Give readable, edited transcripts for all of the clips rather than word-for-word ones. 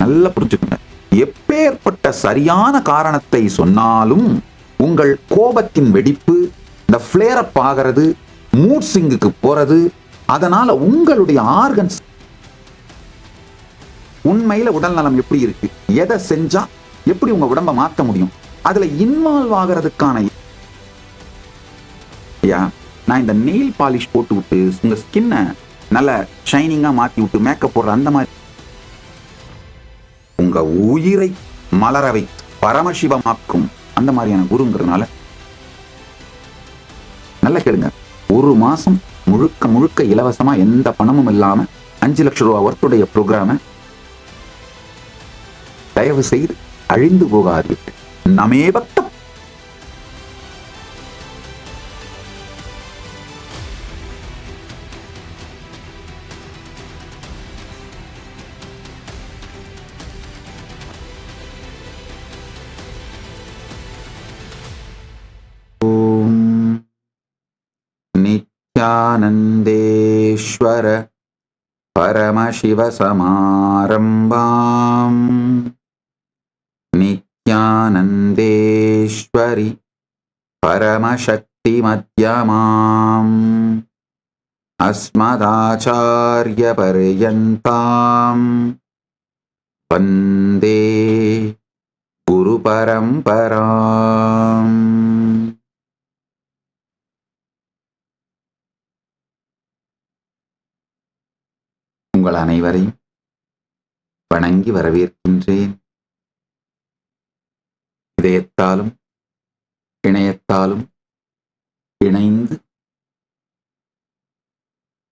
நல்லா புரிஞ்சுக்கோங்க. எப்பேற்பட்ட சரியான காரணத்தை சொன்னாலும் உங்கள் கோபத்தின் வெடிப்பு, இந்த ஃபிளேர் அப் ஆகிறது, மூட் சிங்குக்கு போறது, அதனால உங்களுடைய ஆர்கன்ஸ் உண்மையில உடல் நலம் எப்படி இருக்கு, எதை செஞ்சா எப்படி உங்க உடம்ப மாற்ற முடியும், அதுல இன்வால்வ் ஆகிறதுக்கான நான் இந்த நெயில் பாலிஷ் போட்டு விட்டு உங்க ஸ்கின்னை நல்ல ஷைனிங்கா மாத்தி விட்டு மேக்கப் போடுற அந்த மாதிரி உங்க உயிரை மலரவை பரமசிவமாக்கும் அந்த மாதிரியான குருங்கிறதுனால நல்ல கேளுங்க. ஒரு மாசம் முழுக்க முழுக்க இலவசமா எந்த பணமும் இல்லாம 5 லட்சம் ரூபாய் ஒர்த்துடைய ப்ரோக்ராம தயவு செய்து அழிந்து போகாதீர்கள். நமே பக்தம். நித்யானந்தேஸ்வர பரமசிவசமாரம்பாம் நித்யானந்தேஸ்வரி பரமசக்தி மத்யமாம் அஸ்மதாச்சார்ய பர்யந்தாம் வந்தே குரு பரம்பராம். உங்கள் அனைவரையும் வணங்கி வரவேற்கின்றேன். இதயத்தாலும் இணையத்தாலும் இணைந்து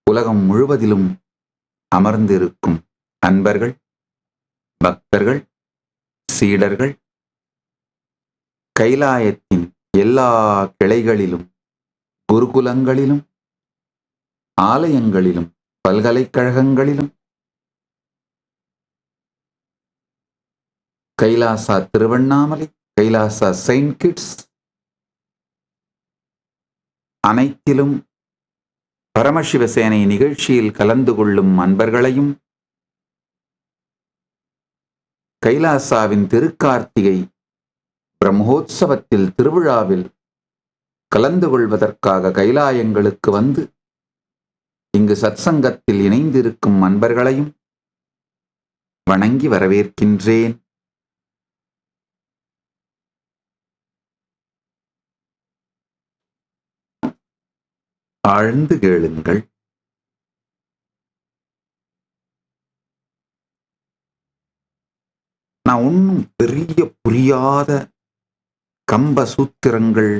உலகம் முழுவதிலும் அமர்ந்திருக்கும் அன்பர்கள், பக்தர்கள், சீடர்கள், கைலாயத்தின் எல்லா கிளைகளிலும், குருகுலங்களிலும், ஆலயங்களிலும், பல்கலைக்கழகங்களிலும், கைலாசா திருவண்ணாமலை, கைலாசா செயின்ட் கிட்ஸ் அனைத்திலும் பரமசிவசேனை நிகழ்ச்சியில் கலந்து கொள்ளும் அன்பர்களையும், கைலாசாவின் திருக்கார்த்திகை பிரம்மோற்சவத்தில் திருவிழாவில் கலந்து கொள்வதற்காக கைலாயங்களுக்கு வந்து இங்கு சத்சங்கத்தில் இணைந்திருக்கும் அன்பர்களையும் வணங்கி வரவேற்கின்றேன். ஆழ்ந்து கேளுங்கள். நான் ஒன்னும் பெரிய புரியாத கம்ப சூத்திரங்கள்,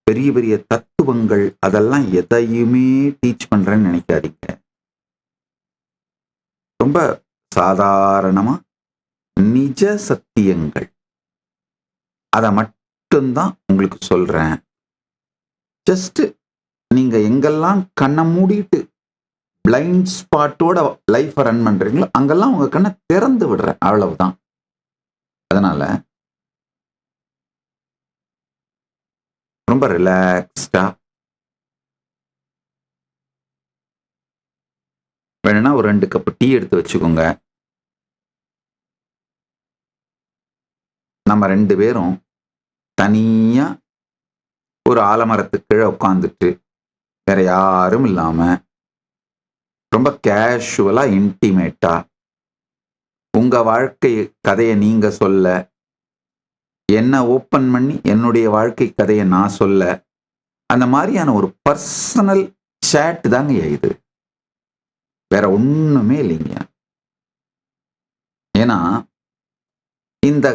பெரிய பெரிய தத்துவங்கள் அதெல்லாம் எதையுமே டீச் பண்றேன்னு நினைக்காதீங்க. ரொம்ப சாதாரணமா நிஜ சத்தியங்கள் அதை மட்டும்தான் உங்களுக்கு சொல்றேன். ஜஸ்ட் நீங்க எங்கெல்லாம் கண்ணை மூடிட்டு பிளைண்ட் ஸ்பாட்டோட லைஃப் ரன் பண்றீங்களோ அங்கெல்லாம் உங்க கண்ணை திறந்து விடுறேன், அவ்வளவுதான். அதனால ரொம்ப ரிலாக்ஸ்டா வேணும்னா ஒரு 2 கப் டீ எடுத்து வச்சுக்கோங்க. நம்ம 2 பேரும் தனியா ஒரு ஆலமரத்துக்கு கீழே உட்காந்துட்டு வேற யாரும் இல்லாம ரொம்ப கேஷுவலா இன்டிமேட்டா உங்க வாழ்க்கை கதையை நீங்க சொல்ல, என்ன ஓப்பன் பண்ணி என்னுடைய வாழ்க்கை கதையை நான் சொல்ல, அந்த மாதிரியான ஒரு பர்சனல் சேட் தாங்க இது, வேற ஒண்ணுமே இல்லைங்க. ஏன்னா இந்த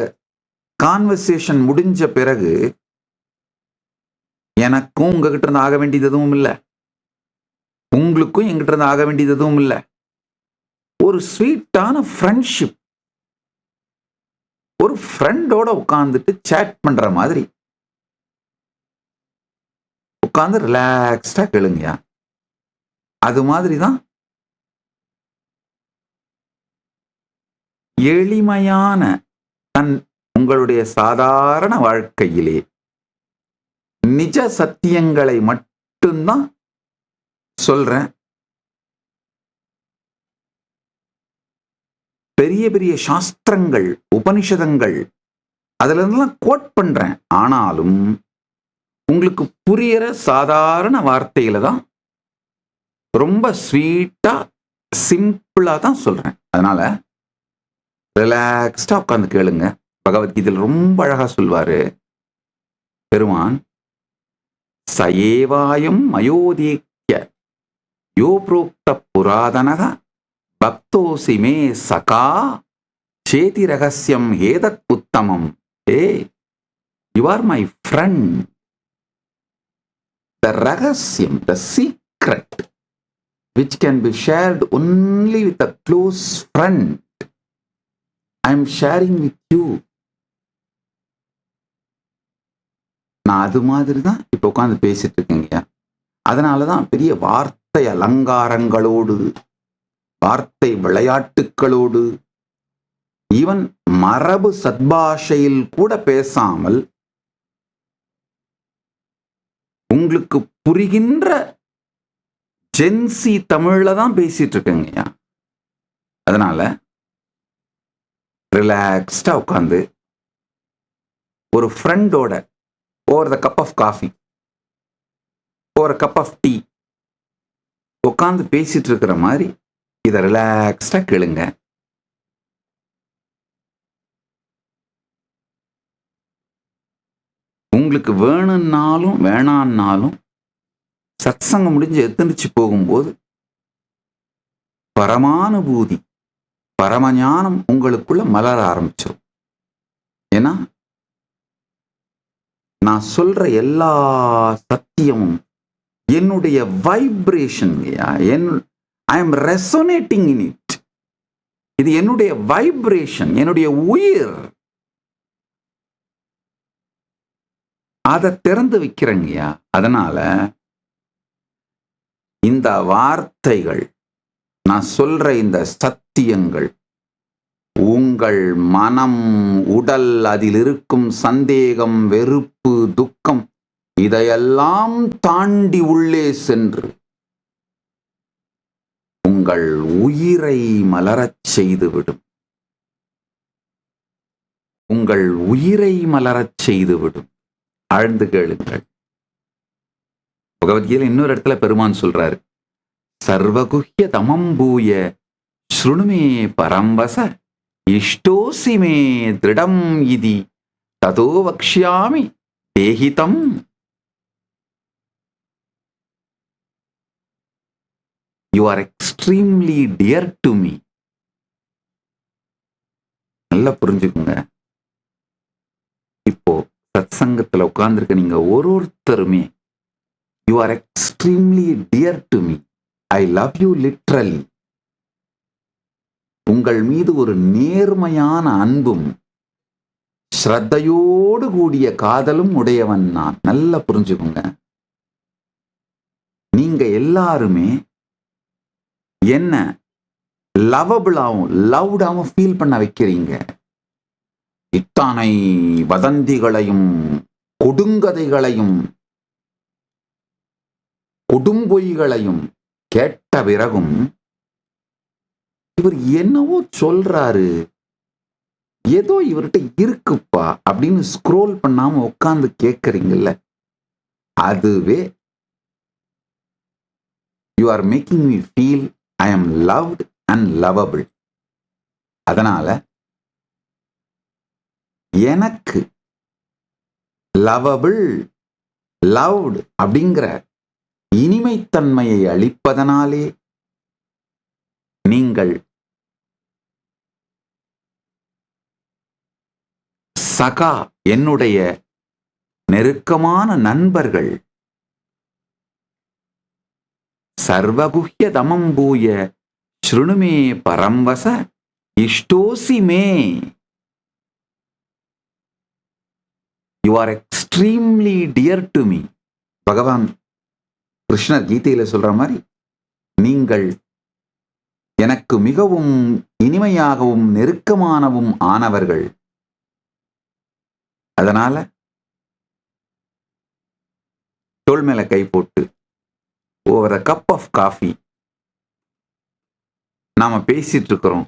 கான்வர்சேஷன் முடிஞ்ச பிறகு எனக்கும் உங்ககிட்ட இருந்து ஆக வேண்டியது எதுவும் இல்லை, உங்களுக்கும் எங்கிட்ட இருந்து ஆக வேண்டியது எதுவும் இல்லை. ஒரு ஸ்வீட்டான ஃப்ரெண்ட்ஷிப், ஒரு ஃப்ரெண்டோட உட்கார்ந்துட்டு சேட் பண்ற மாதிரி உட்கார்ந்து ரிலாக்ஸ்டா கேளுங்கயா. அது மாதிரிதான் எளிமையான உங்களுடைய சாதாரண வாழ்க்கையிலே நிஜ சத்தியங்களை மட்டும்தான் சொல்றேன். பெரிய பெரிய சாஸ்திரங்கள், உபனிஷதங்கள் அதுல இருந்தெல்லாம் கோட் பண்றேன். ஆனாலும் உங்களுக்கு புரியற சாதாரண வார்த்தையில தான், ரொம்ப ஸ்வீட்டா சிம்பிளா தான் சொல்றேன். அதனால ரிலாக்ஸ்டா உட்கார்ந்து கேளுங்க. பகவத்கீதையில் ரொம்ப அழகா சொல்வாரு பெருமான், சயேவாயம் மயோதீக்ய யோ புரோக்த புராதனக பக்தோசி மே சகா சேதி ரகசியம் ஏதத் உத்தமம். You are my friend. The ரகசியம், the secret which can be shared only with a close friend, I am sharing with you. நான் அது மாதிரி தான் இப்போ உட்காந்து பேசிட்டு இருக்கேங்க. அதனால தான் பெரிய வார்த்தை அலங்காரங்களோடு, வார்த்தை விளையாட்டுக்களோடு, ஈவன் மரபு சத்பாஷையில் கூட பேசாமல் உங்களுக்கு புரிகின்ற ஜென்சி தமிழ்ல தான் பேசிட்டு இருக்கேங்கய்யா. அதனால ரிலாக்ஸ்டா உட்காந்து ஒரு ஃப்ரெண்டோட over the cup of coffee, over cup of tea உட்காந்து பேசிட்டு இருக்கிற மாதிரி இதை ரிலாக்ஸ்டா கேளுங்க. உங்களுக்கு வேணும்னாலும் வேணான்னாலும் சத்சங்கம் முடிஞ்சு எத்தனிச்சு போகும்போது பரமானுபூதி, பரமஞானம் உங்களுக்குள்ள மலர ஆரம்பிச்சிடும். ஏன்னா நான் சொல்ற எல்லா சத்தியமும் என்னுடைய vibration. I am resonating in it. இது என்னுடைய வைப்ரேஷன், என்னுடைய உயிர். அதை திறந்து வைக்கிறேங்கய்யா. அதனால இந்த வார்த்தைகள், நான் சொல்ற இந்த சத்தியங்கள் உங்கள் மனம், உடல், அதில் இருக்கும் சந்தேகம், வெறுப்பு, துக்கம் இதையெல்லாம் தாண்டி உள்ளே சென்று உங்கள் உயிரை மலரச் செய்துவிடும். உங்கள் உயிரை மலரச் செய்துவிடும். ஆழ்ந்து கேளுங்கள். பகவத்கீதையில் இன்னொரு இடத்துல பெருமான் சொல்றாரு, சர்வகுஹ்ய தமம்பூய ஸ்ருணுமே பரம்பச இஷ்டோசி மே திருடம் இதி ததோ வக்ஷ்யாமி தேஹிதம். You are extremely dear to me. நல்லா புரிஞ்சுக்குங்க. இப்போ சத்சங்கத்துல உட்கார்ந்துருக்க நீங்க ஒருத்தருமே you are extremely dear to me. I love you literally. உங்கள் மீது ஒரு நேர்மையான அன்பும் ஸ்ரத்தையோடு கூடிய காதலும் உடையவன் நான். நல்லா புரிஞ்சுக்குங்க. நீங்க எல்லாருமே என்ன லவபிளாவும் லவ்டாவும் ஃபீல் பண்ண வைக்கிறீங்க. இத்தனை வதந்திகளையும் கொடுங்கதைகளையும் கொடும்பொய்களையும் கேட்ட பிறகும் இவர் என்னவோ சொல்றாரு, ஏதோ இவர்கிட்ட இருக்குப்பா அப்படின்னு ஸ்க்ரோல் பண்ணாம உட்கார்ந்து கேட்கறீங்கல்ல, அதுவே you are making me feel I am loved and lovable. அதனால எனக்கு லவபிள், லவ்டு அப்படிங்கிற இனிமைத்தன்மையை அளிப்பதனாலே நீங்கள் சகா, என்னுடைய நெருக்கமான நண்பர்கள், சர்வகுஹ்ய தமம்பூய ஸ்ருணுமே பரம்வச இஷ்டோசி மே. You are extremely dear to me. பகவான் கிருஷ்ணர் கீதையில சொல்ற மாதிரி நீங்கள் எனக்கு மிகவும் இனிமையாகவும் நெருக்கமானவும் ஆனவர்கள். அதனால தோள் மேல கை போட்டு over a cup of coffee நாம பேசிட்டு இருக்கிறோம்.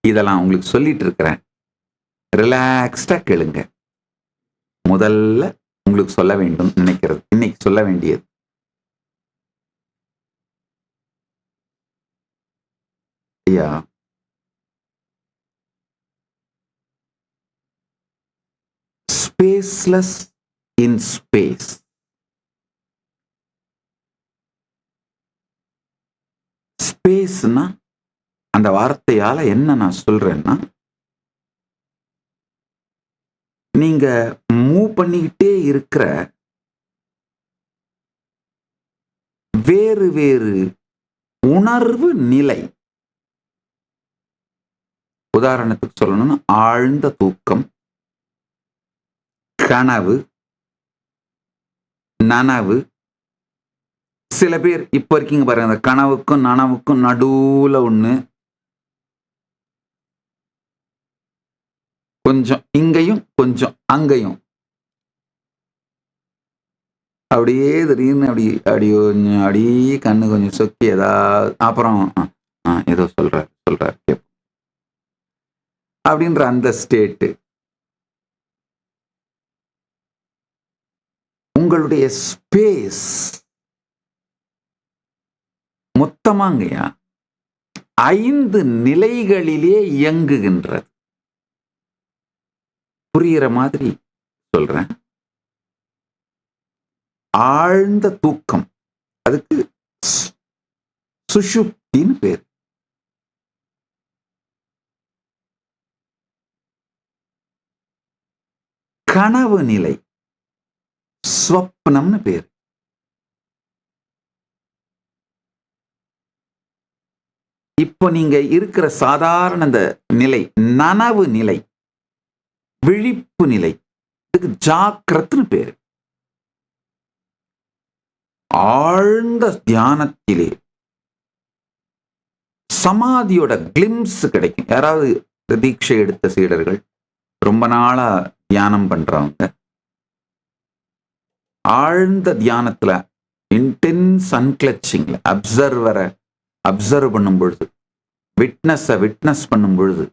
இதெல்லாம் உங்களுக்கு சொல்லிட்டு இருக்கிறேன். ரிலாக்ஸ்டா கேளுங்க. முதல்ல உங்களுக்கு சொல்ல வேண்டும் நினைக்கிறது, இன்னைக்கு சொல்ல வேண்டியது, ஐயா, ஸ்பேஸ்லெஸ் இன் ஸ்பேஸ். ஸ்பேஸ்னா அந்த வார்த்தையால என்ன நான் சொல்றேன்னா, நீங்க மூவ் பண்ணிக்கிட்டே இருக்கிற வேறு வேறு உணர்வு நிலை. உதாரணத்துக்கு சொல்லணும்னா ஆழ்ந்த தூக்கம், கனவு, நனவு. சில பேர் இப்ப இருக்கீங்க பாருங்க, அந்த கனவுக்கும் நனவுக்கும் நடுவுல ஒண்ணு, கொஞ்சம் இங்கேயும் கொஞ்சம் அங்கேயும், அப்படியே திடீர்னு அப்படியே கண்ணு கொஞ்சம் சொக்கி ஏதாவது அப்புறம் ஏதோ சொல்றாரு அப்படின்ற அந்த ஸ்டேட்டு. உங்களுடைய ஸ்பேஸ் மொத்தமாங்கயா 5 நிலைகளிலே இயங்குகின்றது. புரிகிற மாதிரி சொல்றேன். ஆழ்ந்த தூக்கம், அதுக்கு சுஷுப்தின்னு பேர். கனவு நிலை ஸ்வப்னம்னு பேர். இப்போ நீங்க இருக்கிற சாதாரண அந்த நிலை நனவு நிலை, விழிப்பு நிலை, இதுக்கு ஜாக்கிரத்னு பேரு. ஆழ்ந்த தியானத்திலே சமாதியோட கிளிம்ஸ் கிடைக்கும். யாராவது தீட்சை எடுத்த சீடர்கள், ரொம்ப நாளா தியானம் பண்றவங்க, ஆழ்ந்த தியானத்துல இன்டென்ஸ் அன்கிளச்சிங்ல அப்சர்வரை அப்சர்வ் பண்ணும் பொழுது, விட்னஸ் பண்ணும் பொழுது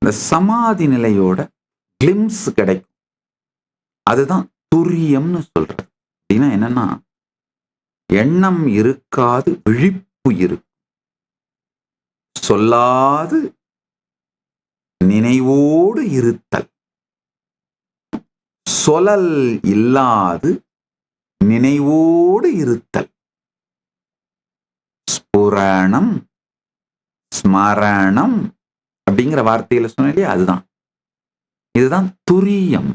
இந்த சமாதி நிலையோட கிளிம்ஸ் கிடைக்கும். அதுதான் துரியம்னு சொல்றது. அப்படின்னா என்னன்னா, எண்ணம் இருக்காது, விழிப்பு இருக்கும். சொல்லாது நினைவோடு இருத்தல், சொலல் இல்லாது நினைவோடு இருத்தல். ஸ்புரணம், ஸ்மரணம் அப்படிங்கிற வார்த்தையில சொன்னே அதுதான். இதுதான் துரியம்.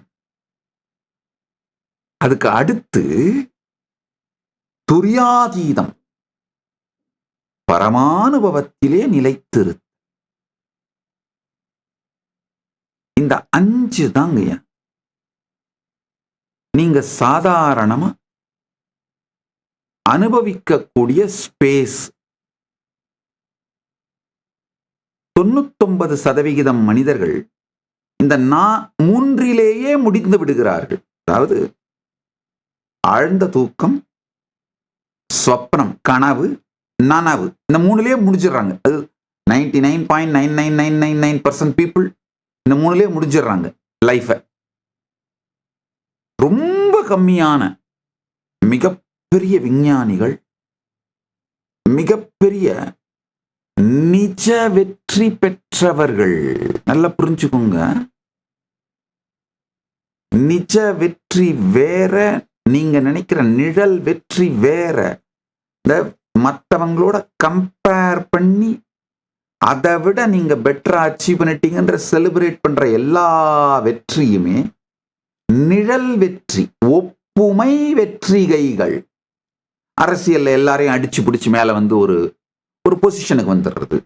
அதுக்கு அடுத்து துரியாதீதம், பரமானுபவத்திலே நிலைத்திரு. இந்த 5 தாங்க நீங்க சாதாரணமா அனுபவிக்கக்கூடிய ஸ்பேஸ். 99% மனிதர்கள் இந்த 3லேயே முடிந்து விடுகிறார்கள். அதாவது ஆழ்ந்த தூக்கம், ஸ்வப்னம், கனவு, நனவு, இந்த 3லேயே முடிச்சிடுறாங்க. அது 99.99999% பீப்புள் இந்த 3லேயே முடிச்சிடுறாங்க லைஃப. ரொம்ப கம்மியான மிகப்பெரிய விஞ்ஞானிகள், மிகப்பெரிய நிஜ வெற்றி பெற்றவர்கள், நல்லா புரிஞ்சுக்கோங்க. நிஜ வெற்றி வேற, நீங்க நினைக்கிற நிழல் வெற்றி வேற. இந்த மற்றவங்களோட கம்பேர் பண்ணி அதை விட நீங்க பெட்டரா அச்சீவ் பண்ணிட்டீங்கன்ற செலிப்ரேட் பண்ற எல்லா வெற்றியுமே நிழல் வெற்றி, ஒப்புமை வெற்றிகைகள். அரசியல்ல எல்லாரையும் அடிச்சு பிடிச்சு மேல வந்து ஒரு பொசிஷனுக்கு வந்துடுறது,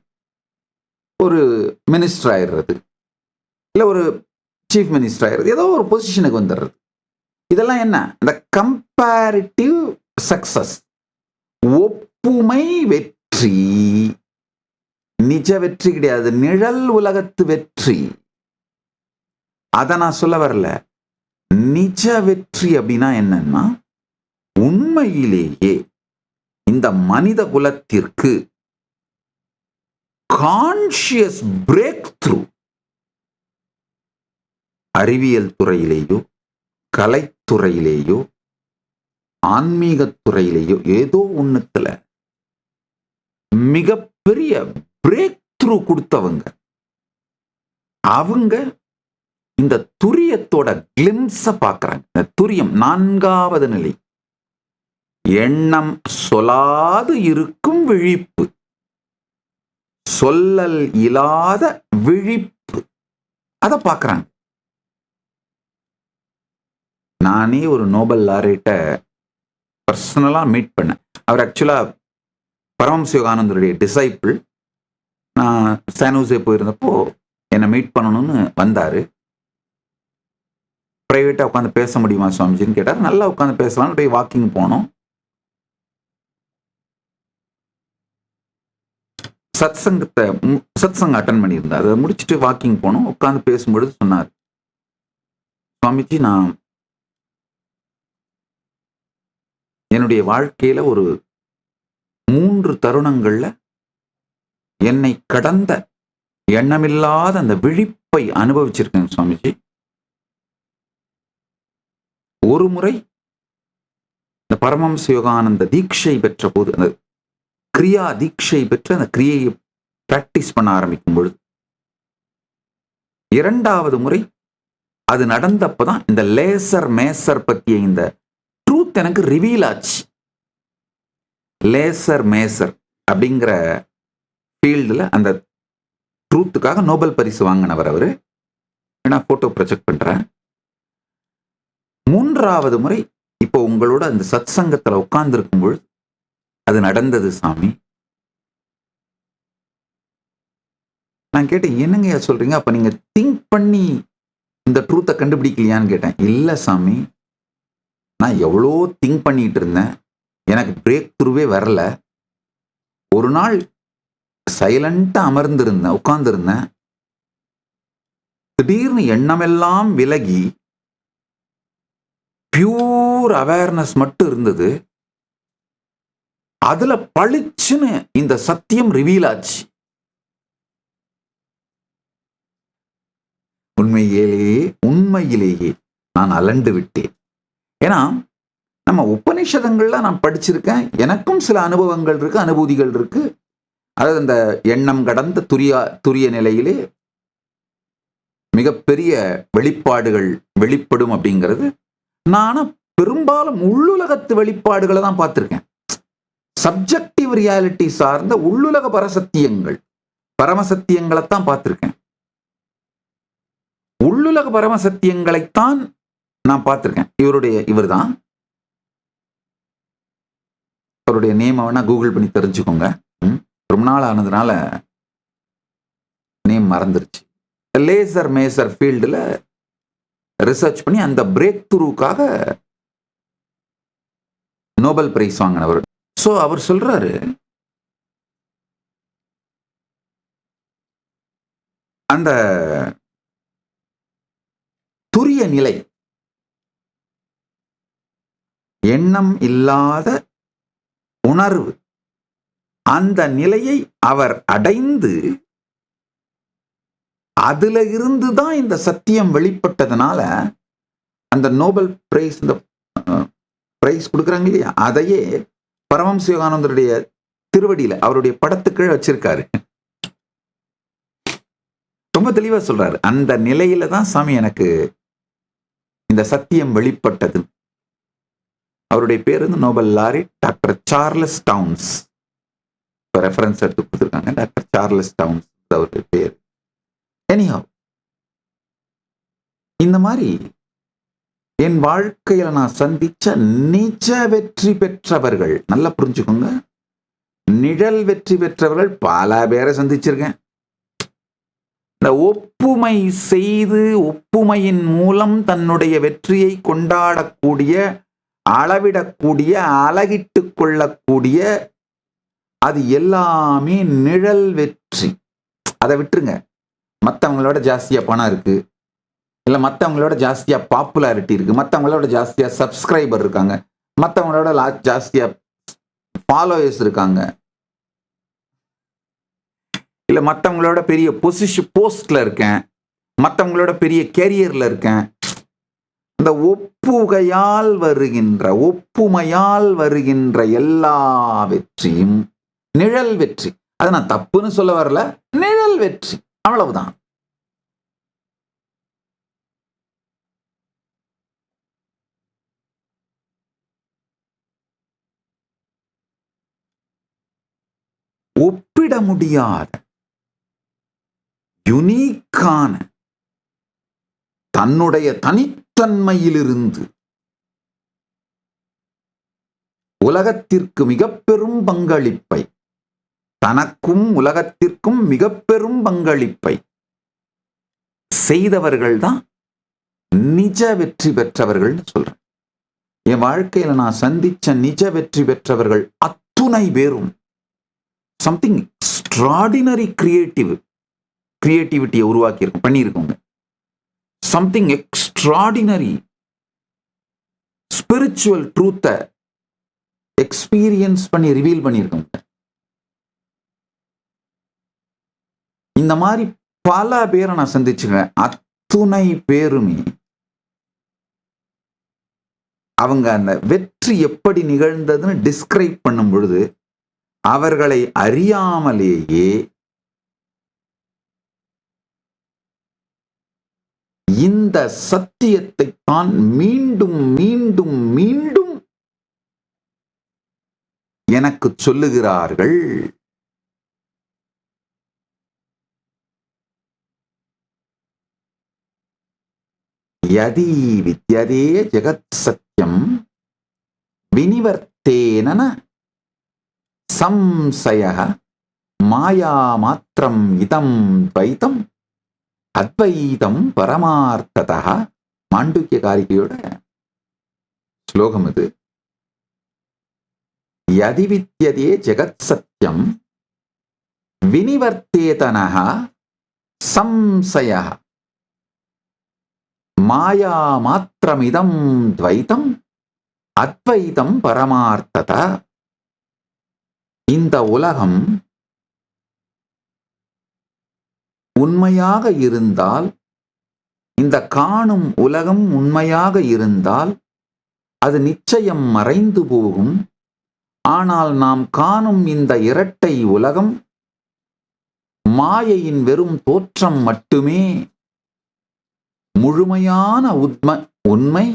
ஒரு மினிஸ்டர் ஆயிடுறது, இல்லை ஒரு சீஃப் மினிஸ்டர் ஆயிடுறது, ஏதோ ஒரு பொசிஷனுக்கு வந்துடுறது. இதெல்லாம் என்ன? இந்த கம்பேரிட்டிவ் சக்சஸ், ஒப்புமை வெற்றி. நிஜ வெற்றி கிடையாது, நிழல் உலகத்து வெற்றி. அத நான் சொல்ல வரல. நிஜ வெற்றி அப்படின்னா என்னன்னா, உண்மையிலேயே இந்த மனித குலத்திற்கு கான்ஷியஸ் பிரேக் த்ரூ, அறிவியல் துறையிலேயோ கலைத்துறையிலேயோ ஆன்மீகத் துறையிலேயோ ஏதோ ஒண்ணுத்துல மிகப்பெரிய பிரேக் த்ரூ கொடுத்தவங்க. அவங்க இந்த துரியத்தோட கிளிம்ஸ பார்க்கறாங்க. இந்த துரியம் 4வது நிலை, எண்ணம் சொல்லாது இருக்கும் விழிப்பு, சொல்லல் இல்லாத விழிப்பு, அத பார்க்கறாங்க. நானே ஒரு நோபல் லாரேட்ட பர்சனலா மீட் பண்ணேன். அவர் ஆக்சுவலா பரமஹம்ச யோகானந்தருடைய டிசைபிள். நான் சானூசே போயிருந்தப்போ என்னை மீட் பண்ணணும்னு வந்தாரு. பிரைவேட்டா உட்காந்து பேச முடியுமா சுவாமிஜின்னு கேட்டார். நல்லா உட்காந்து பேசலாம். போய் வாக்கிங் போனோம். சத்சங்க அட்டன் பண்ணியிருந்தார். அதை முடிச்சுட்டு வாக்கிங் போனோம். உட்காந்து பேசும்பொழுது சொன்னார், சுவாமிஜி, நான் என்னுடைய வாழ்க்கையில ஒரு 3 தருணங்கள்ல என்னை கடந்த எண்ணமில்லாத அந்த விழிப்பை அனுபவிச்சிருக்கேன் சுவாமிஜி. ஒரு முறை இந்த பரமஹம்ச யோகானந்த தீட்சை பெற்ற போது, அந்த கிரியா தீட்சை பெற்று அந்த கிரியையை பிராக்டிஸ் பண்ண ஆரம்பிக்கும் பொழுது, 2வது முறை அது நடந்தப்பதான் இந்த லேசர் மேசர் பற்றிய இந்த ட்ரூத் எனக்கு ரிவீல் ஆச்சு. லேசர் மேசர் அப்படிங்கிற ஃபீல்டில் அந்த ட்ரூத்துக்காக நோபல் பரிசு வாங்கினவர் அவரு. நான் போட்டோ ப்ரொஜெக்ட் பண்றேன். 3வது முறை இப்போ உங்களோட அந்த சத் சங்கத்துல உட்கார்ந்து இருக்கும் பொழுது அது நடந்தது சாமி. நான் கேட்டேன், என்னங்க சொல்றீங்க? அப்ப நீங்க திங்க் பண்ணி இந்த ட்ரூத்தை கண்டுபிடிக்கலையான்னு கேட்டேன். இல்ல சாமி, நான் எவ்வளோ திங்க் பண்ணிட்டு இருந்தேன், எனக்கு பிரேக் த்ரூவே வரல. ஒரு நாள் சைலண்டா அமர்ந்திருந்தேன், உட்கார்ந்திருந்தேன். திடீர்னு எண்ணமெல்லாம் விலகி பியூர் அவேர்னஸ் மட்டும் இருந்தது. அதுல பளிச்சுன்னு இந்த சத்தியம் ரிவீல் ஆச்சு. உண்மையிலேயே நான் அலண்டு விட்டேன். ஏன்னா நம்ம உபநிஷதங்கள்ல நான் படிச்சிருக்கேன். எனக்கும் சில அனுபவங்கள் இருக்கு, அனுபூதிகள் இருக்கு. அதாவது இந்த எண்ணம் கடந்த துரிய நிலையிலே மிகப்பெரிய வெளிப்பாடுகள் வெளிப்படும் அப்படிங்கிறது நானும் பெரும்பாலும் உள்ளுலகத்து வெளிப்பாடுகளை தான் பார்த்திருக்கேன். சப்ஜெக்டிவ் ரியாலிட்டி சார்ந்த உள்ளுலக பரசத்தியங்கள், பரமசத்தியங்களைத்தான் பார்த்திருக்கேன். உள்ளுலக பரமசத்தியங்களைத்தான் நான் பார்த்திருக்கேன். இவர்தான், அவருடைய நேம் வேணா கூகுள் பண்ணி தெரிஞ்சுக்கோங்க. ரொம்ப நாள் ஆனதுனால நேம் மறந்துருச்சு. லேசர் மேசர் ஃபீல்டில் ரிசர்ச் பண்ணி அந்த பிரேக் த்ரூக்காக நோபல் பிரைஸ் வாங்கினவர். ஸோ அவர் சொல்றாரு, அந்த துரிய நிலை, எண்ணம் இல்லாத உணர்வு, அந்த நிலையை அவர் அடைந்து அதுல இருந்துதான் இந்த சத்தியம் வெளிப்பட்டதுனால அந்த நோபல் பிரைஸ், இந்த பிரைஸ் கொடுக்குறாங்க இல்லையா, அதையே பரமஹம்ச யோகானந்தருடைய திருவடியில அவருடைய படத்துக்கு வச்சிருக்காரு. ரொம்ப தெளிவா சொல்றாரு, அந்த நிலையில தான் சாமி எனக்கு இந்த சத்தியம் வெளிப்பட்டது. அவருடைய பேர் வந்து Nobel laureate doctor Charles Townes. Reference எடுத்து கொடுத்துருக்காங்க, டாக்டர் சார்லஸ் டவுன்ஸ் அவருடைய பேர். எனிஹவ், இந்த மாதிரி என் வாழ்க்கையில நான் சந்திச்ச நிஜ வெற்றி பெற்றவர்கள், நல்லா புரிஞ்சுக்கோங்க, நிழல் வெற்றி பெற்றவர்கள் பல பேரை சந்திச்சிருக்கேன். இந்த ஒப்புமை செய்து ஒப்புமையின் மூலம் தன்னுடைய வெற்றியை கொண்டாடக்கூடிய, அளவிடக்கூடிய, அலகிட்டு கொள்ளக்கூடிய, அது எல்லாமே நிழல் வெற்றி. அதை விட்டுருங்க. மற்றவங்களோட ஜாஸ்தியா பணம் இருக்கு, இல்ல மற்றவங்களோட ஜாஸ்தியா பாப்புலாரிட்டி இருக்கு, மற்றவங்களோட ஜாஸ்தியா சப்ஸ்கிரைபர் இருக்காங்க, மற்றவங்களோட ஜாஸ்தியா ஃபாலோவர்ஸ் இருக்காங்க, இல்ல மற்றவங்களோட பெரிய போஸ்ட்ல இருக்கேன், மற்றவங்களோட பெரிய கேரியர்ல இருக்கேன். அந்த ஒப்புமையால் வருகின்ற எல்லா வெற்றியும் நிழல் வெற்றி. அதை நான் தப்புன்னு சொல்ல வரல, நிழல் வெற்றி, அவ்வளவுதான். ஒப்பிட முடியாத யுனிக்கான தன்னுடைய தனித்தன்மையிலிருந்து உலகத்திற்கு மிக பெரும் பங்களிப்பை, தனக்கும் உலகத்திற்கும் மிக பெரும் பங்களிப்பை செய்தவர்கள் தான் நிஜ வெற்றி பெற்றவர்கள் சொல்றேன். என் வாழ்க்கையில நான் சந்திச்ச நிஜ வெற்றி பெற்றவர்கள் அத்துணை பேரும் சம்திங் எக்ஸ்ட்ராடினரி கிரியேட்டிவிட்டியை உருவாக்கி பண்ணியிருக்கோங்க. சம்திங் எக்ஸ்ட்ராடினரி ஸ்பிரிச்சுவல் ட்ரூத்தை எக்ஸ்பீரியன்ஸ் பண்ணி ரிவீல் பண்ணியிருக்கோங்க. இந்த மாதிரி பல பேரை நான் சந்திச்சுக்கிறேன். அத்துணை பேருமே அவங்க அந்த வெற்றி எப்படி நிகழ்ந்ததுன்னு டிஸ்கிரைப் பண்ணும் பொழுது அவர்களை அறியாமலேயே இந்த சத்தியத்தை தான் மீண்டும் மீண்டும் மீண்டும் எனக்கு சொல்லுகிறார்கள். யதி வித்யதே ஜெகத் சத்யம் வினிவர்த்தேன சம்சயः மாயா மாத்திரம் இதம் துவைதம் அத்வைதம் பரமார்த்ததः. மாண்டூக்கிய காரிகையோட ஸ்லோகம் இது. யதி வித்யதே ஜெகத் சத்யம் வினிவர்த்தேதனः சம்சயः மாயா மாத்திரமிதம் துவைதம் அத்வைதம் பரமார்த்ததः. இந்த உலகம் உண்மையாக இருந்தால், இந்த காணும் உலகம் உண்மையாக இருந்தால் அது நிச்சயம் மறைந்து போகும். ஆனால் நாம் காணும் இந்த இரட்டை உலகம் மாயையின் வெறும் தோற்றம் மட்டுமே. முழுமையான உண்மை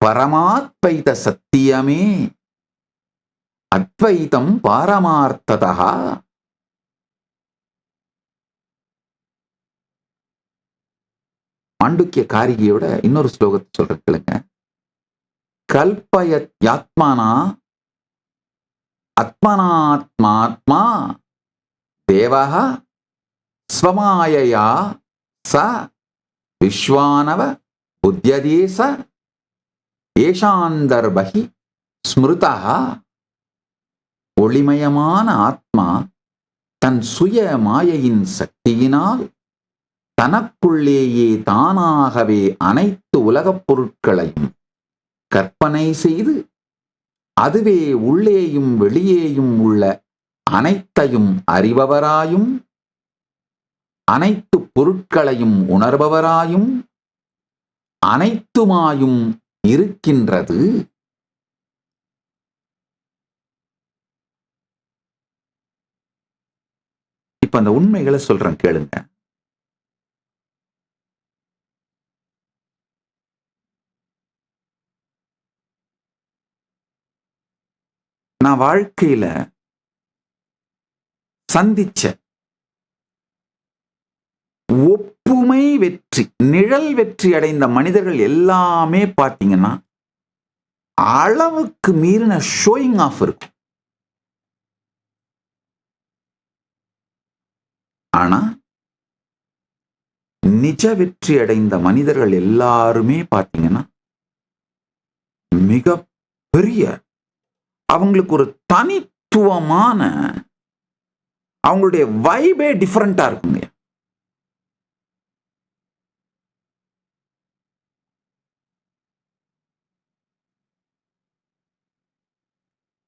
பரமாத்வைத சத்தியமே. அத்வைதம் பாரமார்த்ததா. மாண்டூக்கிய காரிகையோட இன்னொரு ஸ்லோகத்தை சொல்றேன் கேளுங்க. கல்பயத் யாத்மனா ஆத்மனாத்மாத்மா தேவஹ ஸ்வமாயயா ச விஸ்வானவ புத்யதேச ஏஷாந்தர்பஹி ஸ்மிருதா. ஒளிமயமான ஆத்மா தன் சுய மாயையின் சக்தியினால் தனக்குள்ளேயே தானாகவே அனைத்து உலகப் பொருட்களையும் கற்பனை செய்து அதுவே உள்ளேயும் வெளியேயும் உள்ள அனைத்தையும் அறிபவராயும் அனைத்து பொருட்களையும் உணர்பவராயும் அனைத்துமாயும் இருக்கின்றது. இப்ப அந்த உண்மைகளை சொல்றேன் கேளுங்க. நான் வாழ்க்கையில சந்திச்ச ஒப்புமை வெற்றி, நிழல் வெற்றி அடைந்த மனிதர்கள் எல்லாமே பார்த்தீங்கன்னா அளவுக்கு மீறின ஷோயிங் ஆஃப் இருக்கும். ஆனா நிஜ வெற்றி அடைந்த மனிதர்கள் எல்லாருமே பார்த்தீங்கன்னா மிக பெரிய, அவங்களுக்கு ஒரு தனித்துவமான, அவங்களுடைய வைபே டிஃபரெண்டா இருக்குங்க.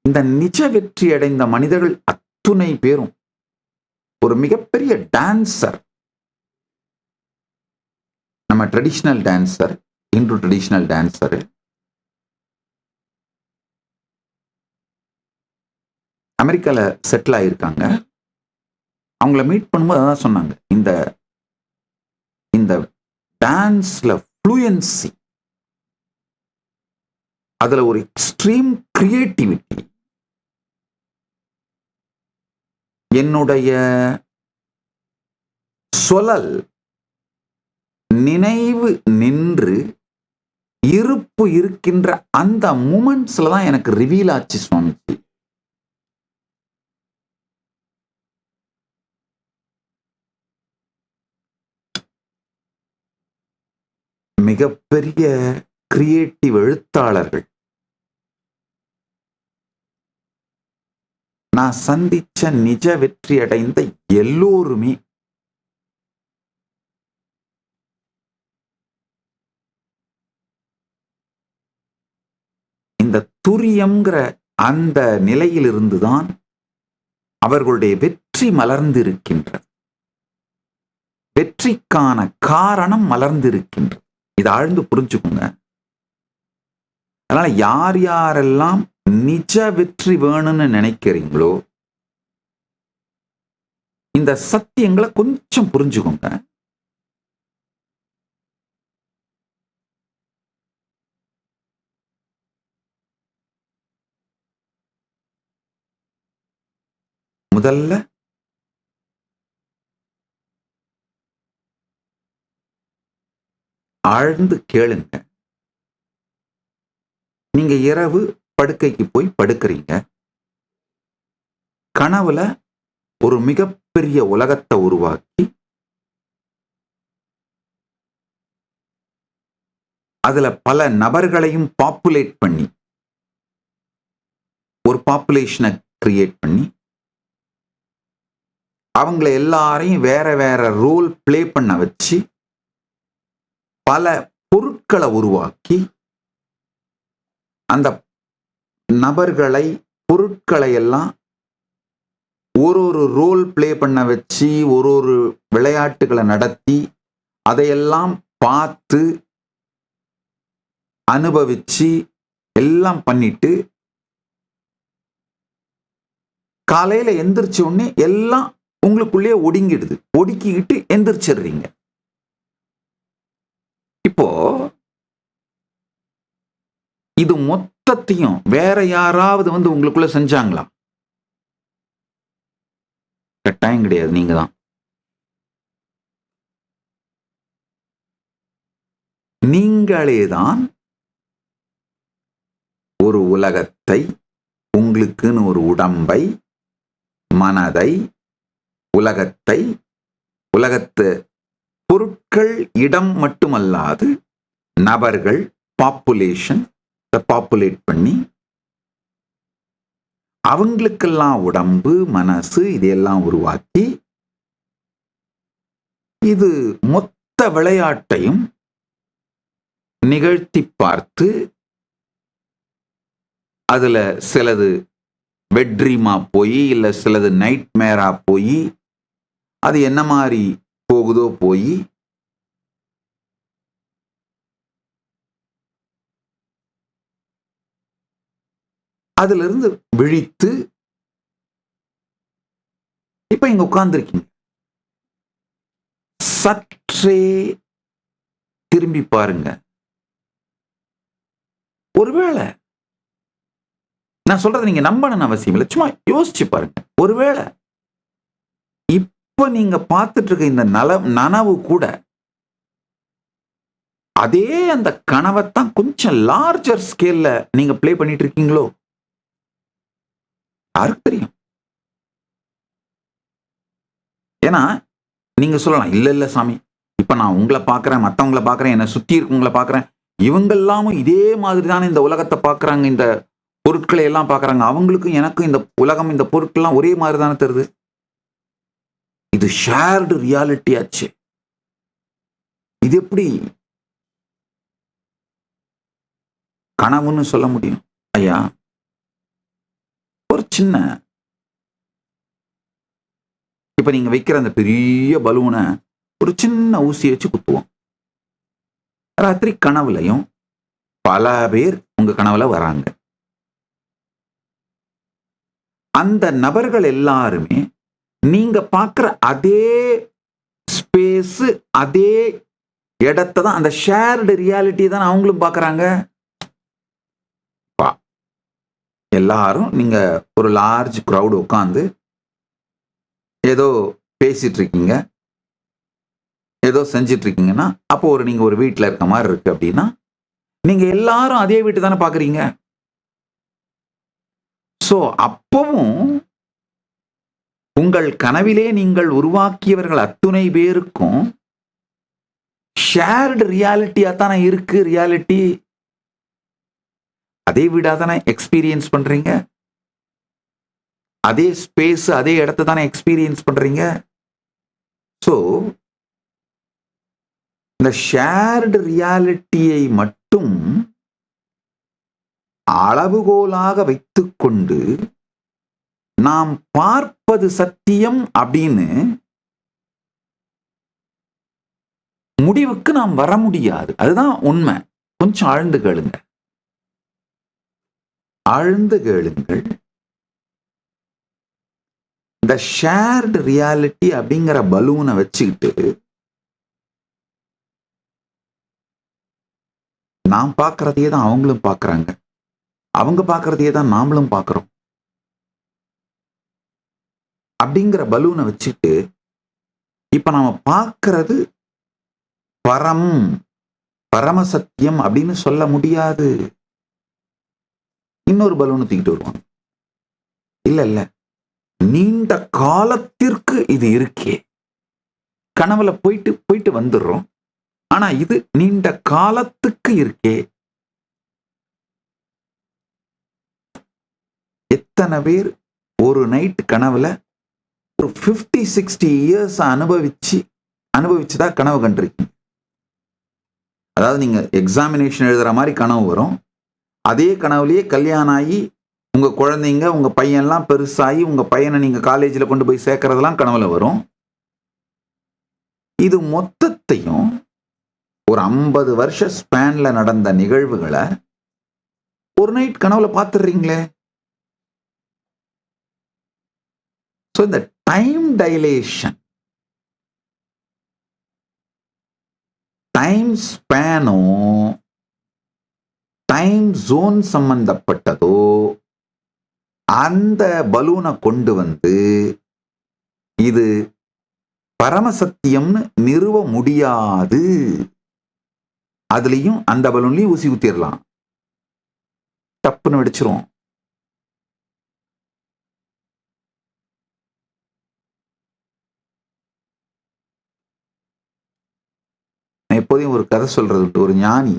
இந்த நிஜ வெற்றி அடைந்த மனிதர்கள் அத்துணை பேரும் ஒரு மிகப்பெரிய டான்சர். நம்ம traditional dancer, Hindu traditional dancer, அமெரிக்கால செட்டில் ஆயிருக்காங்க. அவங்கள மீட் பண்ணும்போது அதான் சொன்னாங்க, இந்த இந்த டான்ஸ்ல ஃப்ளூயன்சி, அதுல ஒரு எக்ஸ்ட்ரீம் கிரியேட்டிவிட்டி, என்னுடைய சொலல் நினைவு நின்று இருப்பு இருக்கின்ற அந்த மூமெண்ட்ஸ்ல தான் எனக்கு ரிவீல் ஆச்சு சுவாமிஜி. மிகப்பெரிய கிரியேட்டிவ் எழுத்தாளர்கள் நான் சந்திச்ச நிஜ வெற்றி அடைந்த எல்லோருமே இந்த துரியம்ங்கிற அந்த நிலையிலிருந்துதான் அவர்களுடைய வெற்றி மலர்ந்திருக்கின்றது. வெற்றிக்கான காரணம் மலர்ந்திருக்கின்றது. இதை ஆழ்ந்து புரிஞ்சுக்குங்க. அதனால யார் யாரெல்லாம் நிஜ வெற்றி வேணும்னு நினைக்கிறீங்களோ இந்த சத்தியங்களை கொஞ்சம் புரிஞ்சுக்கோங்க. முதல்ல ஆழ்ந்து கேளுங்க. நீங்க இரவு படுக்கைக்கு போய் படுக்கிறீங்க. கனவுல ஒரு மிகப்பெரிய உலகத்தை உருவாக்கி அதுல பல நபர்களையும் பாப்புலேட் பண்ணி, ஒரு பாப்புலேஷனை கிரியேட் பண்ணி அவங்கள எல்லாரையும் வேற வேற ரோல் பிளே பண்ண வச்சு பல பொருட்களை உருவாக்கி அந்த நபர்களை, பொருட்களை எல்லாம் ஒரு ஒரு ரோல் பிளே பண்ண வச்சு ஒரு ஒரு விளையாட்டுகளை நடத்தி அதையெல்லாம் பார்த்து அனுபவிச்சு எல்லாம் பண்ணிட்டு காலையில எந்திரிச்ச உடனே எல்லாம் உங்களுக்குள்ளேயே ஒடுங்கிடுது. ஒடுக்கிக்கிட்டு எந்திரிச்சிடுறீங்க. இப்போ இது மொத்தத்தையும் வேற யாராவது வந்து உங்களுக்குள்ள செஞ்சாங்களா? கட்டாயம் கிடையாது. நீங்க தான். நீங்களேதான் ஒரு உலகத்தை, உங்களுக்குன்னு ஒரு உடம்பை, மனதை, உலகத்தை, உலகத்து பொருட்கள், இடம் மட்டுமல்லாது நபர்கள், பாப்புலேஷன் பாப்புலேட் பண்ணி அவங்களுக்கெல்லாம் உடம்பு, மனசு இதையெல்லாம் உருவாக்கி இது மொத்த விளையாட்டையும் நிகழ்த்தி பார்த்து அதுல சிலது பெட்ரீமா போய் இல்ல சிலது நைட் மேரா போய் அது என்ன மாதிரி போகுதோ போய் அதுல இருந்து விழித்து இப்ப இங்க உட்கார்ந்துருக்கீங்க. சற்றே திரும்பி பாருங்க. ஒருவேளை நான் சொல்றது நீங்க நம்பணும்னு அவசியம் இல்லை, சும்மா யோசிச்சு பாருங்க. ஒருவேளை இப்ப நீங்க பார்த்துட்டு இருக்க இந்த நனவு கூட அதே அந்த கனவைத்தான் கொஞ்சம் லார்ஜர் ஸ்கேல்ல நீங்க பிளே பண்ணிட்டு இருக்கீங்களோ? யாருக்கு தெரியும்? ஏன்னா நீங்க சொல்லலாம், இல்ல இல்ல சாமி, இப்ப நான் உங்களை பார்க்கிறேன், மற்றவங்களை பார்க்கிறேன், என்னை சுத்தி இருக்கவங்களை பார்க்கிறேன். இவங்க எல்லாமும் இதே மாதிரி தானே இந்த உலகத்தை பார்க்கறாங்க, இந்த பொருட்களை எல்லாம் பார்க்கறாங்க. அவங்களுக்கும் எனக்கும் இந்த உலகம், இந்த பொருட்கள்லாம் ஒரே மாதிரி தானே தருது. இது ஷேர்டு ரியாலிட்டி ஆச்சு. இது எப்படி கனவுன்னு சொல்ல முடியும்? ஐயா, ஒரு சின்ன இப்ப நீங்க வைக்கிற அந்த பெரிய பலூனை ஒரு சின்ன ஊசி வச்சு குத்துவோம். ராத்திரி கனவுலையும் பல பேர் உங்க கனவுல வராங்க. அந்த நபர்கள் எல்லாருமே நீங்க பார்க்கிற அதே ஸ்பேஸ், அதே இடத்தை தான், அந்த ஷேர்டு ரியாலிட்டி தான் அவங்களும் பார்க்கறாங்க. எல்லாரும் நீங்க ஒரு லார்ஜ் கிரவுட் உட்கார்ந்து ஏதோ பேசிட்டு இருக்கீங்க, ஏதோ செஞ்சிட்டு இருக்கீங்கன்னா, அப்போ நீங்க ஒரு வீட்டில் இருக்க மாதிரி இருக்கு அப்படின்னா, நீங்க எல்லாரும் அதே வீட்டு தானே பாக்குறீங்க. சோ அப்பவும் உங்கள் கனவிலே நீங்கள் உருவாக்கியவர்கள் அத்துணை பேருக்கும் ஷேர்டு ரியாலிட்டியா தானே இருக்கு. ரியாலிட்டி அதே வீடா தானே எக்ஸ்பீரியன்ஸ் பண்றீங்க, அதே ஸ்பேஸ், அதே இடத்தை தானே எக்ஸ்பீரியன்ஸ் பண்றீங்க. சோ இந்த ஷேர்டு ரியாலிட்டியை மட்டும் அளவுகோலாக வைத்துக்கொண்டு நாம் பார்ப்பது சத்தியம் அப்படின்னு முடிவுக்கு நாம் வர முடியாது. அதுதான் உண்மை. கொஞ்சம் ஆழ்ந்து கேளுங்க, ஆழ்ந்து கேளுங்கள். இந்த ஷேர்டு ரியாலிட்டி அப்படிங்கிற பலூனை வச்சுக்கிட்டு நாம் பார்க்கறதையே தான் அவங்களும் பார்க்கறாங்க, அவங்க பார்க்கறதையே தான் நாமளும் பார்க்கிறோம் அப்படிங்கிற பலூனை வச்சுட்டு இப்ப நாம பார்க்கறது பரமசத்தியம் அப்படின்னு சொல்ல முடியாது. இன்னொரு பலூனை தூக்கிட்டு வருவாங்க. இல்ல நீண்ட காலத்திற்கு இது இருக்கே. கனவுல போயிட்டு போயிட்டு வந்துடுறோம், ஆனா இது நீண்ட காலத்துக்கு இருக்கே. எத்தனை பேர் ஒரு நைட் கனவுல ஒரு 50-60 இயர்ஸ் அனுபவிச்சுதான் கனவு கண்டிருக்கீங்க. அதாவது நீங்க எக்ஸாமினேஷன் எழுதுற மாதிரி கனவு வரும். அதே கனவுலயே கல்யாணம் ஆகி உங்க குழந்தைங்க, உங்க பையன்லாம் பெருசாகி உங்க பையனை நீங்க காலேஜில் கொண்டு போய் சேர்க்கறதெல்லாம் கனவுல வரும். இது மொத்தத்தையும் ஒரு 50 வருஷ ஸ்பேன்ல நடந்த நிகழ்வுகளை ஒரு நைட் கனவுல பார்த்துடுறீங்களே. ஸோ இந்த டைம் டைலேஷன், டைம் ஸ்பேனோ டைம் ஜோன் சம்பந்தப்பட்டதோ அந்த பலூனை கொண்டு வந்து இது பரமசத்தியம்னு நிறுவ முடியாது. அதுலயும் அந்த பலூன்லயும் ஊசி ஊத்திடலாம், டப்புன்னு வெடிச்சிரும். நான் எப்போதையும் ஒரு கதை சொல்றது, ஒரு ஞானி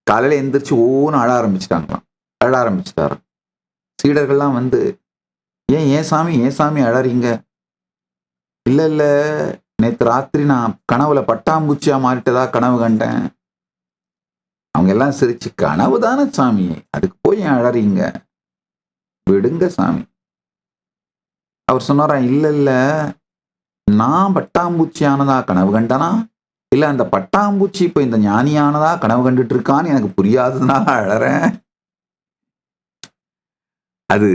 காலையில எந்திரிச்சு ஒவ்வொன்றும் அழ ஆரம்பிச்சுட்டாராம். சீடர்கள்லாம் வந்து, ஏன் சாமி அழறீங்க? இல்ல நேற்று ராத்திரி நான் கனவுல பட்டாம்பூச்சியா மாறிட்டதா கனவு கண்டேன். அவங்க எல்லாம் சிரிச்சு, கனவு தானே சாமி, அதுக்கு போய் ஏன் அழறீங்க, விடுங்க சாமி. அவர் சொன்னாராம், இல்ல நான் பட்டாம்பூச்சியானதா கனவு கண்டனா, இல்ல அந்த பட்டாம்பூச்சி இப்ப இந்த ஞானியானதா கனவு கண்டுட்டு இருக்கான்னு எனக்கு புரியாததுனால அழறேன். அது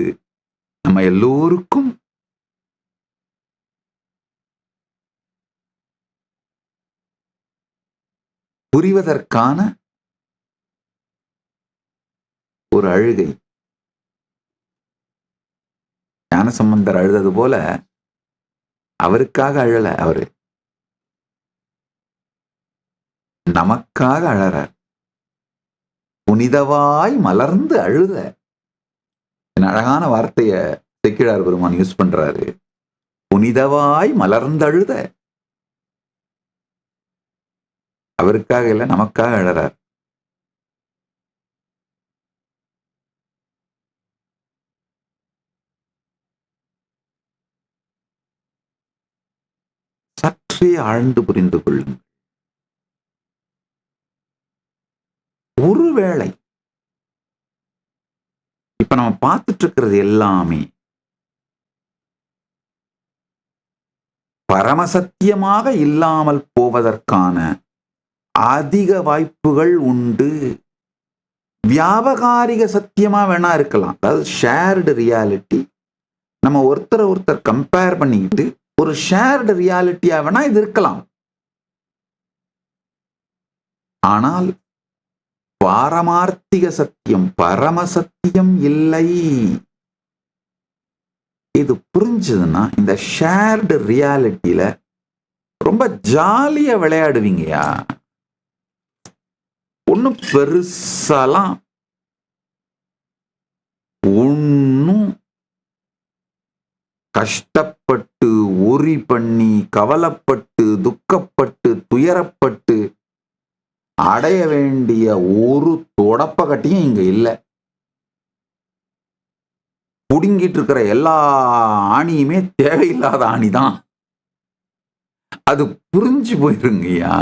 நம்ம எல்லோருக்கும் புரிவதற்கான ஒரு அழுகை. ஞானசம்பந்தர் அழுதது போல அவருக்காக அழல, அவரு நமக்காக அழறார். புனிதவாய் மலர்ந்து அழுத. அழகான வார்த்தைய செக்கிழார் பெருமான் யூஸ் பண்றாரு. புனிதவாய் மலர்ந்தழுத. அவருக்காக இல்ல, நமக்காக அழறார். சற்றே ஆழ்ந்து புரிந்து கொள்ளுங்கள். ஒருவேளை இப்ப நம்ம பார்த்துட்டு இருக்கிறது எல்லாமே பரமசத்தியமாக இல்லாமல் போவதற்கான அதிக வாய்ப்புகள் உண்டு. வியாபகாரிக சத்தியமா வேணா இருக்கலாம். அதாவது ஷேர்டு ரியாலிட்டி, நம்ம ஒருத்தர் கம்பேர் பண்ணிக்கிட்டு ஒரு ஷேர்டு ரியாலிட்டியா வேணா இது இருக்கலாம். ஆனால் பாரமார்த்திக சத்தியம், பரமசத்தியம் இல்லை. இது புரிஞ்சதுன்னா இந்த ஷேர்டு ரியாலிட்டியில ரொம்ப ஜாலியா விளையாடுவீங்கயா. ஒன்னும் பெருசாலாம் ஒன்னும் கஷ்டப்பட்டு ஒரி பண்ணி கவலைப்பட்டு துக்கப்பட்டு துயரப்பட்டு அடைய வேண்டிய ஒரு தொடப்ப கட்டியும் இங்க இல்லை. புடுங்கிட்டு இருக்கிற எல்லா ஆணியுமே தேவையில்லாத ஆணிதான். அது புரிஞ்சு போயிருங்கய்யா.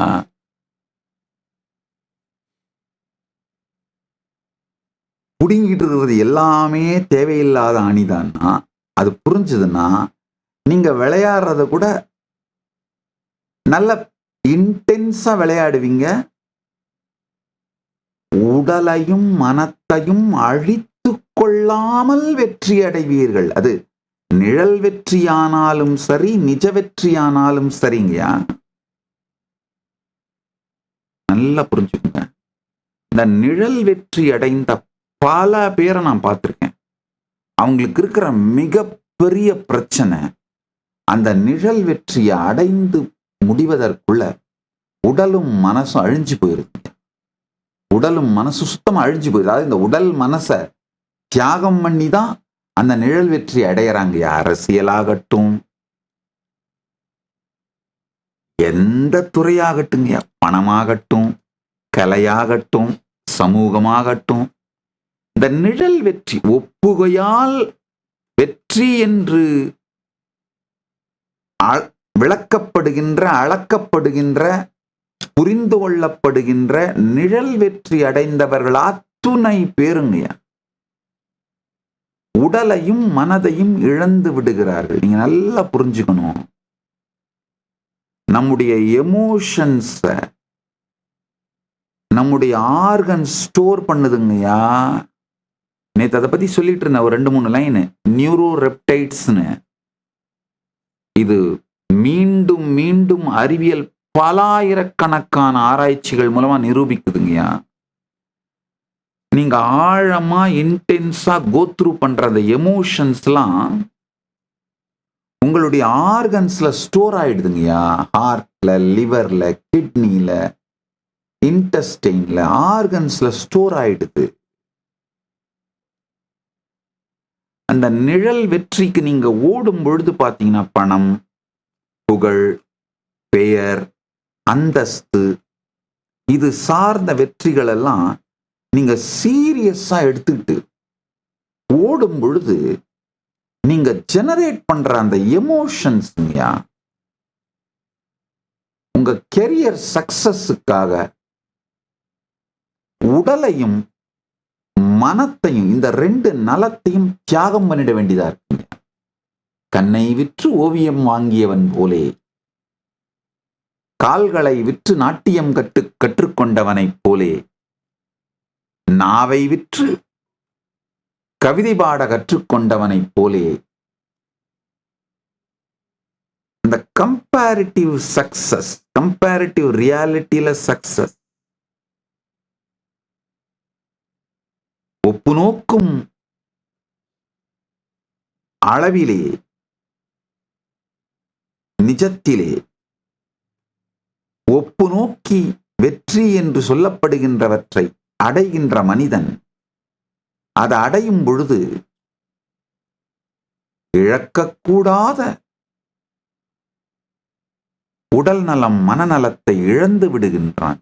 புடுங்கிட்டு இருக்கிறது எல்லாமே தேவையில்லாத ஆணிதான்னா அது புரிஞ்சுதுன்னா நீங்க விளையாடுறத கூட நல்ல இன்டென்ஸா விளையாடுவீங்க. உடலையும் மனத்தையும் அழித்து கொள்ளாமல் வெற்றி அடைவீர்கள். அது நிழல் வெற்றியானாலும் சரி, நிஜ வெற்றியானாலும் சரிங்கயா. நல்லா புரிஞ்சுக்கோங்க. இந்த நிழல் வெற்றி அடைந்த பல பேரை நான் பார்த்திருக்கேன். அவங்களுக்கு இருக்கிற மிகப்பெரிய பிரச்சனை அந்த நிழல் வெற்றியை அடைந்து முடிவதற்குள்ள உடலும் மனசும் அழிஞ்சு போயிருது. உடலும் மனசு சுத்தமா அழிஞ்சு போயிருது. அதாவது இந்த உடல் மனசை தியாகம் பண்ணி தான் அந்த நிழல் வெற்றி அடையறாங்க. அரசியலாகட்டும், எந்த துறையாகட்டுங்க, பணமாகட்டும், கலையாகட்டும், சமூகமாகட்டும், இந்த நிழல் வெற்றி ஒப்புகையால் வெற்றி என்று விளக்கப்படுகின்ற, அளக்கப்படுகின்ற, புரிந்து கொள்ளப்படுகின்ற நிழல் வெற்றி அடைந்தவர்கள் அத்துணை பேருங்க உடலையும் மனதையும் இழந்து விடுகிறார்கள். நீங்க நல்லா புரிஞ்சுக்கணும். நம்முடைய எமோஷன்ஸ நம்முடைய ஆர்கன் ஸ்டோர் பண்ணுதுங்கய்யா. நேற்று அதை பத்தி சொல்லிட்டு இருந்தேன் ஒரு 2-3 லைன். நியூரோ ரெப்டைட்ஸ்னு. இது மீண்டும் மீண்டும் அறிவியல் பலாயிரக்கணக்கான ஆராய்ச்சிகள் மூலமா நிரூபிக்குதுங்கய்யா. நீங்க ஆழமா இன்டென்ஸா கோத்ரூ பண்ற அந்த எமோஷன்ஸ்லாம் உங்களுடைய ஆர்கன்ஸ்ல ஸ்டோர் ஆயிடுதுங்கய்யா. ஹார்ட்ல, லிவர்ல, கிட்னில, இன்டெஸ்டைன்ல, ஆர்கன்ஸ்ல ஸ்டோர் ஆயிடுது. அந்த நிழல் வெற்றிக்கு நீங்க ஓடும் பொழுது பாத்தீங்கன்னா பணம், புகழ், பெயர், அந்தஸ்து, இது சார்ந்த வெற்றிகள் எல்லாம் நீங்க சீரியஸா எடுத்துக்கிட்டு ஓடும் பொழுது நீங்க ஜெனரேட் பண்ற அந்த எமோஷன்ஸ்யா உங்க கெரியர் சக்சஸுக்காக உடலையும் மனத்தையும், இந்த 2 நலத்தையும் தியாகம் பண்ணிட வேண்டியதா இருக்குங்க. கண்ணை விற்று ஓவியம் வாங்கியவன் போலே, கால்களை விற்று நாட்டியம் கற்றுக்கொண்டவனைப் போலே, நாவை விற்று கவிதை பாட கற்றுக்கொண்டவனைப் போலே, இந்த கம்பேரிட்டிவ் சக்சஸ், கம்பேரிட்டிவ் ரியாலிட்டியில சக்சஸ், ஒப்பு நோக்கும் அளவிலே, நிஜத்திலே ஒப்பு நோக்கி வெற்றி என்று சொல்லப்படுகின்றவற்றை அடைகின்ற மனிதன் அதை அடையும் பொழுது இழக்கக்கூடாத உடல் நலம் மனநலத்தை இழந்து விடுகின்றான்.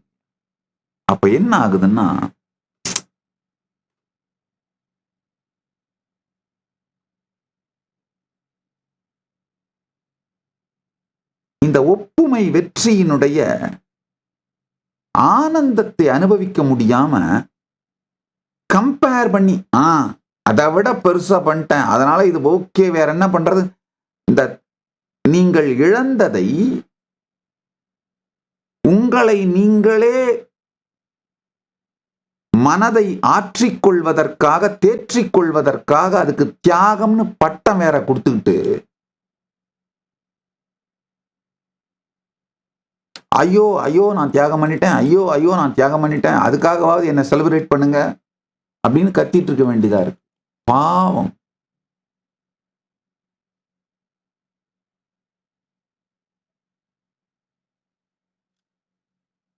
அப்ப என்ன ஆகுதுன்னா, இந்த ஒப்புமை வெற்றியினுடைய ஆனந்தத்தை அனுபவிக்க முடியாம கம்பேர் பண்ணி அதை விட பெருசா பண்ணிட்டேன், அதனால இது ஓகே, வேற என்ன பண்றது, இந்த நீங்கள் இழந்ததை உங்களை நீங்களே மனதை ஆற்றிக்கொள்வதற்காக தேற்றிக்கொள்வதற்காக அதுக்கு தியாகம்னு பட்டம் வேற கொடுத்துக்கிட்டு, ஐயோ ஐயோ நான் தியாகம் பண்ணிட்டேன், ஐயோ ஐயோ நான் தியாகம் பண்ணிட்டேன், அதுக்காகவாவது என்ன செலிப்ரேட் பண்ணுங்க அப்படின்னு கத்திட்டு இருக்க வேண்டியதா இருக்கு. பாவம்.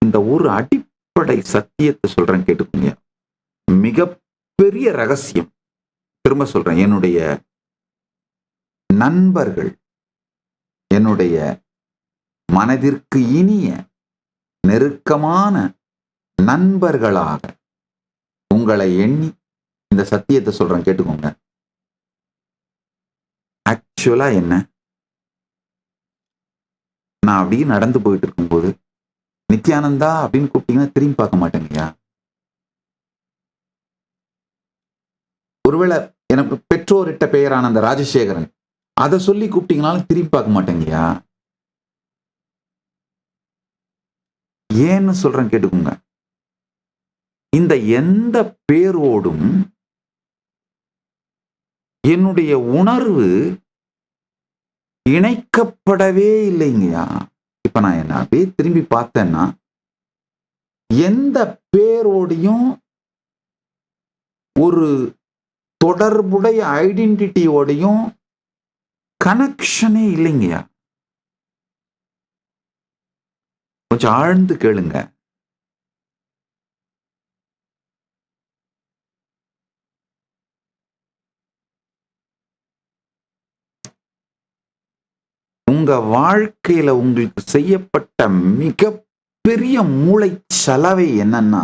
இந்த ஒரு அடிப்படை சத்தியத்தை சொல்றேன், கேட்டுக்கோங்க. மிகப்பெரிய ரகசியம். திரும்ப சொல்றேன், என்னுடைய நண்பர்கள், என்னுடைய மனதிற்கு இனிய நெருக்கமான நண்பர்களாக உங்களை எண்ணி இந்த சத்தியத்தை சொல்றேன், கேட்டுக்கோங்க. ஆக்சுவலா என்ன, நான் அப்படியே நடந்து போயிட்டு இருக்கும்போது நித்யானந்தா அப்படின்னு கூப்பிட்டீங்கன்னா திரும்பி பார்க்க மாட்டேங்கய்யா. ஒருவேளை எனக்கு பெற்றோரிட்ட பெயரான அந்த ராஜசேகரன், அதை சொல்லி கூப்பிட்டீங்கனாலும் திரும்பி பார்க்க மாட்டேங்கய்யா. ஏன்னு சொல்றேன், கேட்டுக்கோங்க. இந்த எந்த பேரோடும் என்னுடைய உணர்வு இணைக்கப்படவே இல்லைங்கய்யா. இப்ப நான் என்ன அப்படியே திரும்பி பார்த்தேன்னா, எந்த பேரோடையும் ஒரு தொடர்புடைய ஐடென்டிட்டியோடையும் கனெக்ஷனே இல்லைங்கய்யா. கொஞ்சம் ஆழ்ந்து கேளுங்க. உங்க வாழ்க்கையில உங்களுக்கு செய்யப்பட்ட மிகப்பெரிய மூளை சலவை என்னன்னா,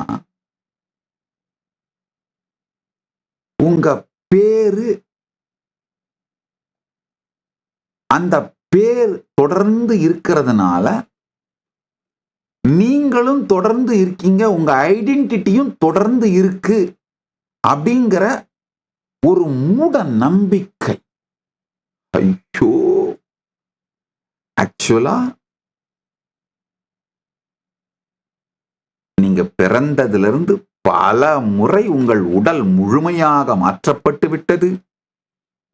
உங்க பேரு, அந்த பேர் தொடர்ந்து இருக்கிறதுனால நீங்களும் தொடர்ந்து இருக்கீங்க, உங்க ஐடென்டிட்டியும் தொடர்ந்து இருக்கு அப்படிங்கிற ஒரு மூட நம்பிக்கை. ஐயோ, ஆக்சுவலா நீங்க பிறந்ததிலிருந்து பல முறை உங்கள் உடல் முழுமையாக மாற்றப்பட்டு விட்டது.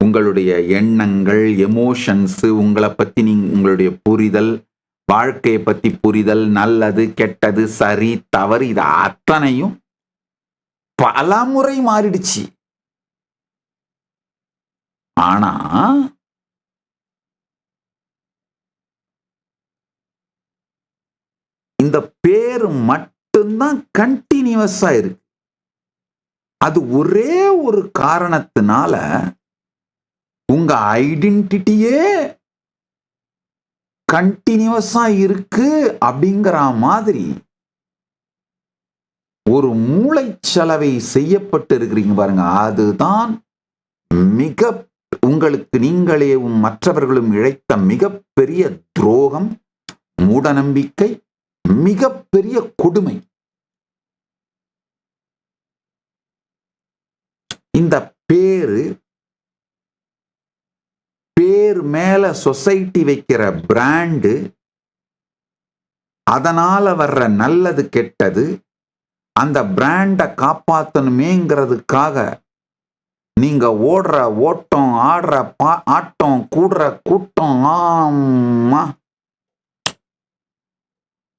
உங்களுடைய எண்ணங்கள், எமோஷன்ஸ், உங்களை பத்தி உங்களுடைய புரிதல், வாழ்க்கையை பத்தி புரிதல், நல்லது கெட்டது சரி தவறு, இது அத்தனையும் பல முறை மாறிடுச்சு. ஆனா இந்த பேரு மட்டும்தான் கண்டினியூவஸா இருக்கு. அது ஒரே ஒரு காரணத்தினால உங்க ஐடென்டிட்டியே கண்டினியூவஸா இருக்கு அப்படிங்கிற மாதிரி ஒரு மூளைச்சலவை செய்யப்பட்டு இருக்கிறீங்க பாருங்க. அதுதான் மிக உங்களுக்கு நீங்களே மற்றவர்களும் இழைத்த மிகப்பெரிய துரோகம், மூடநம்பிக்கை, மிகப்பெரிய கொடுமை. இந்த பேரு, பேர் மேல சொசைட்டி வைக்கிற பிராண்டு, அதனால வர்ற நல்லது கெட்டது, அந்த பிராண்டை காப்பாத்தணுமேங்கிறதுக்காக நீங்க ஓடுற ஓட்டம், ஆடுற ஆட்டம், கூடுற கூட்டம், ஆமா,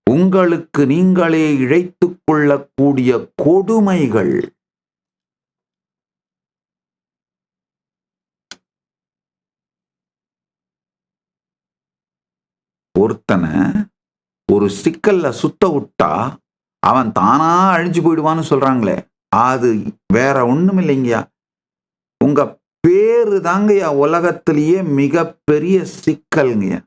உங்களுக்கு நீங்களே இழைத்துக் கொள்ளக்கூடிய கொடுமைகள். ஒருத்தனை ஒரு சிக்கல்ல சுத்த விட்டா அவன் தானா அழிஞ்சு போயிடுவான்னு சொல்றாங்களே, அது வேற ஒண்ணும் இல்லைங்கய்யா, உங்க பேரு தாங்கய்யா உலகத்திலேயே மிகப்பெரிய சிக்கல்ங்கய்யா.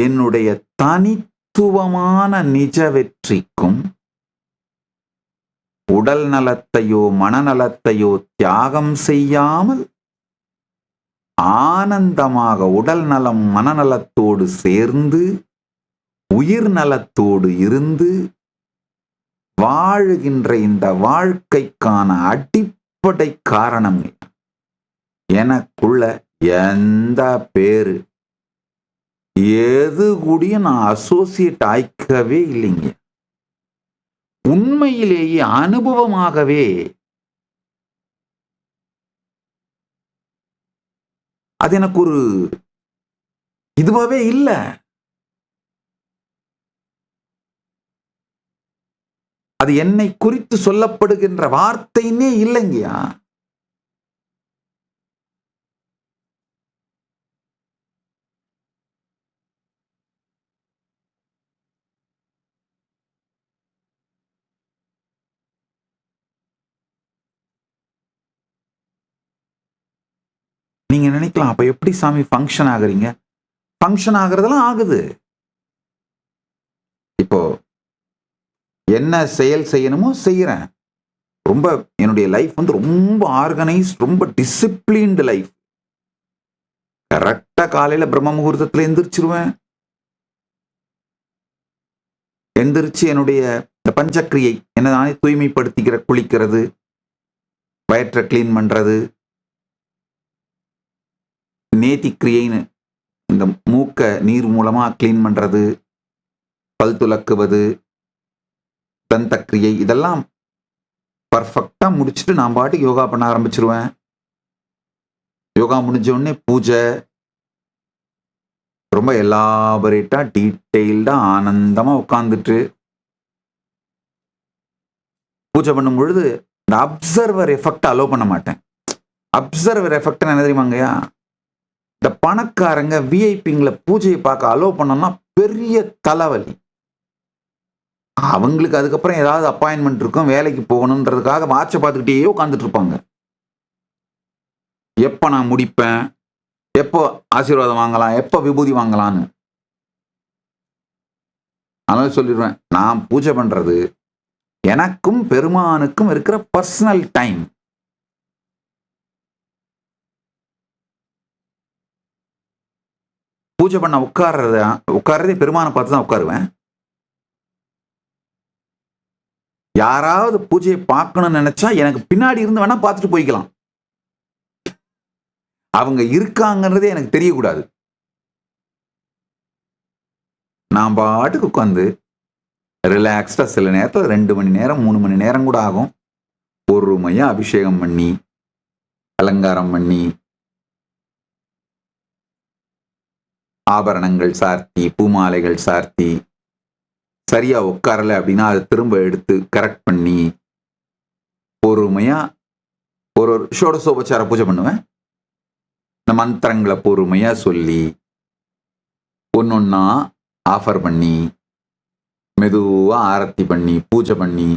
என்னுடைய தனித்துவமான நிஜ வெற்றிக்கும் உடல் நலத்தையோ மனநலத்தையோ தியாகம் செய்யாமல் ஆனந்தமாக உடல் நலம் மனநலத்தோடு சேர்ந்து உயிர் நலத்தோடு இருந்து வாழுகின்ற இந்த வாழ்க்கைக்கான அடிப்படை காரணம் எனக்குள்ள எந்த பேரு எது கூடிய நான் அசோசியேட் ஆயிக்கவே இல்லைங்க. உண்மையிலேயே அனுபவமாகவே அது எனக்கு ஒரு இதுவாவே இல்லை. அது என்னை குறித்து சொல்லப்படுகின்ற வார்த்தைன்னே இல்லைங்கயா. நீங்க நினைக்கலாம், அப்ப எப்படி சாமி ஃபங்க்ஷன் ஆகுறீங்க? ஃபங்க்ஷன் ஆகுறதெல்லாம் ஆகுது. இப்போ என்ன செயல் செய்யணுமோ செய்யறேன். ரொம்ப என்னுடைய லைஃப் ரொம்ப ஆர்கனைஸ்ட், ரொம்ப டிசிப்ளின்டு லைஃப். கரெக்டா காலையில பிரம்ம முகூர்த்தத்துல எந்திரிச்சிருவேன். எந்திரிச்சு என்னுடைய இந்த பஞ்சக்கிரியை என்ன நானே தூய்மைப்படுத்திக்கிற, குளிக்கிறது, வயிற்றை கிளீன் பண்றது, நேத்தி கிரியைன்னு இந்த மூக்க நீர் மூலமா கிளீன் பண்றது, பல் துலக்குவது, தந்த கிரியை, இதெல்லாம் பர்ஃபெக்டா முடிச்சுட்டு நான் பாட்டுக்கு யோகா பண்ண ஆரம்பிச்சிருவேன். யோகா முடிஞ்ச உடனே பூஜை, ரொம்ப எலாபரேட்டா டீட்டெயில்டா ஆனந்தமா உட்கார்ந்துட்டு பூஜை பண்ணும் பொழுது இந்த அப்சர்வர் எஃபெக்ட் அலோவ் பண்ண மாட்டேன். அப்சர்வர் எஃபெக்ட் என்ன தெரியுமாங்கய்யா? இந்த பணக்காரங்க விஐபிங்களை பூஜையை பார்க்க அலோவ் பண்ணோம்னா பெரிய தலைவலி. அவங்களுக்கு அதுக்கப்புறம் ஏதாவது அப்பாயின்மெண்ட் இருக்கும், வேலைக்கு போகணுன்றதுக்காக வாட்சை பார்த்துக்கிட்டே உட்காந்துட்டு இருப்பாங்க. எப்ப நான் முடிப்பேன், எப்போ ஆசீர்வாதம் வாங்கலாம், எப்போ விபூதி வாங்கலான்னு. அதனால சொல்லிடுவேன், நான் பூஜை பண்றது எனக்கும் பெருமானுக்கும் இருக்கிற பர்சனல் டைம். பூஜை பண்ண உட்கார்றதே பெருமானை பார்த்து தான் உட்காருவேன். யாராவது பூஜையை பார்க்கணும்னு நினைச்சா எனக்கு பின்னாடி இருந்து வேணா பார்த்துட்டு போய்க்கலாம். அவங்க இருக்காங்கன்றதே எனக்கு தெரியக்கூடாது. நான் பாட்டுக்கு உட்காந்து ரிலாக்ஸ்டா, சில நேரத்தில் 2 மணி நேரம் 3 மணி நேரம் கூட ஆகும், பொறுமையா அபிஷேகம் பண்ணி அலங்காரம் பண்ணி ஆபரணங்கள் சார்த்தி பூமாலைகள் சார்த்தி, சரியா உட்காரல அப்படின்னா அதை திரும்ப எடுத்து கரெக்ட் பண்ணி பொறுமையா ஒரு ஷோடசோபச்சார பூஜை பண்ணுவேன். இந்த மந்திரங்களை பொறுமையா சொல்லி ஒன்னொன்னா ஆஃபர் பண்ணி மெதுவா ஆரத்தி பண்ணி பூஜை பண்ணி,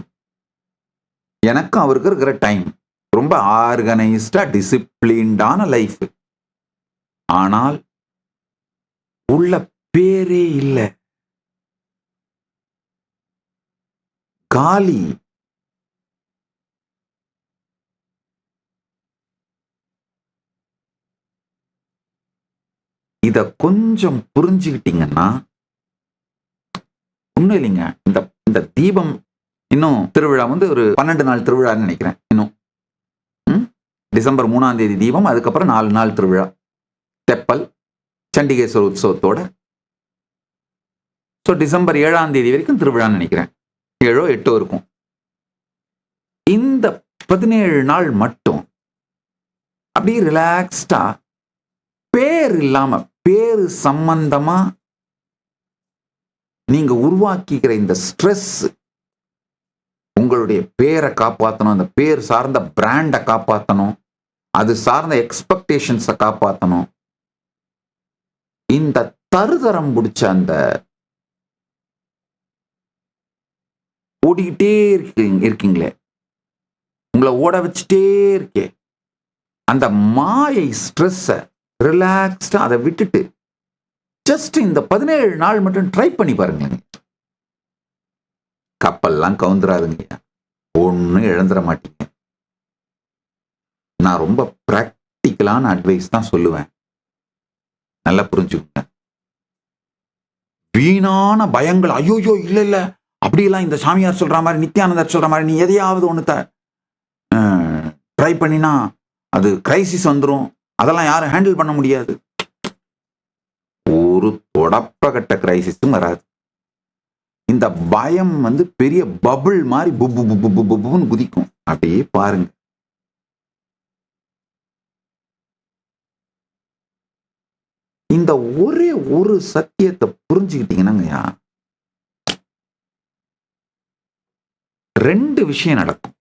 எனக்கும் அவருக்கு இருக்கிற டைம் ரொம்ப ஆர்கனைஸ்டா டிசிப்ளின்டான லைஃப். ஆனால் உள்ள பேரே இல்லை, காலி. இத கொஞ்சம் புரிஞ்சுக்கிட்டீங்கன்னா ஒண்ணும் இல்லைங்க. இந்த தீபம் இன்னும் திருவிழா ஒரு 12 நாள் திருவிழான்னு நினைக்கிறேன். இன்னும் டிசம்பர் 3ஆம் தேதி தீபம், அதுக்கப்புறம் 4 நாள் திருவிழா தெப்பல் சண்டிகேஸ்வர உற்சவத்தோட. ஸோ டிசம்பர் 7ஆம் தேதி வரைக்கும் திருவிழான்னு நினைக்கிறேன். 7ஓ 8ஓ இருக்கும். இந்த 17 நாள் மட்டும் அப்படியே ரிலாக்ஸ்டா, பேர் இல்லாம, பேரு சம்பந்தமா நீங்க உருவாக்கிக்கிற இந்த ஸ்ட்ரெஸ், உங்களுடைய பேரை காப்பாற்றணும், அந்த பேர் சார்ந்த பிராண்டை காப்பாற்றணும், அது சார்ந்த எக்ஸ்பெக்டேஷன்ஸை காப்பாற்றணும். இந்த தருதரம் பிடிச்ச அந்த ஓடிக்கிட்டே இருக்கீங்களே, உங்களை ஓட வச்சுட்டே இருக்கே, அந்த மாயை ஸ்ட்ரெஸ்ஸை ரிலாக்ஸ்டா அதை விட்டுட்டு ஜஸ்ட் இந்த 17 நாள் மட்டும் ட்ரை பண்ணி பாருங்களேங்க. கப்பல்லாம் கவுந்துராதுங்க, ஒன்னும் இழந்துட மாட்டீங்க. நான் ரொம்ப பிராக்டிக்கலான அட்வைஸ் தான் சொல்லுவேன், நல்லா புரிஞ்சுக்கோங்க. வீணான பயங்கள், ஐயோயோ இல்ல இல்ல அப்படியெல்லாம் இந்த சாமியார் சொல்ற மாதிரி, நித்யானந்தர் சொல்ற மாதிரி நீ எதையாவது ஒண்ணு ட்ரை பண்ணினா அது கிரைசிஸ் வந்துடும், அதெல்லாம் யாரும் ஹேண்டில் பண்ண முடியாது. ஒரு தொடப்பகட்ட கிரைசிஸும் வராது. இந்த பயம் பெரிய பபுள் மாதிரி புப்பு புப்பு புப்பு புப்புன்னு குதிக்கும். அப்படியே பாருங்க. இந்த ஒரே ஒரு சத்தியத்தை புரிஞ்சுக்கிட்டீங்கன்னா 2 விஷயம் நடக்கும்.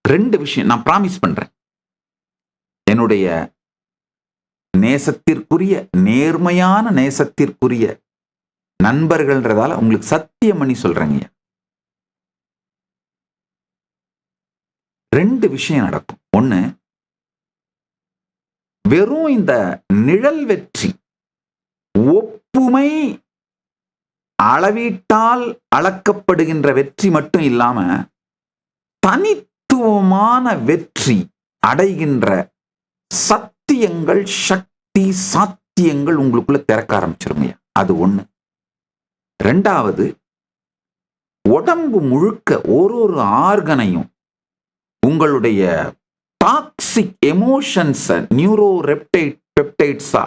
2 விஷயம் நான் ப்ராமிஸ் பண்றேன். என்னுடைய நேசத்திற்குரிய, நேர்மையான நேசத்திற்குரிய நண்பர்கள்ன்றதால உங்களுக்கு சத்தியம் பண்ணி சொல்றேங்க. 2 விஷயம் நடக்கும். ஒண்ணு, வெறும் இந்த நிழல் வெற்றி, ஒப்புமை அளவீட்டால் அளக்கப்படுகின்ற வெற்றி மட்டும் இல்லாம தனித்துவமான வெற்றி அடைகின்ற சத்தியங்கள், சக்தி, சாத்தியங்கள் உங்களுக்குள்ள திறக்க ஆரம்பிச்சிருங்க. அது ஒண்ணு. 2வது, உடம்பு முழுக்க ஒரு ஆர்கனையும் உங்களுடைய டாக்ஸிக் எமோஷன்ஸ் நியூரோ பெப்டைட்ஸா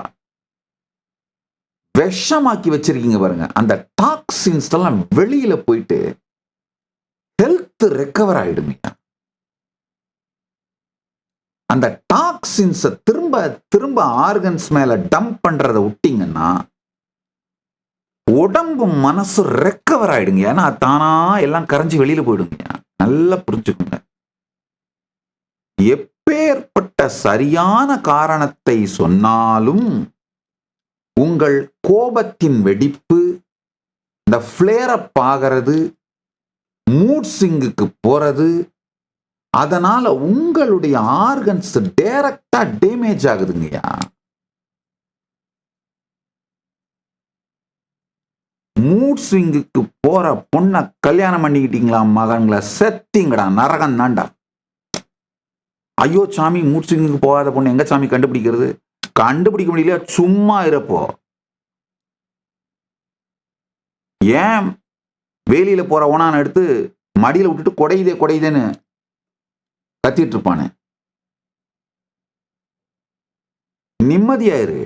விஷமாக்கி வச்சிருக்கீங்க பாருங்க. அந்த டாக்ஸின்ஸ் எல்லாம் வெளியில போயிட்டு ஹெல்த் ரெக்கவர் ஆயிடுங்க. அந்த டாக்ஸின்ஸ் திரும்ப திரும்ப ஆர்கன்ஸ் மேல டம்ப் பண்றதை விட்டீங்கன்னா உடம்பு மனசு ரெக்கவர் ஆயிடுங்க. ஏன்னா தானா எல்லாம் கரைஞ்சி வெளியில போயிடுங்க. நல்லா புரிஞ்சுக்குங்க. எப்பேற்பட்ட சரியான காரணத்தை சொன்னாலும் உங்கள் கோபத்தின் வெடிப்பு, இந்த ஃபிளேர் அப் ஆகிறது, மூட் ஸ்விங்குக்கு போறது, அதனால உங்களுடைய ஆர்கன்ஸ் டைரக்டா டேமேஜ் ஆகுதுங்கய்யா. மூட் ஸ்விங்குக்கு போற பொண்ணை கல்யாணம் பண்ணிக்கிட்டீங்களா மகன்களை, செத்தீங்கடா, நரகம் தாண்டா. ஐயோ சாமி, மூட் ஸ்விங்குக்கு போகாத பொண்ணு எங்க சாமி கண்டுபிடிக்கிறது? கண்டுபிடிக்க முடியலையா? சும்மா இருப்போ. ஏன் வேலியில போற ஓனான எடுத்து மடியில விட்டுட்டு கொடையுதே கொடையுதேன்னு கத்திட்டு இருப்பானு. நிம்மதியாயிரு.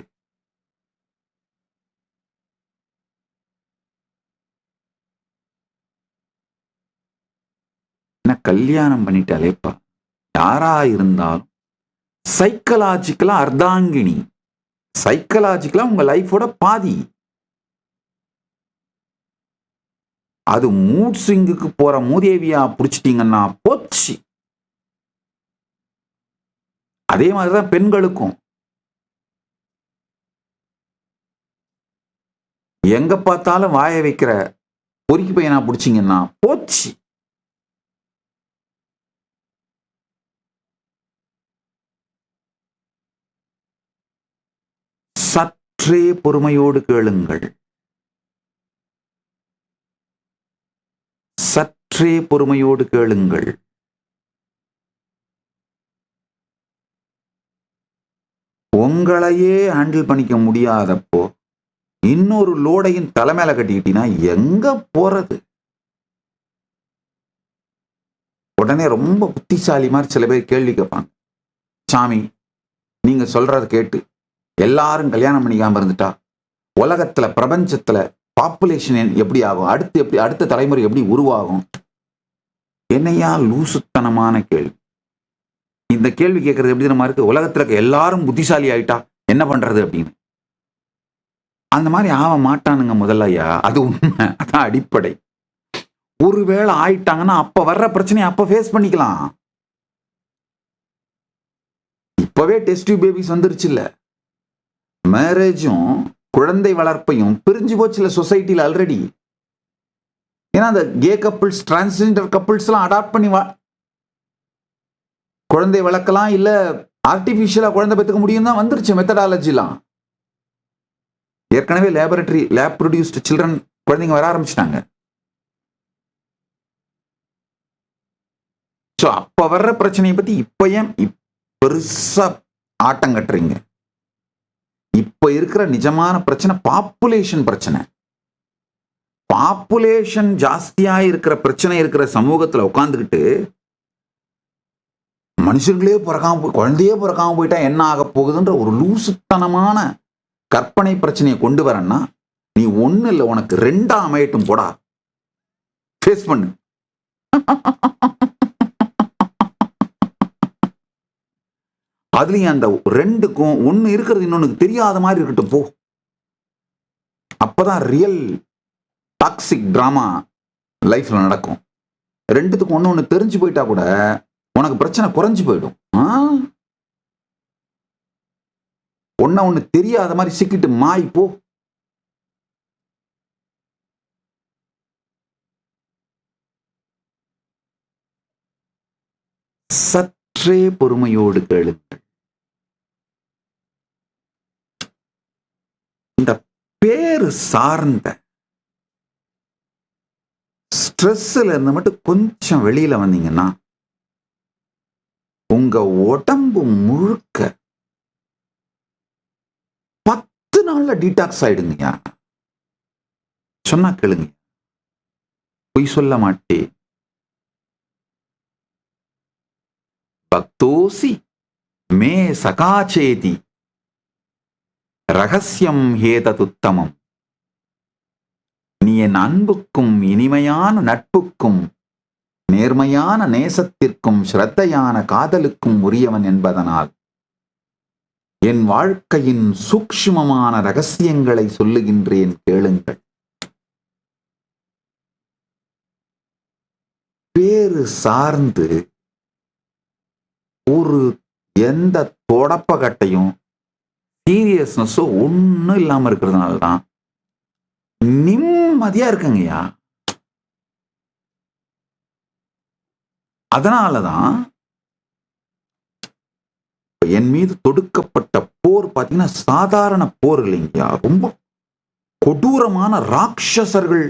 என்ன கல்யாணம் பண்ணிட்டாலேப்பா, யாரா இருந்தாலும் சைக்கலாஜிக்கலா அர்த்தாங்கினி, சைக்கலாஜிக்கலா உங்க லைஃபோட பாதி. அது மூட் ஸ்விங்குக்கு போற மூதேவியா புடிச்சிட்டீங்கன்னா போச்சு. அதே மாதிரிதான் பெண்களுக்கும். எங்க பார்த்தாலும் வாய வைக்கிற பொறுக்கி பையனா புடிச்சிங்கன்னா போச்சு. சற்றே பொறுமையோடு கேளுங்கள். சற்றே பொறுமையோடு கேளுங்கள். உங்களையே ஹேண்டில் பண்ணிக்க முடியாதப்போ இன்னொரு லோடையும் தலைமையில கட்டிக்கிட்டீங்கன்னா எங்க போறது? உடனே ரொம்ப புத்திசாலி மாதிரி சில பேர் கேள்வி கேட்பாங்க. சாமி, நீங்க சொல்றத கேட்டு எல்லாரும் கல்யாணம் பண்ணிக்காம இருந்துட்டா உலகத்துல, பிரபஞ்சத்துல பாப்புலேஷன் எப்படி ஆகும்? அடுத்த தலைமுறை எப்படி உருவாகும்? என்னையா லூசுத்தனமான கேள்வி. இந்த கேள்வி கேட்கறது எப்படி நம்ம இருக்கு? உலகத்துல எல்லாரும் புத்திசாலி ஆயிட்டா என்ன பண்றது அப்படின்னு. அந்த மாதிரி ஆக மாட்டானுங்க முதல்லையா. அது உண்மை, அதான் அடிப்படை. ஒருவேளை ஆயிட்டாங்கன்னா அப்ப வர்ற பிரச்சனையை அப்ப ஃபேஸ் பண்ணிக்கலாம். இப்பவே டெஸ்ட் டியூப் பேபிஸ் வந்துருச்சு இல்ல, மேரேஜும் குழந்தை வளர்ப்பையும் பிரிஞ்சு போச்சு இல்ல சொசைட்டில ஆல்ரெடி. ஏன்னா அந்த கே கப்பிள்ஸ், டிரான்ஸ்ஜெண்டர் கப்பிள்ஸ் எல்லாம் அடாப்ட் பண்ணி குழந்தை வளர்க்கலாம், இல்ல ஆர்டிபிஷியலா குழந்தை பெற்றுக்க முடியும் தான் வந்துருச்சு மெத்தடாலஜிலாம். ஏற்கனவே லேப் ப்ரொடியூஸ்டு சில்ட்ரன் குழந்தைங்க வர ஆரம்பிச்சிட்டாங்க. ஸோ அப்ப வர்ற பிரச்சனையை பத்தி இப்ப ஏன் பெருசா ஆட்டம் கட்டுறீங்க? இப்ப இருக்கிற நிஜமான பிரச்சனை பாப்புலேஷன் பிரச்சனை. பாப்புலேஷன் ஜாஸ்தியா இருக்கிற பிரச்சனை இருக்கிற சமூகத்துல உட்கார்ந்துக்கிட்டு மனுஷங்களே குழந்தையே பிறக்காம போயிட்டா என்ன ஆக போகுதுன்ற ஒரு லூசுத்தனமான கற்பனை பிரச்சனையை கொண்டு வரன்னா, நீ ஒண்ணு இல்லை, உனக்கு 2 அமையட்டும் போடா, ஃபேஸ் பண்ணு. அதுலயும் அந்த 2க்கும் ஒண்ணு இருக்கிறது இன்னொன்னு தெரியாத மாதிரி இருக்கட்டும் போ. அப்பதான் ரியல் டாக்ஸிக் டிராமா லைஃப்ல நடக்கும். 2த்துக்கும் ஒண்ணு தெரிஞ்சு போயிட்டா கூட உனக்கு பிரச்சனை குறைஞ்சு போயிடும். ஒண்ணு தெரியாத மாதிரி சிக்கிட்டு மாய் போ. சற்றே பொறுமையோடு கேளுங்கள். இந்த பேரு சார்ந்த ஸ்ட்ரெஸ்ல இருந்து மட்டும் கொஞ்சம் வெளியில வந்தீங்கன்னா உங்க உடம்பு முழுக்க 10 நாள்ல டீடாக்ஸ் ஆயிடுங்க. சொன்னா கேளுங்க, பொய் சொல்ல மாட்டேன். பக்தோசி மே சகாச்சேதி ரகசியம் ஹேததுத்தமம். நீ என் அன்புக்கும் இனிமையான நட்புக்கும் நேர்மையான நேசத்திற்கும் ஸ்ரத்தையான காதலுக்கும் உரியவன் என்பதனால் என் வாழ்க்கையின் சூக்ஷ்மமான ரகசியங்களை சொல்லுகின்றேன், கேளுங்கள். பேரு சார்ந்து ஒரு எந்த தொடப்பகட்டையும் சீரியஸ்னஸும் ஒன்றும் இல்லாம இருக்கிறதுனால தான் நிம்மதியா இருக்குங்கய்யா. அதனாலதான் என் மீது தொடுக்கப்பட்ட போர் பார்த்தீங்கன்னா சாதாரண போர் இல்லைங்கய்யா, ரொம்ப கொடூரமான ராட்சசர்கள்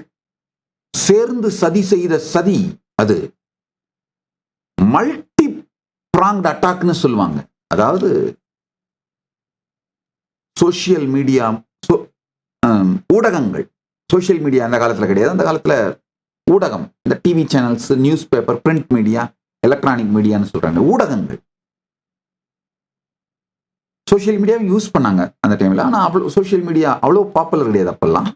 சேர்ந்து சதி செய்த சதி. அது மல்டி பிராங்க்ட் அட்டாக்னு சொல்லுவாங்க. அதாவது சோசியல் மீடியா, ஊடகங்கள், சோசியல் மீடியா அந்த காலத்துல கிடையாது. அந்த காலத்துல ஊடகம், இந்த TV channels, newspaper, print media, electronic மீடியான்னு சொல்றாங்க. ஊடகங்கள் சோசியல் மீடியாவை யூஸ் பண்ணாங்க அந்த டைம்ல. ஆனா அவ்வளவு சோசியல் மீடியா அவ்வளவு பாப்புலர் கிடையாது அப்பெல்லாம்.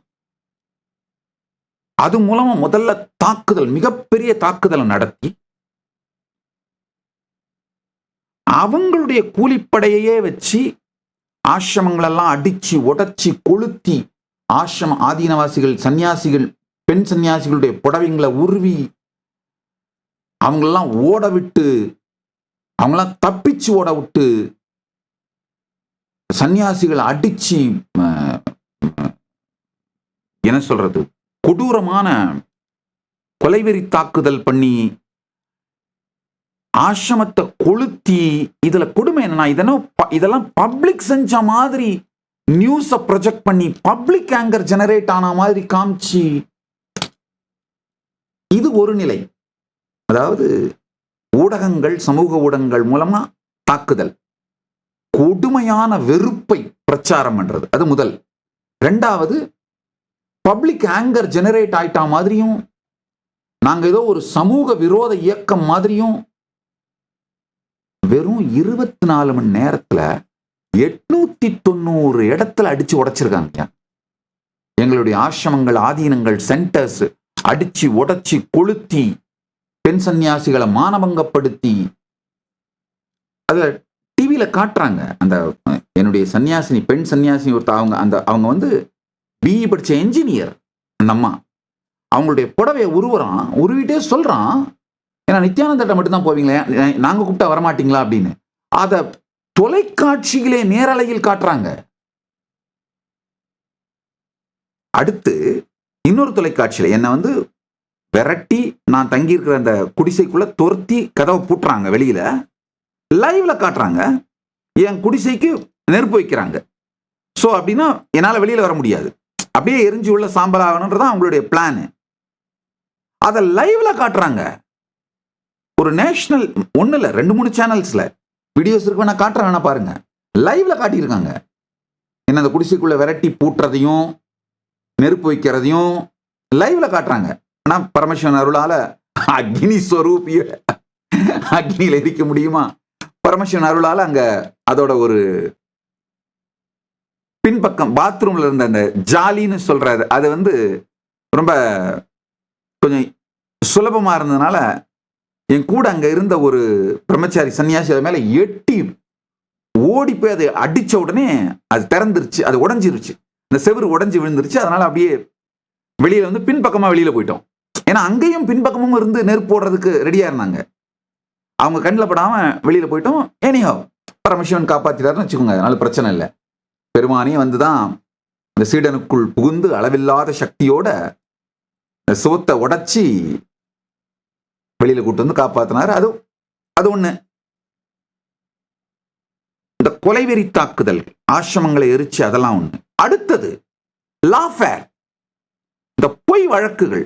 அது மூலமா முதல்ல தாக்குதல், மிகப்பெரிய தாக்குதலை நடத்தி அவங்களுடைய கூலிப்படையே வச்சு ஆசிரமங்கள் எல்லாம் அடிச்சு உடைச்சி கொளுத்தி, ஆசிரம ஆதீனவாசிகள், சன்னியாசிகள், பெண் சன்னியாசிகளுடைய புடவைங்களை உருவி அவங்களெல்லாம் ஓட விட்டு, அவங்களாம் தப்பிச்சு ஓட விட்டு, சன்னியாசிகளை அடிச்சு என்ன சொல்றது, கொடூரமான கொலைவெறி தாக்குதல் பண்ணி ஆசிரமத்தை கொளுத்தி. இதுல கொடுமை என்னன்னா, இதெல்லாம் பப்ளிக் செஞ்ச மாதிரி நியூஸை ப்ரொஜெக்ட் பண்ணி பப்ளிக் ஆங்கர் ஜெனரேட் ஆன மாதிரி காமிச்சு. இது ஒரு நிலை. அதாவது ஊடகங்கள், சமூக ஊடகங்கள் மூலமா தாக்குதல், கொடுமையான வெறுப்பை பிரச்சாரம் பண்றது, அது முதல். 2வது, பப்ளிக் ஆங்கர் ஜெனரேட் ஆயிட்டா மாதிரியும், நாங்க ஏதோ ஒரு சமூக விரோத இயக்கம் மாதிரியும் வெறும் 24 மணி நேரத்துல 890 இடத்துல அடிச்சு உடைச்சிருக்காங்க. எங்களுடைய ஆசிரமங்கள், ஆதீனங்கள், சென்டர்ஸ் அடிச்சு உடைச்சி கொளுத்தி, பெண் சன்னியாசிகளை மானபங்கப்படுத்தி, அத டிவியில காட்டுறாங்க. அந்த என்னுடைய சன்னியாசினி, பெண் சன்னியாசினி ஒருத்த, அவங்க வந்து பிஇ படிச்ச என்ஜினியர். அந்த அம்மா அவங்களுடைய புடவையை உருவிட்டே சொல்றான், ஏன்னா நித்யானந்தட்ட மட்டும்தான் போவீங்களே, நாங்க கூப்பிட்டா வரமாட்டீங்களா அப்படின்னு. அத தொலைக்காட்சியிலே நேரலையில் காட்டுறாங்க. அடுத்து இன்னொரு தொலைக்காட்சியில என்ன வந்து விரட்டி, நான் தங்கி இருக்கிற அந்த குடிசைக்குள்ள துரத்தி கதவை பூட்டுறாங்க, வெளியில லைவ்ல காட்டுறாங்க. என் குடிசைக்கு நெருப்பு வைக்கிறாங்க. ஸோ அப்படின்னா என்னால் வெளியில வர முடியாது, அப்படியே எரிஞ்சு உள்ள சாம்பல் ஆகணுன்றதான் அவங்களுடைய பிளான். அதை லைவ்ல காட்டுறாங்க. ஒரு நேஷனல் ஒண்ணு இல்ல 2-3 சேனல்ஸ்ல வீடியோஸ் இருக்கு, நான் காட்டுறேன், வேணா பாருங்க. லைவ்ல காட்டியிருக்காங்க. என்ன அந்த குடிசைக்குள்ள விரட்டி பூட்டுறதையும் நெருப்பு வைக்கிறதையும் லைவ்ல காட்டுறாங்க. ஆனா பரமசிவன் அருளால அக்னி ஸ்வரூபிய அக்னியில எரிக்க முடியுமா? பரமசிவன் அருளால அங்க அதோட ஒரு பின்பக்கம் பாத்ரூம்ல இருந்த அந்த ஜாலின்னு சொல்றாரு, அது வந்து ரொம்ப கொஞ்சம் சுலபமா இருந்ததுனால என் கூட அங்க இருந்த ஒரு பிரம்மச்சாரி சன்னியாசி மேல எட்டி ஓடி போய் அதை அடிச்ச உடனே அது திறந்துருச்சு, அது உடஞ்சிருச்சு, இந்த செவுரு உடஞ்சி விழுந்துருச்சு. அதனால அப்படியே வெளியில வந்து பின்பக்கமா வெளியில போயிட்டோம். ஏன்னா அங்கேயும் பின்பக்கமும் இருந்து நெருப்பு போடுறதுக்கு ரெடியா இருந்தாங்க. அவங்க கண்ணில் படாம வெளியில போயிட்டோம். ஏனியோ பரமசிவன் காப்பாத்திட்டாருன்னு வச்சுக்கோங்க, அதனால பிரச்சனை இல்லை. பெருமானே வந்துதான் இந்த சீடனுக்குள் புகுந்து அளவில்லாத சக்தியோட சுவத்தை உடைச்சி வெளியில கூட்டு வந்து காப்பாத்தினாரு. அது ஒண்ணு. இந்த கொலைவெறி தாக்குதல், ஆசிரமங்களை எரிச்சு, அதெல்லாம் ஒண்ணு. அடுத்தது லாஃபேர், இந்த பொய் வழக்குகள்.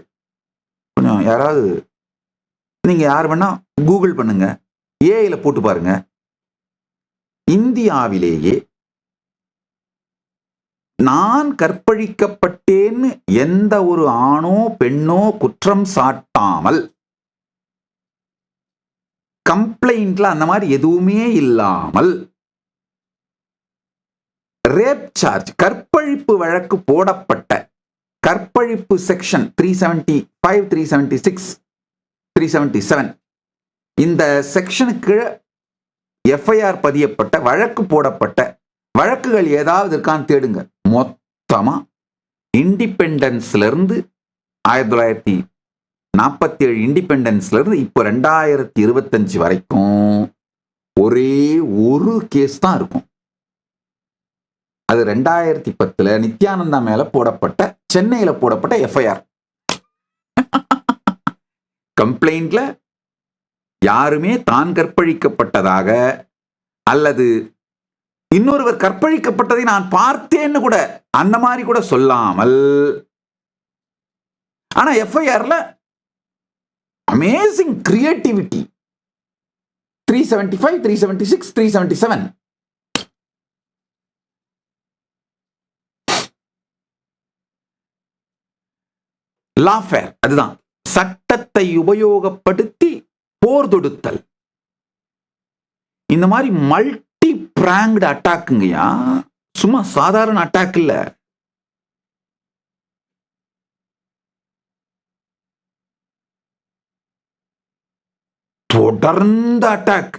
கொஞ்சம் யாராவது நீங்க யார் வேணா கூகுள் பண்ணுங்க, ஏஐல போட்டு பாருங்க. இந்தியாவிலேயே நான் கற்பழிக்கப்பட்டேன்னு எந்த ஒரு ஆணோ பெண்ணோ குற்றம் சாட்டாமல், கம்ப்ளைண்ட்ல அந்த மாதிரி எதுவுமே இல்லாமல் ரேப் சார்ஜ், கற்பழிப்பு வழக்கு போடப்பட்ட, கற்பழிப்பு செக்ஷன் 375, 376, 377 இந்த செக்ஷனுக்கு எஃப்ஐஆர் பதியப்பட்ட, வழக்கு போடப்பட்ட வழக்குகள் ஏதாவது இருக்கான்னு தேடுங்க. மொத்தமா இண்டிபெண்டன்ஸ்ல இருந்து 1947 இண்டிபெண்டன்ஸ்ல இருந்து இப்போ 2025 வரைக்கும் ஒரே ஒரு கேஸ் தான் இருக்கும். அது 2010 நித்யானந்தா மேல போடப்பட்ட, சென்னையில போடப்பட்ட எஃப்ஐஆர். கம்ப்ளைண்ட்ல யாருமே தான் கற்பழிக்கப்பட்டதாக அல்லது இன்னொருவர் கற்பழிக்கப்பட்டதை நான் பார்த்தேன்னு கூட அந்த மாதிரி கூட சொல்லாமல், ஆனா எஃப்ஐஆர்ல அமேசிங் கிரியேட்டிவிட்டி. 375, 376, 377 லாஃபேர். அதுதான் சட்டத்தை உபயோகப்படுத்தி போர் தொடுத்தல். இந்த மாதிரி மல்டி பிராங்க்டு அட்டாக்குங்கயா, சும்மா சாதாரண அட்டாக் இல்ல. தொடர்ந்த அட்டாக்.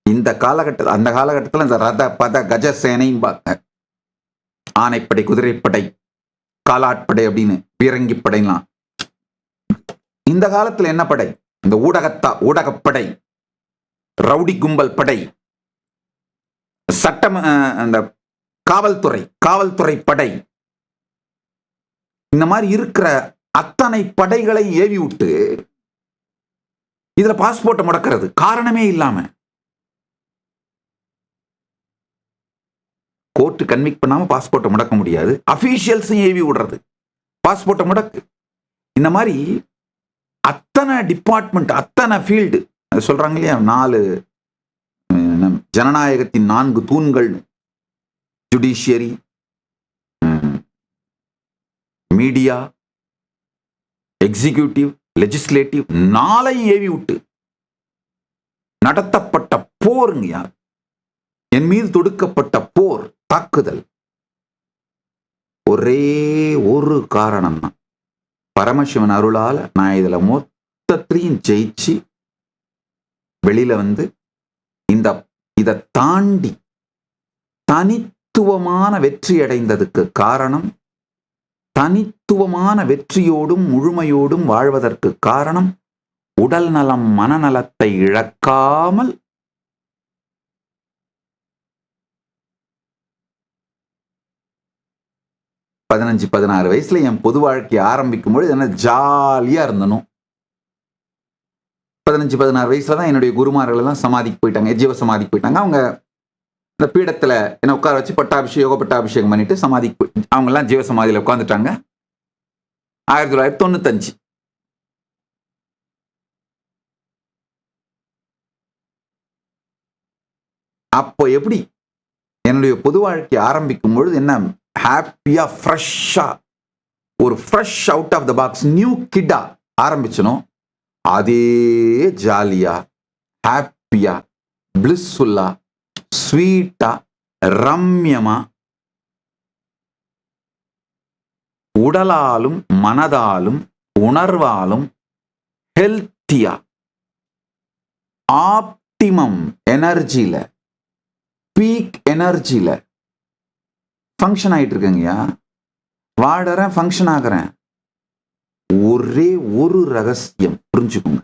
இந்த காலகட்டத்தில், அந்த காலகட்டத்தில் இந்த ரத பத கஜ சேனையும் பார்க்க, ஆனைப்படை, குதிரைப்படை, காலாட்படை அப்படின்னு பீரங்கி படைலாம். இந்த காலத்துல என்ன படை? இந்த ஊடகப்படை, ரவுடி கும்பல் படை, சட்டம், அந்த காவல்துறை படை, இந்த மாதிரி இருக்கிற அத்தனை படைகளை ஏவி விட்டு இதுல பாஸ்போர்ட்டை முடக்கிறது காரணமே இல்லாம. கோர்ட் கன்விக்ட் பண்ணாம பாஸ்போர்ட்டை முடக்க முடியாது. அபிஷியல்ஸையும் ஏவி விடுறது, பாஸ்போர்ட்டை முடக்கு. இந்த மாதிரி அத்தனை டிபார்ட்மெண்ட், அத்தனை ஃபீல்டு. அது சொல்றாங்க இல்லையா, 4 ஜனநாயகத்தின் 4 தூண்கள், judiciary, media, executive, legislative, 4ஐயும் AV விட்டு நடத்தப்பட்ட போருங்கயா. என் மீது தொடுக்கப்பட்ட போர், தாக்குதல் ஒரே ஒரு காரணம் தான். பரமசிவன் அருளால நான் இதுல மொத்தத்தையும் ஜெயிச்சு வெளியில வந்து இதை தாண்டி தனித்துவமான வெற்றி அடைந்ததுக்கு காரணம், தனித்துவமான வெற்றியோடும் முழுமையோடும் வாழ்வதற்கு காரணம், உடல் நலம் மனநலத்தை இழக்காமல் பதினஞ்சு 16 வயசுல என் பொது வாழ்க்கையை ஆரம்பிக்கும் பொழுது என்ன ஜாலியா இருந்தனும். 15-16 வயசுல தான் என்னுடைய குருமார்கள் எல்லாம் சமாதிக்கு போயிட்டாங்க, ஜீவ சமாதிக்கு போயிட்டாங்க. அவங்க இந்த பீடத்துல என்ன உட்கார வச்சு யோக பட்டாபிஷேகம் பண்ணிட்டு சமாதிக்கு அவங்க எல்லாம் ஜீவ சமாதியில உட்காந்துட்டாங்க. 1995. அப்போ எப்படி என்னுடைய பொது வாழ்க்கை ஆரம்பிக்கும் பொழுது என்ன ஹாப்பியா ஃப்ரெஷ்ஷா ஒரு fresh out of the box new கிட்டா ஆரம்பிச்சனும், அதே ஜாலியா ஹாப்பியா பிளிஸ்ஃபுல்லா ஸ்வீட்டா ரம்யமா உடலாலும் மனதாலும் உணர்வாலும் ஹெல்த்தியா ஆப்டிமம் எனர்ஜியில பீக் எனர்ஜியில ஃபங்க்ஷன் ஆயிட்டு இருக்கேங்கய்யா. வாடுறேன், ஃபங்க்ஷன் ஆகிறேன். ஒரே ஒரு ரகசியம் புரிஞ்சுக்கோங்க.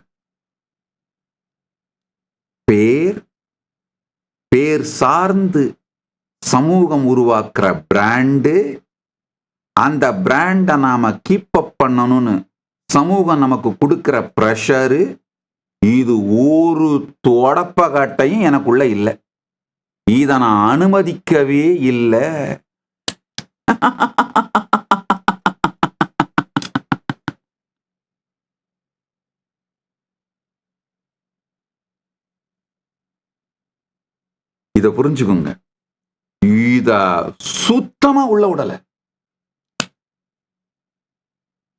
பேர் சார்ந்து சமூகம் உருவாக்குற பிராண்டு, அந்த பிராண்டை நாம கீப் அப் பண்ணணும்னு சமூகம் நமக்கு கொடுக்கிற ப்ரெஷரு, இது ஒரு தொடப்பகட்டையும் எனக்குள்ள இல்லை. இதை நான் அனுமதிக்கவே இல்லை. இத புரிஞ்சுக்கோங்க. இத சுத்தமா உள்ள விடல.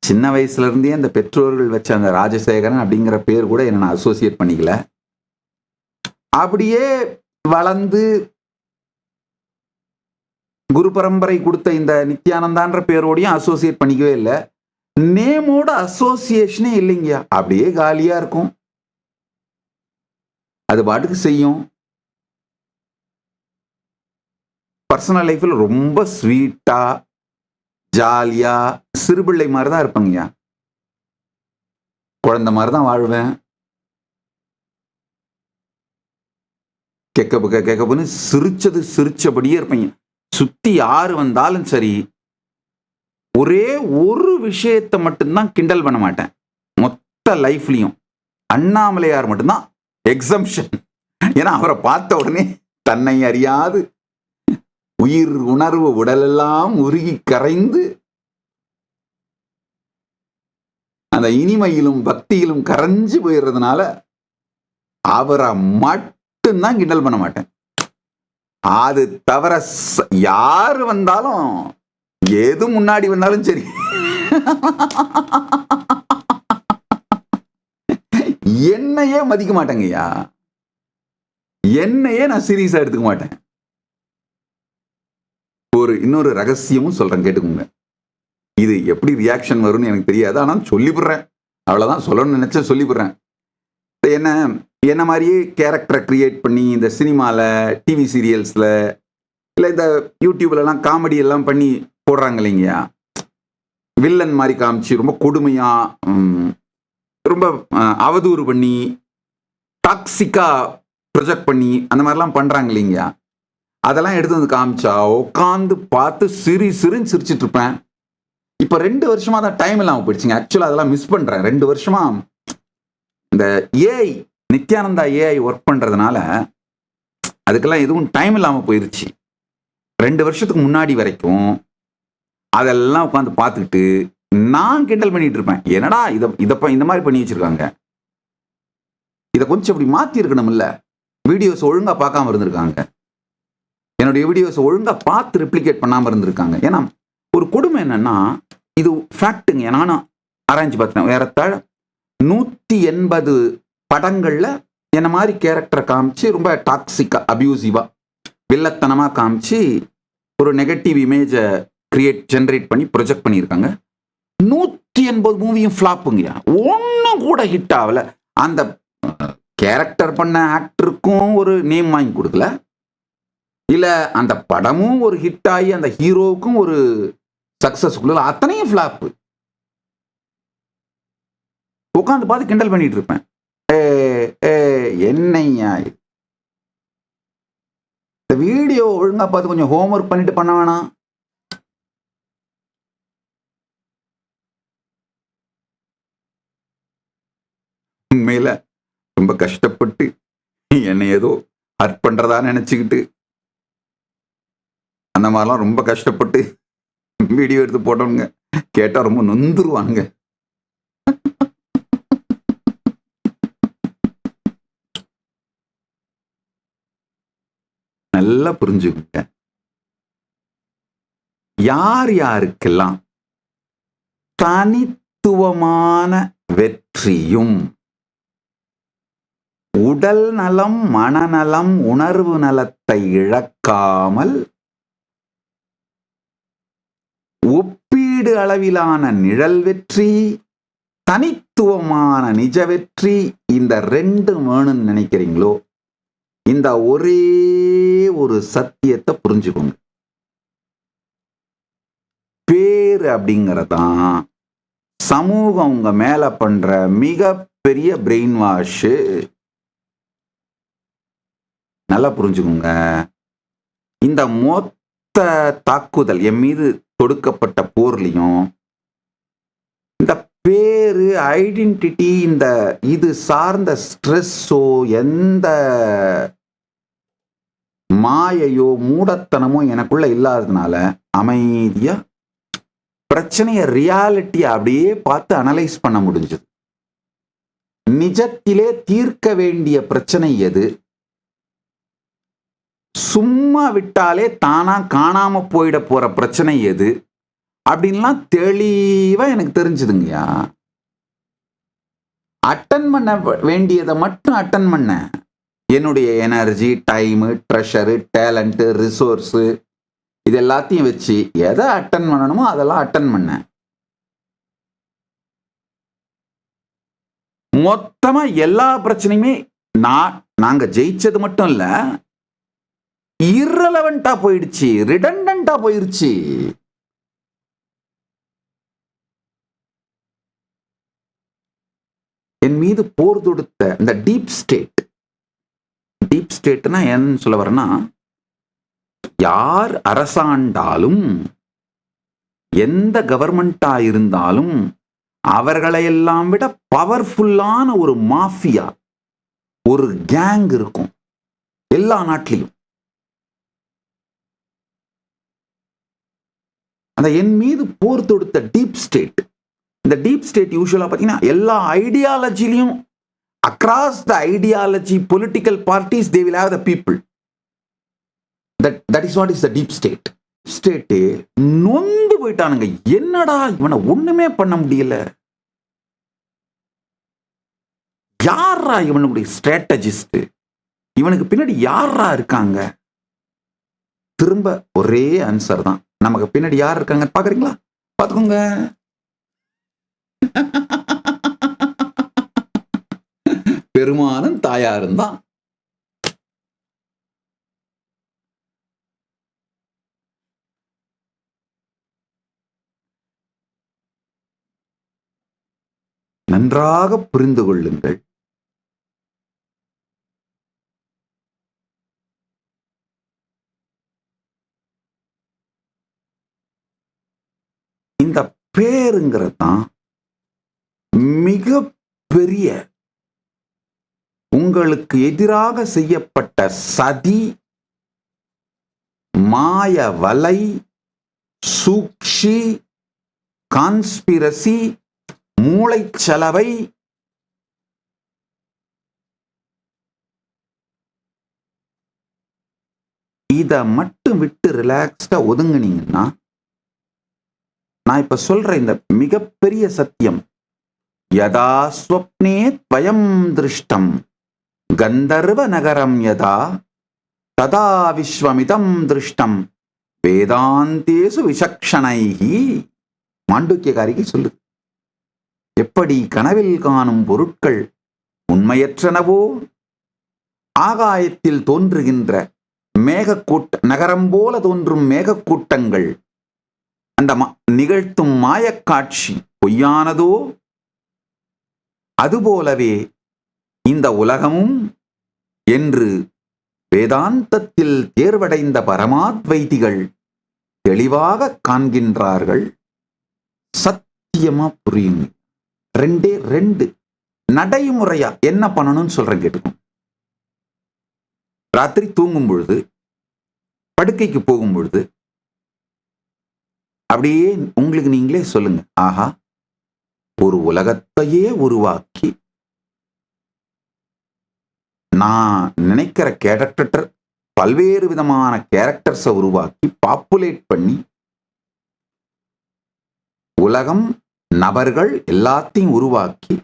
சின்ன வயசுல இருந்தே அந்த பெற்றோர்கள் வச்ச அந்த ராஜசேகரன் அப்படிங்கிற பேர் கூட என்ன நான் அசோசியேட் பண்ணிக்கல. அப்படியே வளர்ந்து குரு பரம்பரை கொடுத்த இந்த நித்யானந்தான்ற பேரோடையும் அசோசியேட் பண்ணிக்கவே இல்லை. நேமோட அசோசியேஷனே இல்லைங்க. அப்படியே காலியா இருக்கும், அது பாட்டுக்கு செய்யும். பர்சனல் லைஃப்ல ரொம்ப ஸ்வீட்டா ஜாலியா சிறுபிள்ளை மாதிரி தான் இருப்பேங்கய்யா. குழந்தை மாதிரி தான் வாழ்வேன். கேக்கப்புன்னு சிரிச்சபடியே இருப்பீங்க. சுத்தி யாரு வந்தாலும் சரி, ஒரே ஒரு விஷயத்தை மட்டும்தான் கிண்டல் பண்ண மாட்டேன் மொத்த லைஃப்லயும். அண்ணாமலையார் மட்டும்தான் எக்ஸம்ஷன். ஏன்னா அவரை பார்த்த உடனே தன்னை அறியாது உயிர் உணர்வு உடலெல்லாம் உருகி கரைந்து அந்த இனிமையிலும் பக்தியிலும் கரைஞ்சு போயிடுறதுனால அவரை மட்டும்தான் கிண்டல் பண்ண மாட்டேன். அது தவிர யாரு வந்தாலும் எது முன்னாடி வந்தாலும் சரி என்னையே மதிக்க மாட்டேங்கய்யா. என்னையே நான் சீரியஸா எடுத்துக்க மாட்டேன். இன்னொரு ரகசியமும் சொல்றேன், கேட்டுக்கோங்க. இது எப்படி ரியாக்ஷன் வரும்னு எனக்கு தெரியாது, ஆனா சொல்லிவிடுறேன். அவ்வளவுதான், சொல்லணும்னு நினைச்சேன், சொல்லிவிடுறேன். என்ன மாதிரியே கேரக்டரை கிரியேட் பண்ணி இந்த சினிமால, டிவி சீரியல்ஸ்ல, இல்லை இந்த யூடியூப்ல எல்லாம் காமெடி எல்லாம் பண்ணி போடுறாங்க இல்லைங்கய்யா. வில்லன் மாதிரி காமிச்சு ரொம்ப கொடுமையா ரொம்ப அவதூறு பண்ணி டாக்ஸிக்கா ப்ரொஜெக்ட் பண்ணி அந்த மாதிரிலாம் பண்றாங்க இல்லைங்கய்யா. அதெல்லாம் எடுத்து வந்து காமிச்சா உட்காந்து பார்த்து சிரிச்சுன்னு சிரிச்சிட்டு இருப்பேன். இப்ப 2 வருஷமா தான் டைம் இல்லாம போயிடுச்சுங்க. ஆக்சுவலா அதெல்லாம் மிஸ் பண்றேன். 2 வருஷமா இந்த ஏஐ நித்யானந்தா ஏஐ ஒர்க் பண்றதுனால அதுக்கெல்லாம் எதுவும் டைம் இல்லாம போயிருச்சு. 2 வருஷத்துக்கு முன்னாடி வரைக்கும் அதெல்லாம் உட்காந்து பார்த்துக்கிட்டு நான் கிண்டல் பண்ணிட்டு இருப்பேன். என்னடா இதப்ப இந்த மாதிரி பண்ணி வச்சிருக்காங்க, இதை கொஞ்சம் இப்படி மாத்தி இருக்கணும் இல்ல, வீடியோஸ் ஒழுங்கா பார்க்காம இருந்திருக்காங்க, என்னுடைய வீடியோஸ் ஒழுங்கா பார்த்து ரெப்ளிகேட் பண்ணாம இருந்திருக்காங்க. ஏன்னா ஒரு கொடுமை என்னன்னா, இது ஃபேக்ட்டுங்க, நானும் ஆராய்ச்சி பார்த்தேன். ஏறத்தாழ 180 படங்கள்ல என்ன மாதிரி கேரக்டரை காமிச்சு ரொம்ப டாக்ஸிக்கா அபியூசிவா வில்லத்தனமா காமிச்சு ஒரு நெகட்டிவ் இமேஜை ஜெனரேட் பண்ணி ப்ரொஜெக்ட் பண்ணியிருக்காங்க. 180 மூவியும் ஃபிளாப்புங்கய்யா. ஒன்னும் கூட ஹிட் ஆகல. அந்த கேரக்டர் பண்ண ஆக்டருக்கும் ஒரு நேம் வாங்கி கொடுக்கல, இல்ல அந்த படமும் ஒரு ஹிட் ஆகி அந்த ஹீரோவுக்கும் ஒரு சக்சஸ்ஃபுல், அத்தனையும் ஃபிளாப். உட்காந்து பார்த்து கிண்டல் பண்ணிட்டு இருப்பேன். என்னையா இந்த வீடியோ ஒழுங்கா பார்த்து கொஞ்சம் ஹோம்ஒர்க் பண்ணிட்டு பண்ண வேணாம்? உண்மையில ரொம்ப கஷ்டப்பட்டு என்னை ஏதோ ஹர்ட் பண்றதா நினைச்சுக்கிட்டு அந்த மாதிரிலாம் ரொம்ப கஷ்டப்பட்டு வீடியோ எடுத்து போட்டவங்க கேட்டா ரொம்ப நொந்துருவாங்க. நல்லா புரிஞ்சுக்குங்க. யார் யாருக்கெல்லாம் தனித்துவமான வெற்றியும் உடல் நலம், மனநலம், உணர்வு நலத்தை இழக்காமல் ஒப்பீடு அளவிலான நிழல் வெற்றி, தனித்துவமான நிஜ வெற்றி, இந்த ரெண்டு வேணும்னு நினைக்கிறீங்களோ, இந்த ஒரே ஒரு சத்தியத்தை புரிஞ்சுக்கோங்க. பேரு அப்படிங்கறதான் சமூகம் உங்க மேல பண்ற மிகப்பெரிய பிரெயின் வாஷ். நல்லா புரிஞ்சுக்கோங்க. இந்த மொத்த தாக்குதல் என் மீது தொடுக்கப்பட்ட போர்லையும் இந்த பேரு, ஐடென்டிட்டி, இந்த இது சார்ந்த ஸ்ட்ரெஸ்ஸோ, எந்த மாயையோ மூடத்தனமோ எனக்குள்ள இல்லாததுனால அமைதியா பிரச்சனைய ரியாலிட்டியை அப்படியே பார்த்து அனலைஸ் பண்ண முடிஞ்சது. நிஜத்திலே தீர்க்க வேண்டிய பிரச்சனை எது, சும்மா விட்டாலே தானா காணாம போயிட போற பிரச்சனை எது அப்படின்லாம் தெளிவா எனக்கு தெரிஞ்சுதுங்கய்யா. அட்டன் பண்ண வேண்டியதை மட்டும் அட்டன் பண்ண. என்னுடைய energy, time, treasure, talent, resource இது எல்லாத்தையும் வச்சு எதை அட்டன் பண்ணணுமோ அதெல்லாம் அட்டன் பண்ண. மொத்தமா எல்லா பிரச்சனையுமே நாங்க ஜெயிச்சது மட்டும் இல்ல, irrelevant-ஆ போயிடுச்சு, ரிடண்டன்ட்டா போயிருச்சு. என் மீது போர் தொடுத்த இந்த டீப் ஸ்டேட்னா என்ன சொல்ல வரேன்னா, யார் அரசாண்டாலும், எந்த கவர்மெண்டா இருந்தாலும் அவர்களையெல்லாம் விட பவர்ஃபுல்லான ஒரு மாஃபியா, ஒரு கேங் இருக்கும் எல்லா நாட்டிலையும். அந்த என் மீது போர் தொடுத்த டீப் ஸ்டேட், இந்த டீப் ஸ்டேட் யூசுவலா பாத்தீங்கன்னா எல்லா ஐடியாலஜிலையும், across the ideology political parties, they will have the people. That is what is the deep state. State நொந்து போயிட்டானுங்க. என்னடா இவனை ஒண்ணுமே பண்ண முடியல, யாரா இவனுடைய ஸ்ட்ராட்டஜிஸ்ட், இவனுக்கு பின்னாடி யாரா இருக்காங்க? திரும்ப ஒரே ஆன்சர் தான், நமக்கு பின்னாடி யார் இருக்காங்க பாக்குறீங்களா? பாத்துக்கோங்க. பெருமானும் தாயாரும் தான். நன்றாக புரிந்து கொள்ளுங்கள். இந்த பேருங்கிறது தான் மிக பெரிய உங்களுக்கு எதிராக செய்யப்பட்ட சதி, மாய வலை, சூழ்ச்சி, கான்ஸ்பிரசி, மூளைச்சலவை, இத மட்டும் விட்டு ரிலாக்ஸ்டா ஒதுங்குனீங்கன்னா, நான் இப்ப சொல்ற இந்த மிகப்பெரிய சத்தியம், யதா ஸ்வப்னே த்வயம் திருஷ்டம் கந்தர்வ நகரம் யதா ததா விஸ்வமிதம் திருஷ்டம் வேதாந்தேசு விசக்ஷணைஹி. மாண்டூக்கியகாரிகை சொல்லுது. எப்படி கனவில் காணும் பொருட்கள் உண்மையற்றனவோ, ஆகாயத்தில் தோன்றுகின்ற மேகக்கூட்ட நகரம் போல தோன்றும் மேகக்கூட்டங்கள் அந்த நிகழ்த்தும் மாயக்காட்சி பொய்யானதோ, அதுபோலவே இந்த உலகமும் என்று வேதாந்தத்தில் தேர்வடைந்த பரமாத்வைதிகள் தெளிவாக காண்கின்றார்கள். சத்தியமா புரியுங்க. ரெண்டே ரெண்டு நடைமுறையா என்ன பண்ணணும்னு சொல்றேன் கேட்டுக்கோ. ராத்திரி தூங்கும் பொழுது, படுக்கைக்கு போகும் பொழுது அப்படியே உங்களுக்கு நீங்களே சொல்லுங்க, ஆஹா, ஒரு உலகத்தையே உருவாக்கி நான் நினைக்கிற கேரக்டர் பல்வேறு விதமான கேரக்டர்ஸை உருவாக்கி பாப்புலேட் பண்ணி உலகம், நபர்கள் எல்லாத்தையும் உருவாக்கி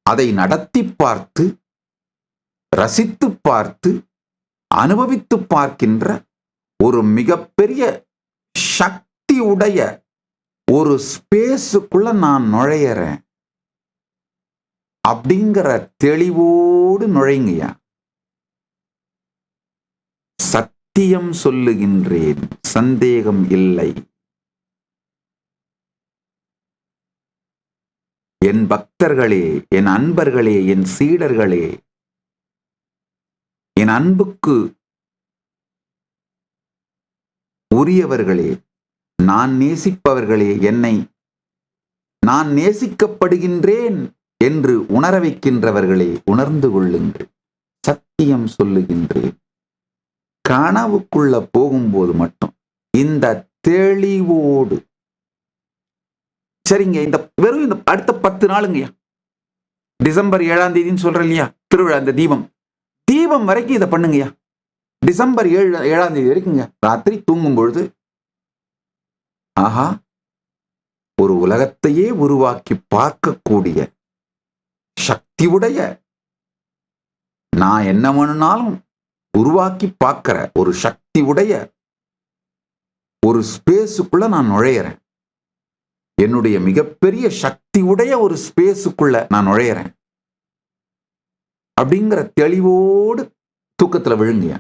அதை நடத்தி பார்த்து, ரசித்து பார்த்து, அனுபவித்து பார்க்கின்ற ஒரு மிகப்பெரிய சக்தி உடைய ஒரு ஸ்பேஸுக்குள்ள நான் நுழையறேன் அப்படிங்கிற தெளிவோடு நுழைங்கயா. சத்தியம் சொல்லுகின்றேன், சந்தேகம் இல்லை. என் பக்தர்களே, என் அன்பர்களே, என் சீடர்களே, என் அன்புக்கு உரியவர்களே, நான் நேசிப்பவர்களே, என்னை நான் நேசிக்கப்படுகின்றேன் என்று உணர வைக்கின்றவர்களே, உணர்ந்து கொள்ளுங்கள். சத்தியம் சொல்லுகின்றேன். கனவுக்குள்ள போகும்போது மட்டும் இந்த தெளிவோடு, சரிங்க, இந்த வெறும் இந்த அடுத்த 10 நாளுங்கய்யா, டிசம்பர் 7ஆம் தேதின்னு சொல்றேன் இல்லையா, திருவிழா, இந்த தீபம் வரைக்கும் இதை பண்ணுங்கய்யா. டிசம்பர் 7ஆம் தேதி வரைக்குங்க, ராத்திரி தூங்கும் பொழுது, ஆஹா, ஒரு உலகத்தையே உருவாக்கி பார்க்கக்கூடிய சக்தி உடைய, நான் என்ன வேணும்னாலும் உருவாக்கி பார்க்கிற ஒரு சக்தி உடைய ஒரு ஸ்பேஸுக்குள்ள நான் நுழையிறேன். என்னுடைய மிகப்பெரிய சக்தி உடைய ஒரு ஸ்பேஸுக்குள்ள நான் நுழையிறேன் அப்படிங்கிற தெளிவோடு தூக்கத்துல விழுங்கிய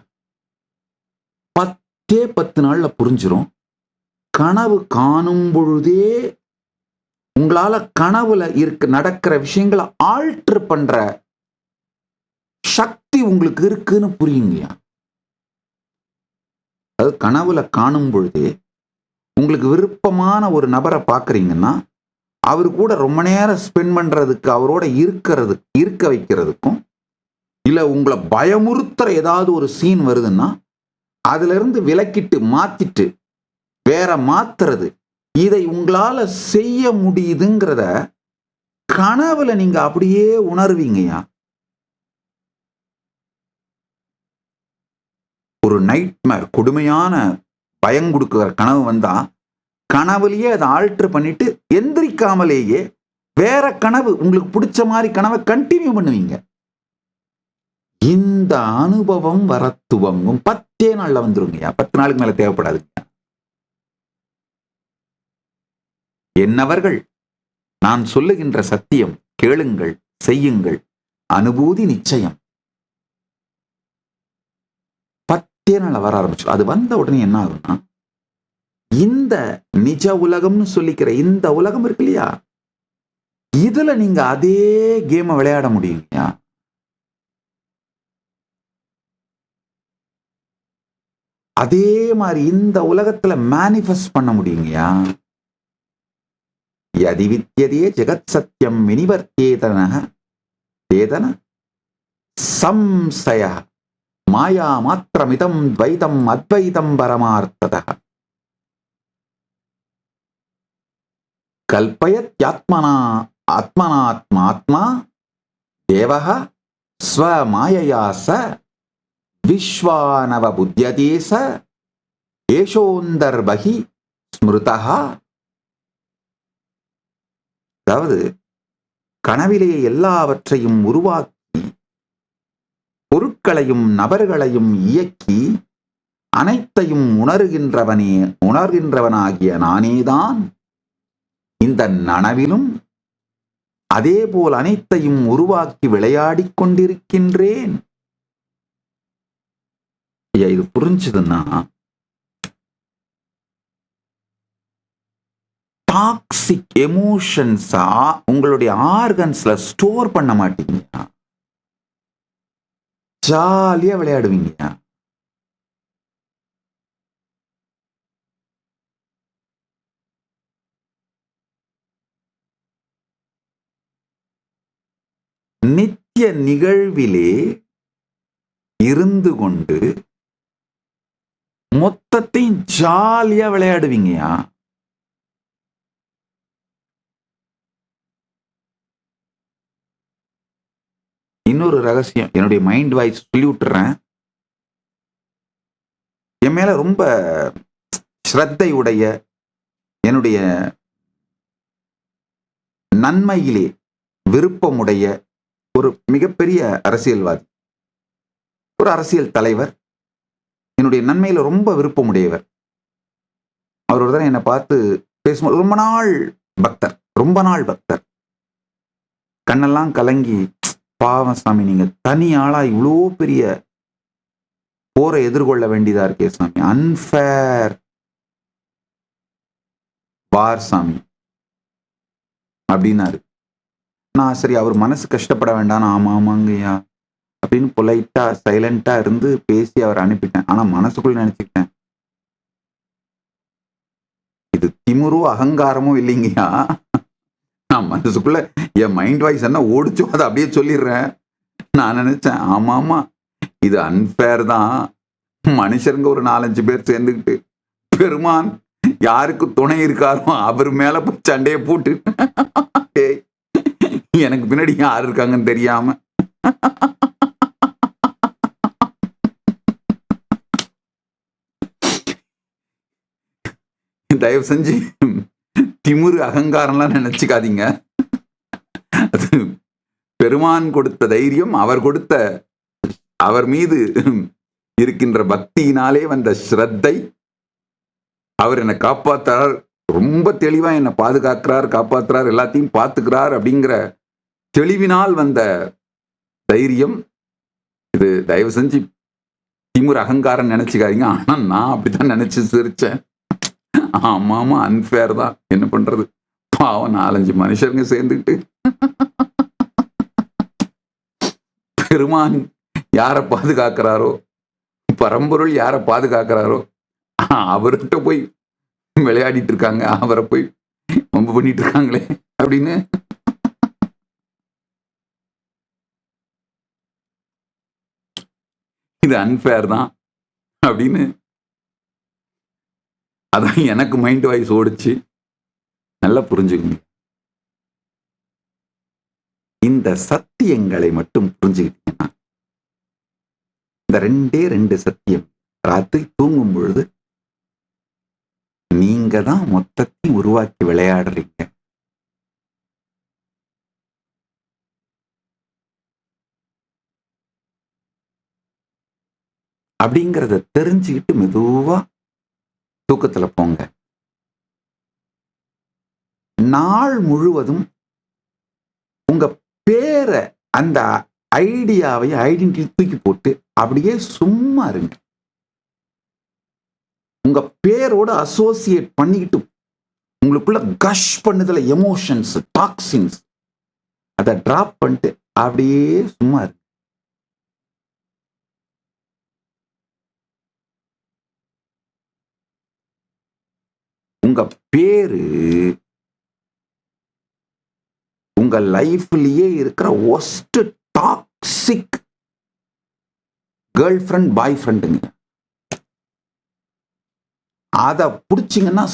10 நாள்ல புரிஞ்சிரும். கனவு காணும் பொழுதே உங்களால கனவுல நடக்கிற விஷயங்களை ஆல்டர் பண்ற சக்தி உங்களுக்கு இருக்குன்னு புரியுங்கயா. அது கனவுல காணும் பொழுதே உங்களுக்கு விருப்பமான ஒரு நபரை பார்க்குறீங்கன்னா, அவர் கூட ரொம்ப நேரம் ஸ்பெண்ட் பண்றதுக்கு, அவரோட இருக்க வைக்கிறதுக்கும், இல்ல உங்களை பயமுறுத்துற ஏதாவது ஒரு சீன் வருதுன்னா அதுல இருந்து விலக்கிட்டு மாத்திட்டு வேற மாத்துறது, இதை உங்களால செய்ய முடியுதுங்கிறத கனவுல நீங்க அப்படியே உணர்வீங்கயா. ஒரு நைட்மேர், கொடுமையான பயம் கொடுக்கிற கனவு வந்தா கனவுலயே அதை ஆல்டர் பண்ணிட்டு எந்திரிக்காமலேயே வேற கனவு, உங்களுக்கு பிடிச்ச மாதிரி கனவை கண்டினியூ பண்ணுவீங்க. இந்த அனுபவம் வர துவங்கும் 10 நாள்ல வந்துருங்கய்யா. 10 நாளுக்கு மேல தேவைப்படாதுங்க. என்னவர்கள், நான் சொல்லுகின்ற சத்தியம் கேளுங்கள், செய்யுங்கள், அனுபூதி நிச்சயம். 10 நாள்ல வர ஆரம்பிச்சு. அது வந்த உடனே என்ன ஆகும்னா, இந்த நிஜ உலகம்னு சொல்லிக்கிற இந்த உலகம் இருக்கு இல்லையா, இதுல நீங்க அதே கேமை விளையாட முடியுங்கய்யா. அதே மாதிரி இந்த உலகத்துல மேனிஃபெஸ்ட் பண்ண முடியுங்கய்யா. யதி வித்யதே ஜெகத் சத்யம் வினிவர்த்தேதன தேதன சம்சய மாயா மாத்திரமிதம் துவைதம் அத்வைதம் பரமார்த்ததः கல்பயத்யாத்மனா ஆத்மனாத்மாத்மா தேவः ஸ்வமாயயா ச விஸ்வானவ புத்யதேச ஏஷோந்தர்பஹி ஸ்மிருதः. அதாவது கனவிலேயே எல்லாவற்றையும் உருவாக்கி பொருட்களையும் நபர்களையும் இயக்கி அனைத்தையும் உணர்கின்றவனாகிய நானேதான் இந்த நனவிலும் அதேபோல் அனைத்தையும் உருவாக்கி விளையாடிக் கொண்டிருக்கின்றேன். ஐயா, இது புரிஞ்சுதுன்னா டாக்ஸிக் எமோஷன்ஸா உங்களுடைய ஆர்கன்ஸ்ல ஸ்டோர் பண்ண மாட்டீங்க. ஜாலியா விளையாடுவீங்க. நித்திய நிகழ்விலே இருந்து கொண்டு மொத்தத்தையும் ஜாலியா விளையாடுவீங்கயா. இன்னொரு ரகசியம், என்னுடைய மைண்ட் வாய்ஸ் சொல்லி விட்டுறேன். என் மேல ரொம்ப ஸ்ரத்தை உடைய, என்னுடைய நன்மையிலே விருப்பமுடைய ஒரு மிகப்பெரிய அரசியல்வாதி, ஒரு அரசியல் தலைவர், என்னுடைய நன்மையில ரொம்ப விருப்பமுடையவர். அவர் ஒரு தடவை என்னை பார்த்து பேசும்போது, ரொம்ப நாள் பக்தர், கண்ணெல்லாம் கலங்கி, பாவம் சாமி, நீங்க தனி ஆளா இவ்வளோ பெரிய போரை எதிர்கொள்ள வேண்டியதா இருக்கே சாமி, அன்ஃபேர் வார் சாமி அப்படின்னாரு. நான் சரி, அவர் மனசு கஷ்டப்பட வேண்டாம், ஆமாங்கய்யா அப்படின்னு பொலைட்டா சைலண்டா இருந்து பேசி அவர் அனுப்பிட்டேன். ஆனா மனசுக்குள்ள நினைச்சுக்கிட்டேன், இது திமிரோ அகங்காரமோ இல்லைங்கய்யா. நான் மனசுக்குள்ள என் மைண்ட் வாய்ஸ் என்ன ஓடிச்சோ அதை அப்படியே சொல்லிடுறேன். நான் நினைச்சேன், ஆமா இது அன்பேர் தான். மனுஷருங்க ஒரு 4-5 பேர் சேர்ந்துக்கிட்டு பெருமான் யாருக்கு துணை இருக்காரோ அவர் மேல போய் சண்டையை போட்டு, எனக்கு பின்னாடி யாரு இருக்காங்கன்னு தெரியாம தயவு செஞ்சு திமிரு அகங்காரம்லாம் நினைச்சுக்காதீங்க. அது பெருமான் கொடுத்த தைரியம், அவர் மீது இருக்கின்ற பக்தியினாலே வந்த ஸ்ரத்தை. அவர் என்னை காப்பாத்துறார், ரொம்ப தெளிவா என்னை பாதுகாக்கிறார், காப்பாத்துறார், எல்லாத்தையும் பார்த்துக்கிறார் அப்படிங்கிற தெளிவினால் வந்த தைரியம் இது. தயவு செஞ்சு திமிரு அகங்காரம் நினைச்சுக்காதீங்க. ஆனா நான் அப்படித்தான் நினைச்சு சிரிச்சேன். ஆமாமா, அன்ஃபேர் தான், என்ன பண்றது, பாவம் 4-5 மனுஷருங்க சேர்ந்துக்கிட்டு பெருமான் யாரை பாதுகாக்கிறாரோ, பரம்பொருள் யாரை பாதுகாக்கிறாரோ அவர்கிட்ட போய் விளையாடிட்டு இருக்காங்க, அவரை போய் ரொம்ப பண்ணிட்டு இருக்காங்களே அப்படின்னு. இது அன்ஃபேர் தான் அப்படின்னு அதான் எனக்கு மைண்ட் வாய்ஸ் ஓடிச்சு. நல்லா புரிஞ்சுக்கணும், இந்த சத்தியங்களை மட்டும் புரிஞ்சுக்கிட்டீங்கன்னா, இந்த 2 சத்தியம், ராத்திரி தூங்கும் பொழுது நீங்க தான் மொத்தத்தையும் உருவாக்கி விளையாடுறீங்க. அப்படிங்கிறத தெரிஞ்சுக்கிட்டு மெதுவா தூக்கத்துல போங்க. நாள் முழுவதும் உங்க பேரை, அந்த ஐடியாவை, ஐடென்டிட்டி தூக்கி போட்டு அப்படியே சும்மா இருங்க. உங்க பேரோட அசோசியேட் பண்ணிக்கிட்டு உங்களுக்குள்ள கஷ் பண்ணுதல எமோஷன்ஸ், டாக்ஸின்ஸ், அதை டிராப் பண்ணிட்டு அப்படியே சும்மா இருங்க. உங்க பேரு உங்க லைஃப்லயே இருக்கிற ஒஸ்ட் டாக்ஸிக் கேர்ள் ஃப்ரெண்ட், பாய் ஃப்ரெண்டுங்க. அதை பிடிச்சிங்கன்னா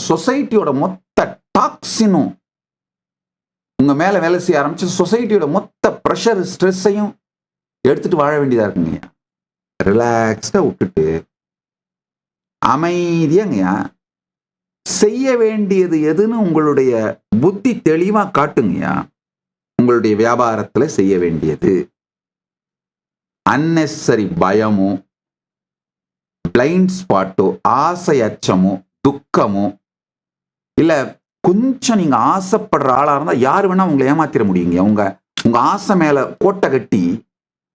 சொசைட்டியோட மொத்த டாக்ஸினும் உங்க மேல வேலை செய்ய ஆரம்பிச்சு சொசைட்டியோட மொத்த ப்ரெஷர், ஸ்ட்ரெஸ்ஸையும் எடுத்துட்டு வாழ வேண்டியதா இருக்குங்க. ரிலாக்ஸ்டா விட்டுட்டு அமைதியாங்கய்யா செய்ய வேண்டியது எதுன்னு உங்களுடைய புத்தி தெளிவா காட்டுங்கய்யா. உங்களுடைய வியாபாரத்துல செய்ய வேண்டியது அன்னெசரி பயமோ, பிளைண்ட் ஸ்பாட்டோ, ஆசை அச்சமோ, துக்கமோ, இல்ல கொஞ்சம் நீங்க ஆசைப்படுற ஆளா இருந்தா யாரு வேணா உங்களை ஏமாத்திர முடியுங்க. உங்க ஆசை மேல கோட்டை கட்டி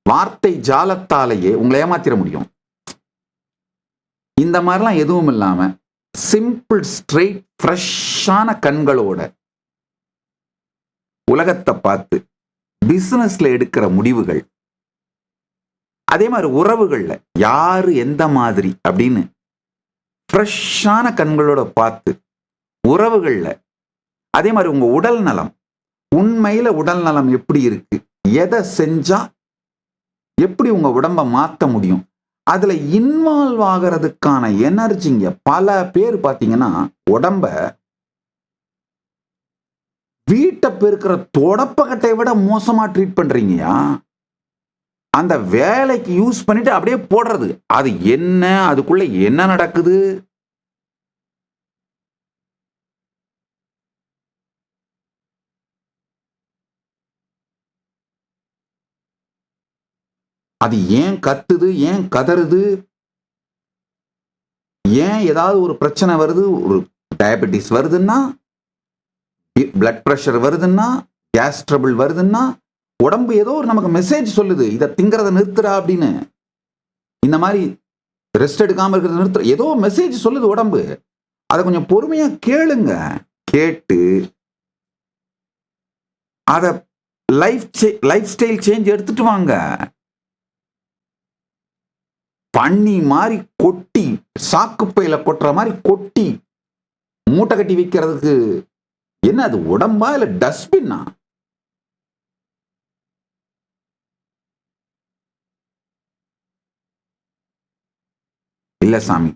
வார்த்தை ஜாலத்தாலேயே உங்களை ஏமாத்திர முடியும். இந்த மாதிரிலாம் எதுவும் இல்லாம சிம்பிள், ஸ்ட்ரெயிட், ஃப்ரெஷ்ஷான கண்களோட உலகத்தை பார்த்து பிசினஸ்ல எடுக்கிற முடிவுகள், அதே மாதிரி உறவுகள்ல யாரு எந்த மாதிரி அப்படின்னு ஃப்ரெஷ்ஷான கண்களோட பார்த்து உறவுகள்ல, அதே மாதிரி உங்க உடல் நலம், உண்மையில உடல் நலம் எப்படி இருக்கு, எதை செஞ்சா எப்படி உங்க உடம்ப மாத்த முடியும், அதுல இன்வால்வ் ஆகிறதுக்கான எனர்ஜிங்க. பல பேர் பாத்தீங்கன்னா உடம்ப வீட்டை பெருக்கிற தொடப்பக்கட்டை விட மோசமா ட்ரீட் பண்றீங்கயா. அந்த வேலைக்கு யூஸ் பண்ணிட்டு அப்படியே போடுறது. அது என்ன, அதுக்குள்ள என்ன நடக்குது? அது ஏன் கத்துது, ஏன் கதறுது, ஏன் ஏதாவது ஒரு பிரச்சனை வருது, ஒரு டயபெட்டிஸ் வருதுன்னா, பிளட் பிரஷர் வருதுன்னா, கேஸ் ட்ரபிள் வருதுன்னா, உடம்பு ஏதோ ஒரு நமக்கு மெசேஜ் சொல்லுது, இதை திங்கிறத நிறுத்துறா அப்படின்னு. இந்த மாதிரி ரெஸ்ட் எடுக்காம இருக்கிறத நிறுத்துற ஏதோ மெசேஜ் சொல்லுது உடம்பு. அதை கொஞ்சம் பொறுமையா கேளுங்க. கேட்டு அத லைஃப் ஸ்டைல் சேஞ்ச் எடுத்துட்டு வாங்க. பண்ணி மாதிரி கொட்டி, சாக்குப்பையில கொட்டுற மாதிரி கொட்டி மூட்டை கட்டி வைக்கிறதுக்கு என்ன அது உடம்பா இல்ல டஸ்ட்பின்னா? இல்ல சாமி,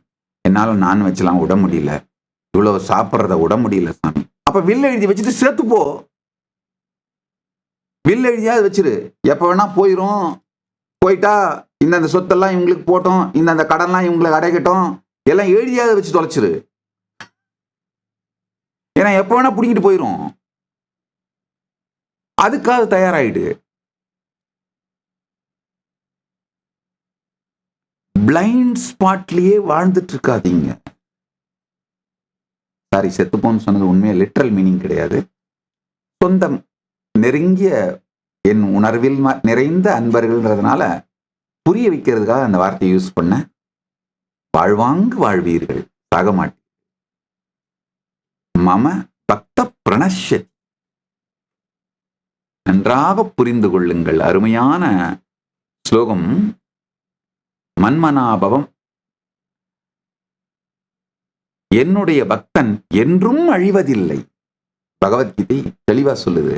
என்னால நான்வெஜ்லாம் விட முடியல, இவ்வளவு சாப்பிட்றத விட முடியல சாமி. அப்ப வில் எழுதி வச்சுட்டு சேர்த்து போ. வில் எழுதியாவது வச்சிரு. எப்ப வேணா போயிரும். போயிட்டா இந்த சொத்தெல்லாம் இவங்களுக்கு போட்டோம், இந்த கடன்லாம் இவங்களுக்கு அடைக்கட்டும், எல்லாம் எழுதியாவது வச்சு தொலைச்சிரு. ஏன்னா எப்ப வேணா பிடிங்கிட்டு போயிரும். அதுக்காக தயாராயிடு. பிளைண்ட் ஸ்பாட்லயே வாழ்ந்துட்டு இருக்காதீங்க. சாரி, செத்துப்போன்னு சொன்னது உண்மையா லிட்ரல் மீனிங் கிடையாது. சொந்தம் நெருங்கிய என் உணர்வில் நிறைந்த அன்பர்கள்ன்றதுனால புரிய வைக்கிறதுக்காக அந்த வார்த்தையை யூஸ் பண்ண. வாழ்வாங்கு வாழ்வீர்கள், சாக மாட்டீர்கள். மம பக்த பிரணஷ்யதி. நன்றாக புரிந்து கொள்ளுங்கள். அருமையான ஸ்லோகம். மன்மனாபவம். என்னுடைய பக்தன் என்றும் அழிவதில்லை. பகவத்கீதை தெளிவா சொல்லுது.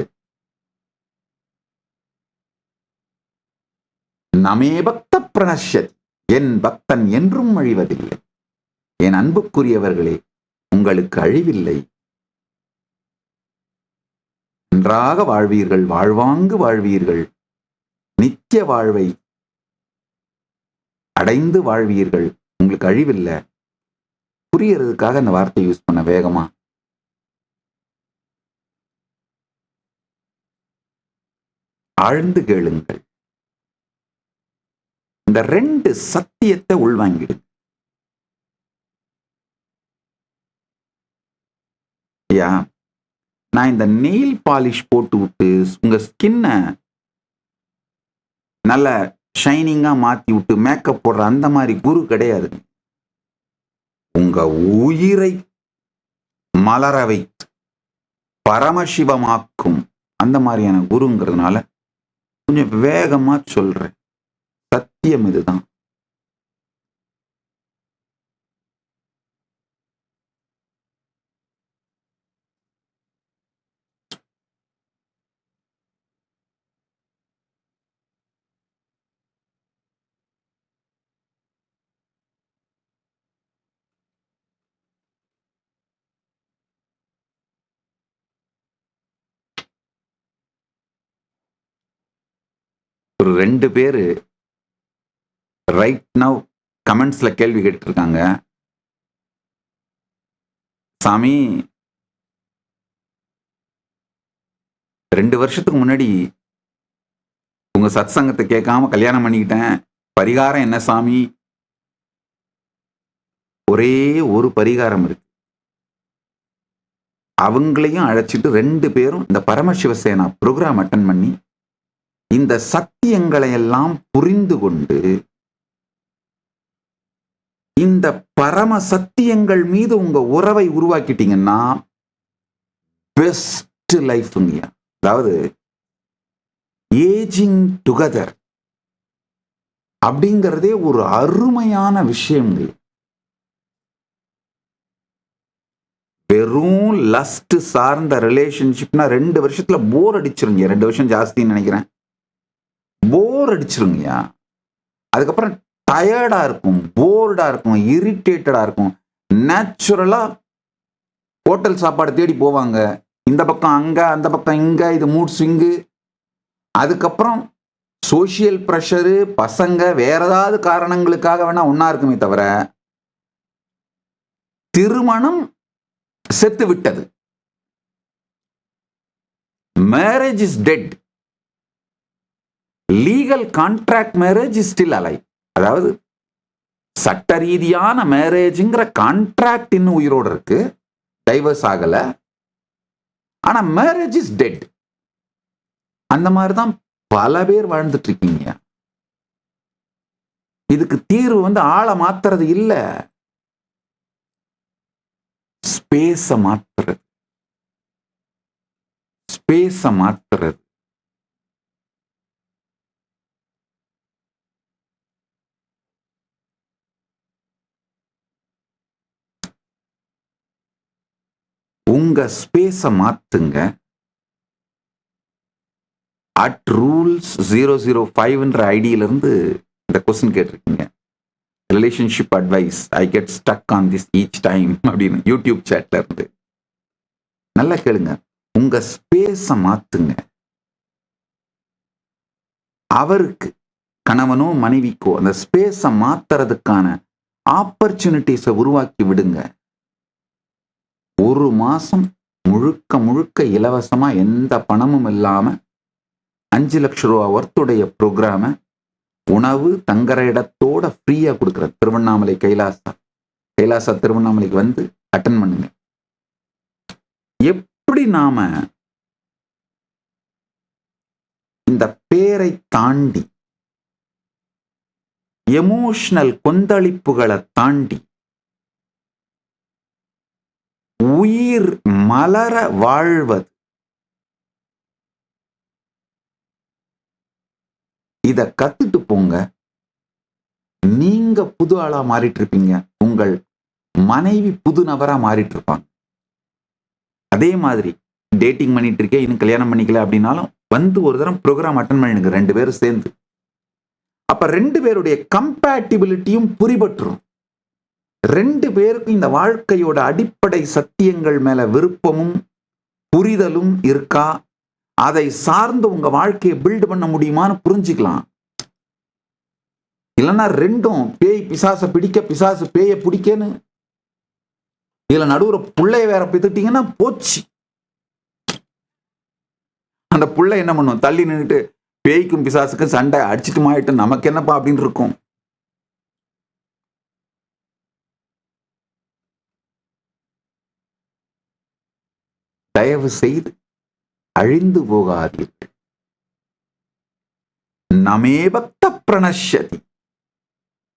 நமே பக்த பிரணஷ்யதி. என் பக்தன் என்றும் அழிவதில்லை. என் அன்புக்குரியவர்களே, உங்களுக்கு அழிவில்லை. நன்றாக வாழ்வீர்கள், வாழ்வாங்கு வாழ்வீர்கள், நித்திய வாழ்வை அடைந்து வாழ்வீர்கள். உங்களுக்கு அழிவில்லை. புரியறதுக்காக அந்த வார்த்தை யூஸ் பண்ண வேகமா. ஆழ்ந்து கேளுங்கள். இந்த 2 சத்தியத்தை உள்வாங்கிடு. ஐயா, நான் இந்த நெயில் பாலிஷ் போட்டு விட்டு உங்க ஸ்கின்ன நல்ல ஷைனிங்கா மாத்தி விட்டு மேக்கப் போடுற அந்த மாதிரி குரு கிடையாது. உங்க உயிரை மலர வைத்து பரமசிவமாக்கும் அந்த மாதிரியான குருங்கிறதுனால கொஞ்சம் வேகமா சொல்றேன். சத்தியம் இதுதான். ஒரு 2 பேரு ரைட் நவ் கமெண்ட்ஸ்ல கேள்வி கேட்டு இருக்காங்க. சாமி, 2 வருஷத்துக்கு முன்னாடி உங்க சத் சங்கத்தை கேட்காம கல்யாணம் பண்ணிக்கிட்டேன். பரிகாரம் என்ன சாமி? ஒரே ஒரு பரிகாரம் இருக்கு. அவங்களையும் அழைச்சிட்டு 2 பேரும் இந்த பரமசிவசேனா ப்ரோக்ராம் அட்டன் பண்ணி இந்த சத்தியங்களை எல்லாம் புரிந்து கொண்டு இந்த பரம சத்தியங்கள் மீது உங்க உறவை உருவாக்கிட்டீங்கன்னா பெஸ்ட் லைஃப்ங்க. அதாவது ஏஜிங் டுகெதர் அப்படிங்கிறதே ஒரு அருமையான விஷயங்க. வெறும் லஸ்ட் சார்ந்த ரிலேஷன்ஷிப்னா 2 வருஷத்துல போர் அடிச்சிருங்க. 2 வருஷம் ஜாஸ்தின்னு நினைக்கிறேன். போர் அடிச்சிருங்கய்யா. அதுக்கப்புறம் டயர்டா இருக்கும், போர்டா இருக்கும், இரிட்டேட்டடா இருக்கும். நேச்சுரலா ஹோட்டல் சாப்பாடு தேடி போவாங்க. இந்த பக்கம் அங்க, அந்த பக்கம் இங்க, இது மூட் ஸ்விங்கு. அதுக்கப்புறம் சோசியல் ப்ரெஷரு, பசங்க வேற ஏதாவது காரணங்களுக்காக வேணா ஒன்னா இருக்குமே தவிர, திருமணம் செத்து விட்டது. Marriage is dead. Legal contract marriage is still alive. அதாவது சட்ட ரீதியான மேரேஜ்ங்கிற கான்ட்ராக்ட் இன்னும் உயிரோடு இருக்கு, டைவர்ஸ் ஆகல. ஆனா மேரேஜ் இஸ் டெட். அந்த மாதிரிதான் பல பேர் வாழ்ந்துட்டு இருக்கீங்க. இதுக்கு தீர்வு ஆளை மாத்துறது இல்ல, ஸ்பேஸ மாத்துறது. ஸ்பேஸ மாத்துறது. உங்க ஸ்பேஸ மாத்துங்க. @rules005 ஐடியிலிருந்து இந்த கொஸ்டின் கேட்டிருக்கீங்க. Relationship advice, I get stuck on this each time அப்படின்னு யூடியூப் சேட்ல இருந்து. நல்லா கேளுங்க, உங்க ஸ்பேஸ மாத்துங்க. அவருக்கு, கணவனோ மனைவிக்கோ அந்த ஸ்பேஸ மாத்துறதுக்கான ஆப்பர்ச்சுனிட்டிஸை உருவாக்கி விடுங்க. ஒரு மாசம் முழுக்க முழுக்க இலவசமா எந்த பணமும் இல்லாம 5 லட்சம் ரூபா ஒர்த்துடைய ப்ரோக்ராம உணவு தங்குற இடத்தோட ஃப்ரீயா கொடுக்குற திருவண்ணாமலை கைலாசா திருவண்ணாமலைக்கு அட்டன் பண்ணுங்க. எப்படி நாம இந்த பேரை தாண்டி, எமோஷனல் கொந்தளிப்புகளை தாண்டி உயிர் மலர வாழ்வது, இத கத்துட்டு போங்க. நீங்க புது ஆளா மாறிட்டு இருப்பீங்க, உங்கள் மனைவி புது நபரா மாறிட்டு இருப்பாங்க. அதே மாதிரி டேட்டிங் பண்ணிட்டு இருக்கேன், இன்னும் கல்யாணம் பண்ணிக்கல அப்படின்னாலும் ஒரு தரம் ப்ரோக்ராம் அட்டன் பண்ணிடுங்க 2 பேரும் சேர்ந்து. அப்ப 2 பேருடைய கம்பேட்டிபிலிட்டியும் புரிபற்றும். 2 பேருக்கும் இந்த வாழ்க்கையோட அடிப்படை சத்தியங்கள் மேல விருப்பமும் புரிதலும் இருக்கா, அதை சார்ந்து உங்க வாழ்க்கையை பில்ட் பண்ண முடியுமான்னு புரிஞ்சுக்கலாம். இல்லைன்னா 2ம் பேய் பிசாச பிடிக்க, பிசாசு பேய பிடிக்கன்னு இதுல நடுவுற புள்ளைய வேற பித்துட்டீங்கன்னா போச்சு. அந்த புள்ளை என்ன பண்ணும், தள்ளி நின்றுட்டு பேய்க்கும் பிசாசுக்கும் சண்டை அடிச்சுட்டு மாயிட்டு நமக்கு என்னப்பா அப்படின்னு இருக்கும். தயவு செய்து அழிந்து போகாதீர்கள். நமே பக்த பிரணஷ்யதி,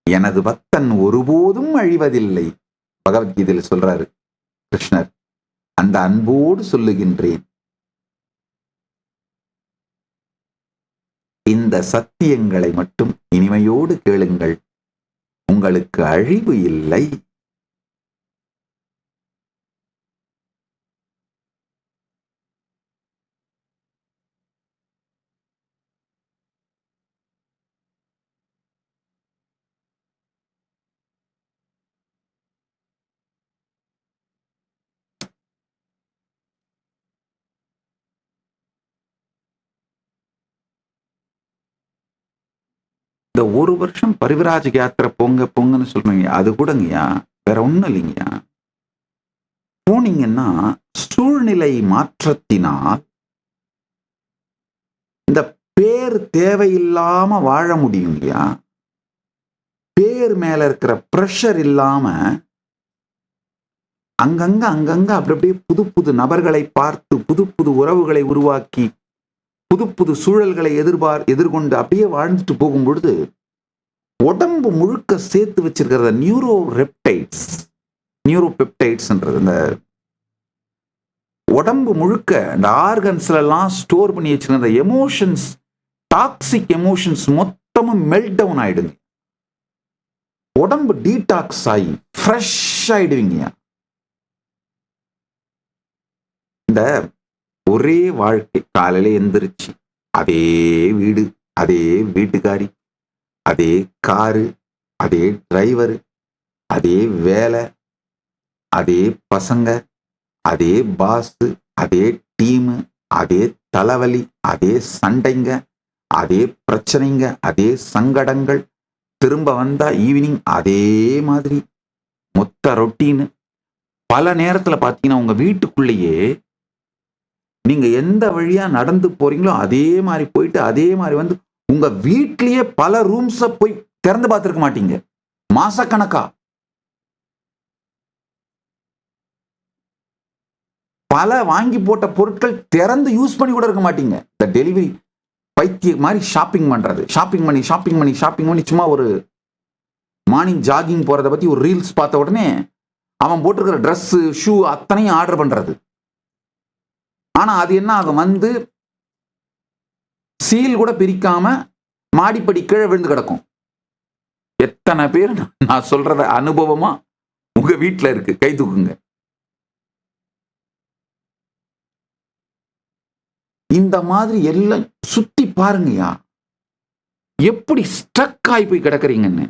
எனது பக்தன் ஒருபோதும் அழிவதில்லை. பகவத்கீதையில் சொல்றாரு கிருஷ்ணர். அந்த அன்போடு சொல்லுகின்றேன், இந்த சத்தியங்களை மட்டும் இனிமையோடு கேளுங்கள், உங்களுக்கு அழிவு இல்லை. இந்த 1 வருஷம் பரிவிராஜ யாத்திரை போங்கன்னு சொல்றீங்க, அது கூடங்கய்யா வேற ஒண்ணும் இல்லைங்கய்யா. போனீங்கன்னா சூழ்நிலை மாற்றத்தினால் இந்த பேர் தேவையில்லாம வாழ முடியுங்கய்யா. பேர் மேல இருக்கிற பிரஷர் இல்லாம அங்கங்க அப்படி அப்படியே புது புது நபர்களை பார்த்து, புது புது உறவுகளை உருவாக்கி, புது புது சூழல்களை எதிர்கொண்டு அப்படியே வாழ்ந்துட்டு போகும் பொழுது உடம்பு முழுக்க சேர்த்து வச்சிருக்கிற நியூரோபெப்டைட்ஸ்ன்றது, இந்த உடம்பு முழுக்க இந்த ஆர்கன்ஸ்ல எல்லாம் ஸ்டோர் பண்ணி வச்சிருக்கிற எமோஷன்ஸ், டாக்ஸிக் எமோஷன்ஸ் மொத்தமும் மெல்ட் டவுன் ஆயிடுங்க. உடம்பு டீடாக்ஸ் ஆகி ஃப்ரெஷ் ஆயிடுவீங்க. இந்த ஒரே வாழ்க்கை, காலையில எந்திரிச்சு அதே வீடு, அதே வீட்டுக்காரி, அதே காரு, அதே டிரைவரு, அதே வேலை, அதே பசங்க, அதே பாஸ், அதே டீமு, அதே தலைவலி, அதே சண்டைங்க, அதே பிரச்சனைங்க, அதே சங்கடங்கள். திரும்ப வந்தா ஈவினிங் அதே மாதிரி மொத்த ரொட்டீனு. பல நேரத்துல பாத்தீங்கன்னா உங்க வீட்டுக்குள்ளேயே நீங்க எந்த வழியா நடந்து போறீங்களோ அதே மாதிரி போயிட்டு அதே மாதிரி வந்து உங்க வீட்லயே பல ரூம்ஸ போய் திறந்து பார்த்திருக்க மாட்டீங்க மாசக்கணக்கா. பல வாங்கி போட்ட பொருட்கள் திறந்து யூஸ் பண்ணி கூட இருக்க மாட்டீங்க. இந்த டெலிவரி பைத்திய மாதிரி ஷாப்பிங் பண்றது, ஷாப்பிங் பண்ணி சும்மா ஒரு மார்னிங் ஜாகிங் போறதை பத்தி ஒரு ரீல்ஸ் பார்த்த உடனே அவன் போட்டிருக்கிற ட்ரெஸ் ஷூ அத்தனையும் ஆர்டர் பண்றது. ஆனா அது என்ன ஆகும், வந்து சீல் கூட பிரிக்காம மாடிப்படி கீழே விழுந்து கிடக்கும். எத்தனை பேர் நான் சொல்றத அனுபவமா உங்க வீட்டுல இருக்கு? கை தூக்குங்க. இந்த மாதிரி எல்லாம் சுத்தி பாருங்கயா, எப்படி ஸ்ட்ரக் ஆகி போய் கிடக்குறீங்கன்னு.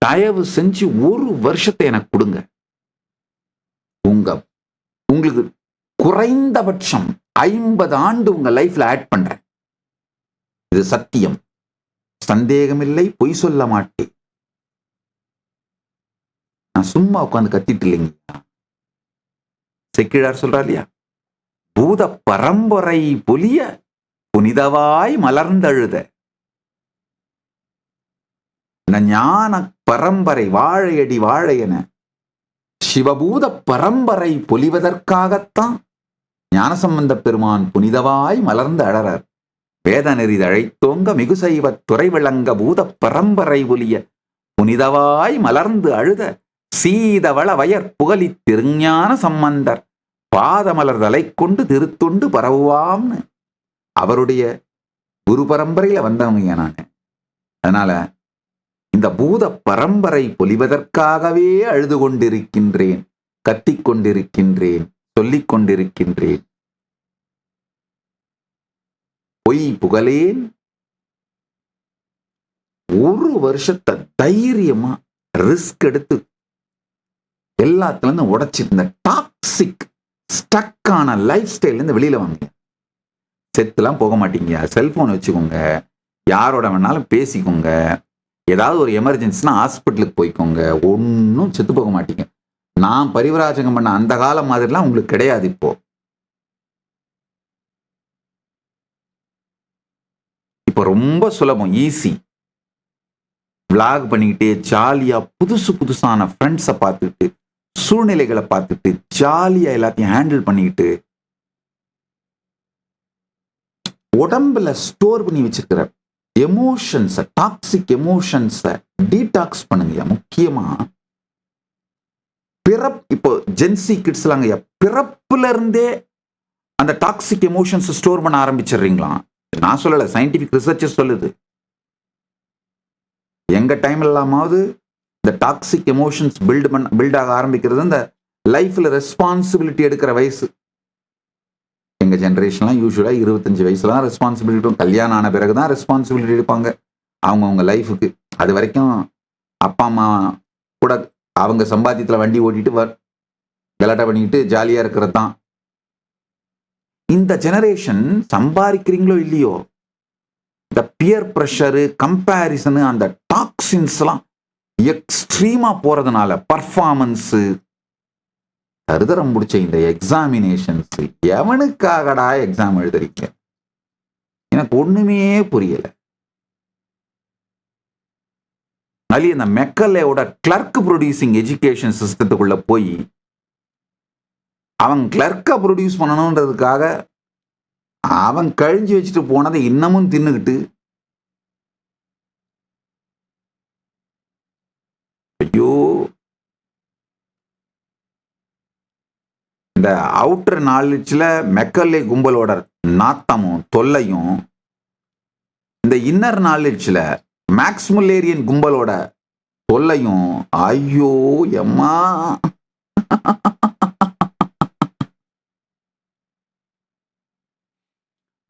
தயவு செஞ்சு ஒரு வருஷத்தை எனக்கு கொடுங்க. உங்களுக்கு குறைந்தபட்சம் 50 ஆண்டு உங்க லைஃப்ல ஆட் பண்றேன். இது சத்தியம், சந்தேகமில்லை, பொய் சொல்ல மாட்டேன். நான் சும்மா உட்காந்து கத்திட்டு இல்லைங்க. செக்கிழார் சொல்றா இல்லையா, பூத பரம்பரை பொலிய புனிதவாய் மலர்ந்தழுத. ஞான பரம்பரை வாழையடி வாழையென சிவபூத பரம்பரை பொலிவதற்காகத்தான் ஞானசம்பந்த பெருமான் புனிதவாய் மலர்ந்து அழறார். வேத நெறி அழைத்தோங்க மிகுசைவ துறை விளங்க பூத பரம்பரை ஒலிய புனிதவாய் மலர்ந்து அழுத சீதவள வயற் புகழி திருஞான சம்பந்தர் பாதமலர் தலை கொண்டு திருத்தொண்டு பரவுவாம்னு அவருடைய குரு பரம்பரையில வந்தவங்க நான். அதனால இந்த பூத பரம்பரை பொலிவதற்காகவே அழுது கொண்டிருக்கின்றேன், கத்திக் கொண்டிருக்கின்றேன், சொல்லிக் கொண்டிருக்கின்றேன். பொய் புகழேன். ஒரு வருஷத்தை தைரியமா ரிஸ்க் எடுத்து எல்லாத்துல இருந்து உடைச்சிருந்த டாக்ஸிக் ஸ்டக்கான லைஃப் ஸ்டைல் இருந்து வெளியில வாங்க. செத்துலாம் போக மாட்டீங்க. செல்போன் வச்சுக்கோங்க, யாரோட வேணாலும் பேசிக்கோங்க. ஏதாவது ஒரு எமர்ஜென்சினா ஹாஸ்பிட்டலுக்கு போய்க்கோங்க. ஒன்றும் செத்து போக மாட்டீங்க. நான் பரிவராஜகம் பண்ண அந்த காலம் மாதிரிலாம் உங்களுக்கு கிடையாது. இப்போ ரொம்ப சுலபம், ஈஸி. விளாக் பண்ணிக்கிட்டே ஜாலியா புதுசான ஃப்ரெண்ட்ஸை பார்த்துட்டு சூழ்நிலைகளை பார்த்துட்டு ஜாலியா எல்லாத்தையும் ஹேண்டில் பண்ணிக்கிட்டு உடம்புல ஸ்டோர் பண்ணி வச்சிருக்கிற எமோஷன்ஸை, டாக்ஸிக் எமோஷன்ஸை டீடாக்ஸ் பண்ணுங்க. முக்கியமா இப்போ ஜென்சி கிட்ஸ்லாம் பிறப்புல இருந்தே அந்த டாக்ஸிக் எமோஷன்ஸ் ஸ்டோர் பண்ண ஆரம்பிச்சிடுறீங்களா? நான் சொல்லல, சயின்டிபிக் ரிசர்ச் சொல்லுது. எங்க டைம்ல எல்லாமாவது இந்த டாக்ஸிக் எமோஷன்ஸ் பில்ட் ஆக ஆரம்பிக்கிறது இந்த லைஃப்ல ரெஸ்பான்சிபிலிட்டி எடுக்கிற வயசு. எங்க ஜென்ரேஷன்லாம் யூஸ்வலா 25 வயசுல தான் ரெஸ்பான்சிபிலிட்டி. கல்யாணம் ஆன பிறகுதான் ரெஸ்பான்சிபிலிட்டி எடுப்பாங்க அவங்க லைஃபுக்கு. அது வரைக்கும் அப்பா அம்மா கூட அவங்க சம்பாத்தியத்துல வண்டி ஓட்டிட்டு கலாட்டா பண்ணிக்கிட்டு ஜாலியா இருக்கிறது தான். இந்த ஜெனரேஷன் சம்பாதிக்கிறீங்களோ இல்லையோ, இந்த பியர் ப்ரெஷரு, கம்பேரிசனு, அந்த டாக்ஸின்ஸ் எல்லாம் எக்ஸ்ட்ரீமா போறதுனால பர்ஃபார்மன்ஸ் தருதரம் முடிச்ச இந்த எக்ஸாமினேஷன்ஸ், எவனுக்காகடா எக்ஸாம் எழுதுறீங்க? எனக்கு ஒண்ணுமே புரியல. அதுல இந்த மெக்கலேவோட கிளர்க் ப்ரொடியூசிங் எஜுகேஷன் சிஸ்டத்துக்குள்ள போய் அவன் கிளர்க்கை ப்ரொடியூஸ் பண்ணணுன்றதுக்காக அவன் கழிஞ்சு வச்சுட்டு போனதை இன்னமும் தின்னுக்கிட்டு, ஐயோ, இந்த அவுட்டர் நாலேஜ்ல மெக்கலே கும்பலோட நாத்தமும் தொல்லையும், இந்த இன்னர் நாலேஜ்ல மேக்ஸ்முல்லேரியன் கும்பலோட தொல்லையும், ஐயோ எம்மா.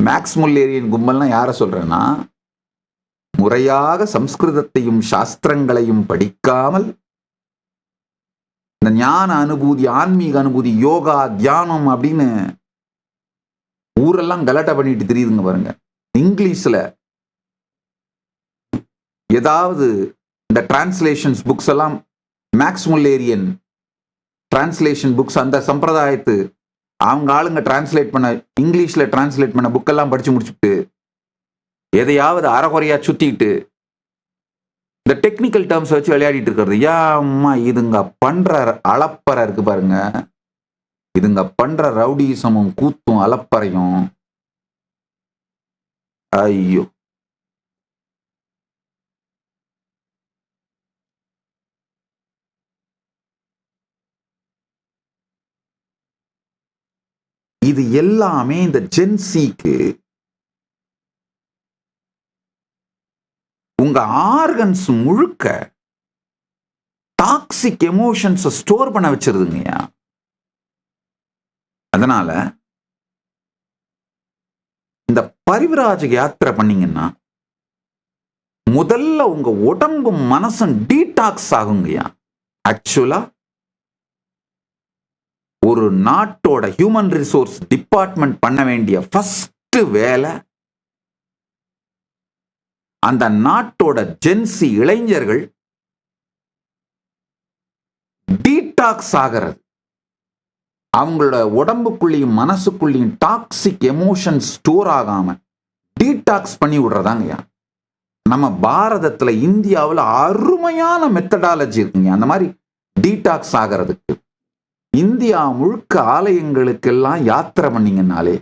மேக்ஸ் முல்லேரியன் கும்பல்னா யார சொல்றேன்னா, முறையாக சம்ஸ்கிருதத்தையும் சாஸ்திரங்களையும் படிக்காமல் இந்த ஞான அனுபூதி, ஆன்மீக அனுபூதி, யோகா, தியானம் அப்படின்னு ஊரெல்லாம் கலாட்டா பண்ணிட்டு தெரியுதுங்க பாருங்க. இங்கிலீஷ்ல ஏதாவது இந்த டிரான்ஸ்லேஷன்ஸ் புக்ஸ் எல்லாம், மேக்ஸ் முல்லேரியன் டிரான்ஸ்லேஷன் புக்ஸ், அந்த சம்பிரதாயத்து அவங்க ஆளுங்க டிரான்ஸ்லேட் பண்ண, இங்கிலீஷ்ல டிரான்ஸ்லேட் பண்ண புக்கெல்லாம் படிச்சு முடிச்சுட்டு எதையாவது அறகுறையா சுத்திட்டு இந்த டெக்னிக்கல் டேர்ம்ஸ் வச்சு விளையாடிட்டு இருக்கிறது. அம்மா இதுங்க பண்ற அளப்பறை இருக்கு பாருங்க, இதுங்க பண்ற ரவுடிசமும் கூத்தும் அலப்பறையும், ஐயோ. இது எல்லாமே இந்த ஜென்சிக்கு உங்க ஆர்கன்ஸ் முழுக்க டாக்ஸிக் எமோஷன்ஸ் ஸ்டோர் பண்ண வச்சிருதுங்கய்யா. அதனால இந்த பரிவிராஜ யாத்திரை பண்ணீங்கன்னா முதல்ல உங்க உடம்பும் மனசும் டீடாக்ஸ் ஆகுங்கய்யா. ஆக்சுவலா ஒரு நாட்டோட ஹியூமன் ரிசோர்ஸ் டிபார்ட்மெண்ட் பண்ண வேண்டிய ஃபர்ஸ்ட் வேலை அந்த நாட்டோட ஜென்சி இளைஞர்கள் டீடாக்ஸ் ஆகிறது. அவங்களோட உடம்புக்குள்ளேயும் மனசுக்குள்ளேயும் டாக்ஸிக் எமோஷன் ஸ்டோர் ஆகாம டீடாக்ஸ் பண்ணி விடுறதாங்கய்யா. நம்ம பாரதத்துல, இந்தியாவில் அருமையான மெத்தடாலஜி இருக்குங்க அந்த மாதிரி டீடாக்ஸ் ஆகிறதுக்கு. இந்தியா முழுக்க ஆலயங்களுக்கெல்லாம் யாத்திரை பண்ணீங்கன்னாலே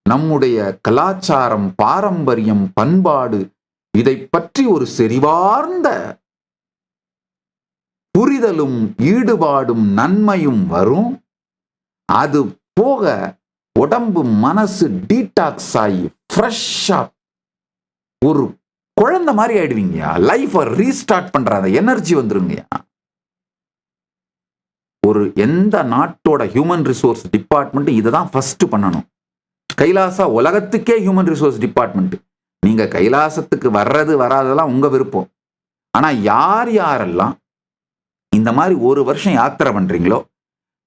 நம்முடைய கலாச்சாரம், பாரம்பரியம், பண்பாடு இதை பற்றி ஒரு செறிவார்ந்த புரிதலும் ஈடுபாடும் நன்மையும் வரும். அது போக உடம்பு மனசு டீடாக்ஸ் ஆகி ஃப்ரெஷ்ஷா ஒரு குழந்தை மாதிரி ஆயிடுவீங்கயா. லைஃபை ரீஸ்டார்ட் பண்ற அந்த எனர்ஜி வந்துருங்கயா. ஒரு எந்த நாட்டோட ஹியூமன் ரிசோர்ஸ் டிபார்ட்மெண்ட் இதை தான் ஃபர்ஸ்ட் பண்ணணும். கைலாசா உலகத்துக்கே ஹியூமன் ரிசோர்ஸ் டிபார்ட்மெண்ட். நீங்க கைலாசத்துக்கு வர்றது வராதெல்லாம் உங்க விருப்பம். ஆனா யார் யாரெல்லாம் இந்த மாதிரி ஒரு வருஷம் யாத்திரை பண்றீங்களோ,